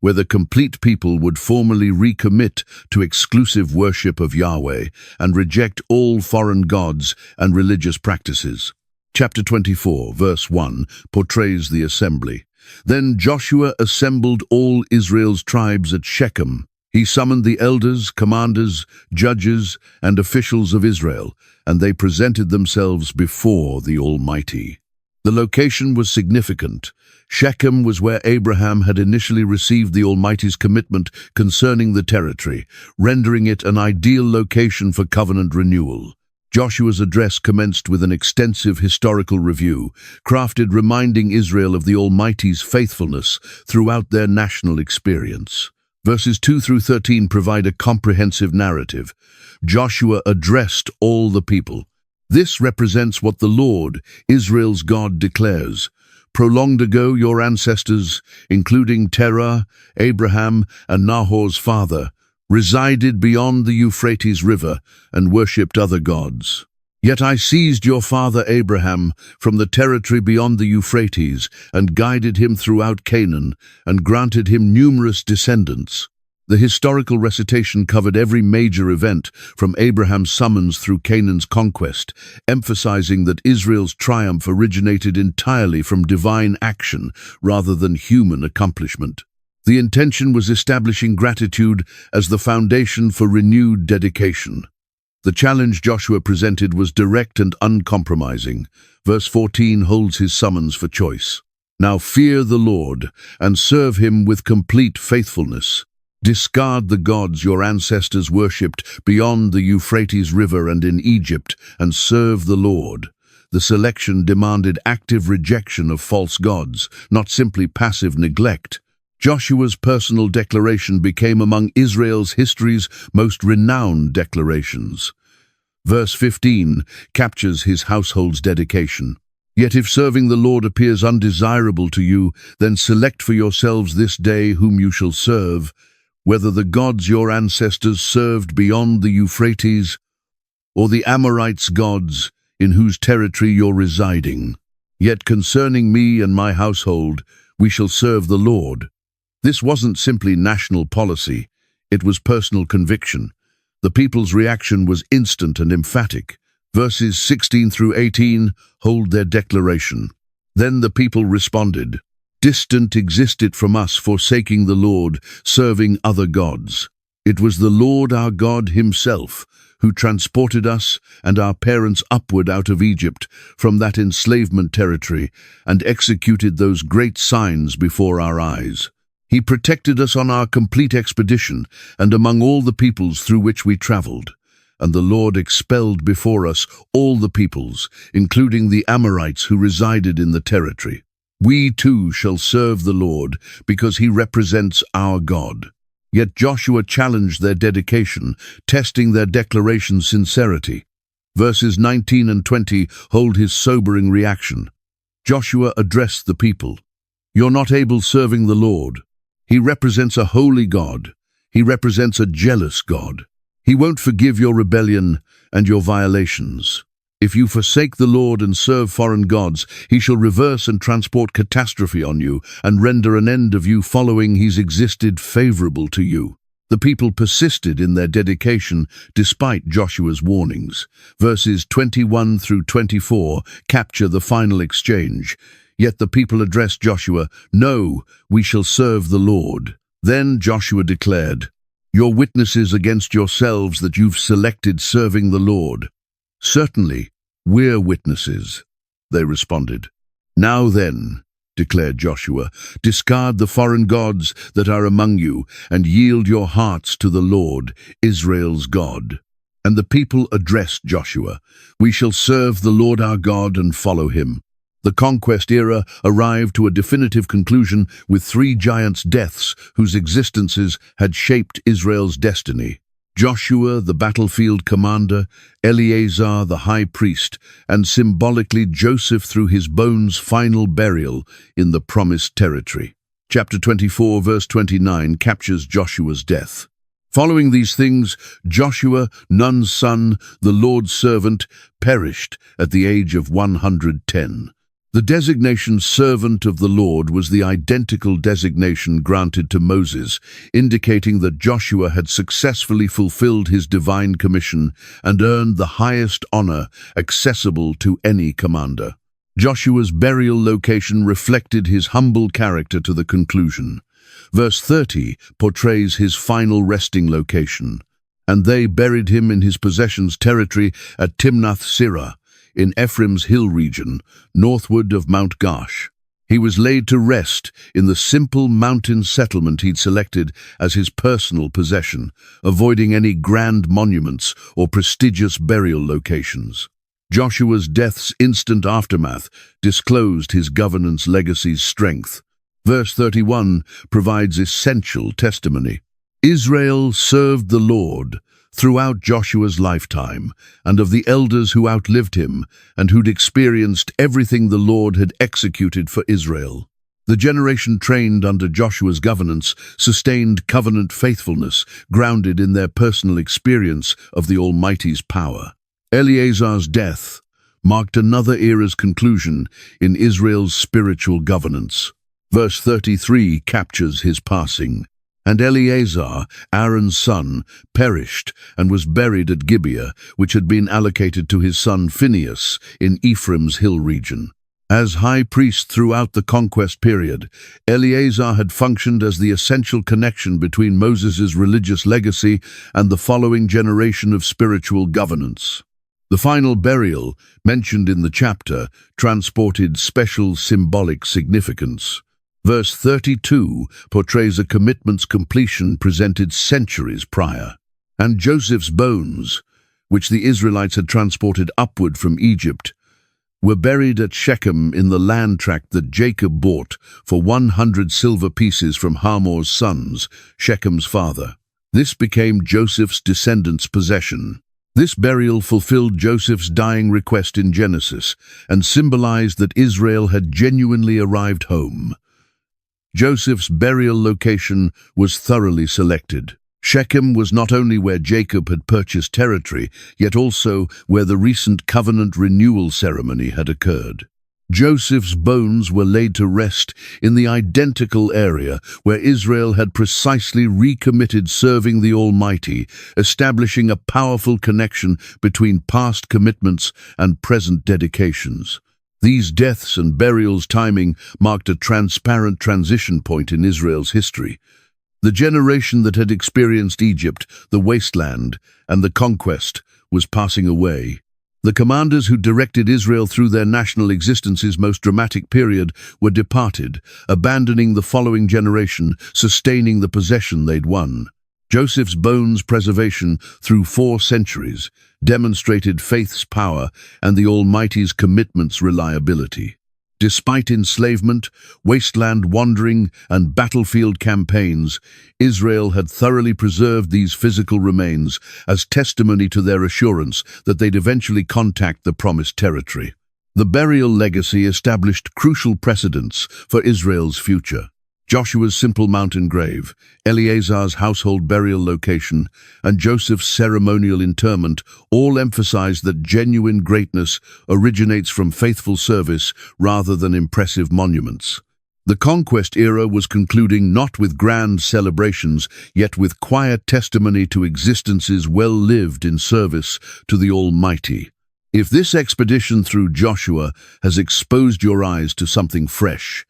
where the complete people would formally recommit to exclusive worship of Yahweh and reject all foreign gods and religious practices. Chapter 24, verse 1, portrays the assembly. Then Joshua assembled all Israel's tribes at Shechem. He summoned the elders, commanders, judges, and officials of Israel, and they presented themselves before the Almighty. The location was significant. Shechem was where Abraham had initially received the Almighty's commitment concerning the territory, rendering it an ideal location for covenant renewal. Joshua's address commenced with an extensive historical review, crafted reminding Israel of the Almighty's faithfulness throughout their national experience. Verses 2 through 13 provide a comprehensive narrative. Joshua addressed all the people. This represents what the Lord, Israel's God, declares. Prolonged ago your ancestors, including Terah, Abraham, and Nahor's father, resided beyond the Euphrates River and worshipped other gods. Yet I seized your father Abraham from the territory beyond the Euphrates and guided him throughout Canaan and granted him numerous descendants. The historical recitation covered every major event from Abraham's summons through Canaan's conquest, emphasizing that Israel's triumph originated entirely from divine action rather than human accomplishment. The intention was establishing gratitude as the foundation for renewed dedication. The challenge Joshua presented was direct and uncompromising. Verse 14 holds his summons for choice. Now fear the Lord and serve him with complete faithfulness. Discard the gods your ancestors worshipped beyond the Euphrates River and in Egypt, and serve the Lord. The selection demanded active rejection of false gods, not simply passive neglect. Joshua's personal declaration became among Israel's history's most renowned declarations. Verse 15 captures his household's dedication. Yet if serving the Lord appears undesirable to you, then select for yourselves this day whom you shall serve, whether the gods your ancestors served beyond the Euphrates, or the Amorites' gods in whose territory you're residing. Yet concerning me and my household, we shall serve the Lord. This wasn't simply national policy, it was personal conviction. The people's reaction was instant and emphatic. Verses 16 through 18 hold their declaration. Then the people responded, "Distant existed from us, forsaking the Lord, serving other gods. It was the Lord our God himself who transported us and our parents upward out of Egypt from that enslavement territory and executed those great signs before our eyes. He protected us on our complete expedition and among all the peoples through which we traveled. And the Lord expelled before us all the peoples, including the Amorites who resided in the territory. We too shall serve the Lord, because he represents our God." Yet Joshua challenged their dedication, testing their declaration's sincerity. Verses 19 and 20 hold his sobering reaction. Joshua addressed the people. "You're not able serving the Lord. He represents a holy God. He represents a jealous God. He won't forgive your rebellion and your violations. If you forsake the Lord and serve foreign gods, he shall reverse and transport catastrophe on you and render an end of you following he's existed favorable to you." The people persisted in their dedication despite Joshua's warnings. Verses 21 through 24 capture the final exchange. Yet the people addressed Joshua, "No, we shall serve the Lord." Then Joshua declared, "You're witnesses against yourselves that you've selected serving the Lord." "Certainly, we're witnesses," they responded. "Now then," declared Joshua, "discard the foreign gods that are among you and yield your hearts to the Lord, Israel's God." And the people addressed Joshua, "We shall serve the Lord our God and follow him." The conquest era arrived to a definitive conclusion with 3 giants' deaths whose existences had shaped Israel's destiny. Joshua, the battlefield commander, Eleazar, the high priest, and symbolically Joseph through his bones' final burial in the promised territory. Chapter 24, verse 29 captures Joshua's death. Following these things, Joshua, Nun's son, the Lord's servant, perished at the age of 110. The designation servant of the Lord was the identical designation granted to Moses, indicating that Joshua had successfully fulfilled his divine commission and earned the highest honor accessible to any commander. Joshua's burial location reflected his humble character to the conclusion. Verse 30 portrays his final resting location. "And they buried him in his possessions' territory at Timnath-Serah, in Ephraim's hill region, northward of Mount Gaash. He was laid to rest in the simple mountain settlement he'd selected as his personal possession, avoiding any grand monuments or prestigious burial locations." Joshua's death's instant aftermath disclosed his governance legacy's strength. Verse 31 provides essential testimony. Israel served the Lord throughout Joshua's lifetime, and of the elders who outlived him and who'd experienced everything the Lord had executed for Israel. The generation trained under Joshua's governance sustained covenant faithfulness, grounded in their personal experience of the Almighty's power. Eleazar's death marked another era's conclusion in Israel's spiritual governance. Verse 33 captures his passing. "And Eleazar, Aaron's son, perished and was buried at Gibeon, which had been allocated to his son Phinehas in Ephraim's hill region." As high priest throughout the conquest period, Eleazar had functioned as the essential connection between Moses' religious legacy and the following generation of spiritual governance. The final burial, mentioned in the chapter, transported special symbolic significance. Verse 32 portrays a commitment's completion presented centuries prior. And Joseph's bones, which the Israelites had transported upward from Egypt, were buried at Shechem in the land tract that Jacob bought for 100 silver pieces from Hamor's sons, Shechem's father. This became Joseph's descendants' possession. This burial fulfilled Joseph's dying request in Genesis and symbolized that Israel had genuinely arrived home. Joseph's burial location was thoroughly selected. Shechem was not only where Jacob had purchased territory, yet also where the recent covenant renewal ceremony had occurred. Joseph's bones were laid to rest in the identical area where Israel had precisely recommitted serving the Almighty, establishing a powerful connection between past commitments and present dedications. These deaths and burials' timing marked a transparent transition point in Israel's history. The generation that had experienced Egypt, the wasteland, and the conquest was passing away. The commanders who directed Israel through their national existence's most dramatic period were departed, abandoning the following generation, sustaining the possession they'd won. Joseph's bones' preservation through 4 centuries demonstrated faith's power and the Almighty's commitment's reliability. Despite enslavement, wasteland wandering, and battlefield campaigns, Israel had thoroughly preserved these physical remains as testimony to their assurance that they'd eventually contact the promised territory. The burial legacy established crucial precedents for Israel's future. Joshua's simple mountain grave, Eleazar's household burial location, and Joseph's ceremonial interment all emphasize that genuine greatness originates from faithful service rather than impressive monuments. The conquest era was concluding not with grand celebrations, yet with quiet testimony to existences well lived in service to the Almighty. If this expedition through Joshua has exposed your eyes to something fresh,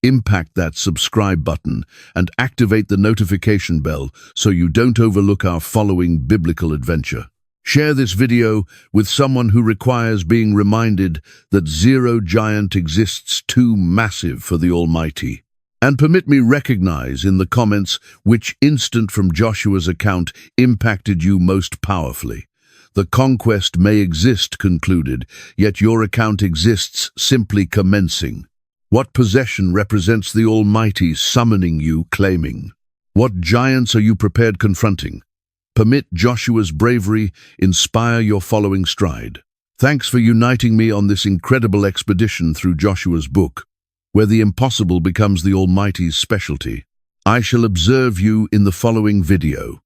impact that subscribe button and activate the notification bell so you don't overlook our following biblical adventure. Share this video with someone who requires being reminded that zero giant exists too massive for the Almighty. And permit me recognize in the comments which instant from Joshua's account impacted you most powerfully. The conquest may exist concluded, yet your account exists simply commencing. What possession represents the Almighty summoning you, claiming? What giants are you prepared confronting? Permit Joshua's bravery inspire your following stride. Thanks for uniting me on this incredible expedition through Joshua's book, where the impossible becomes the Almighty's specialty. I shall observe you in the following video.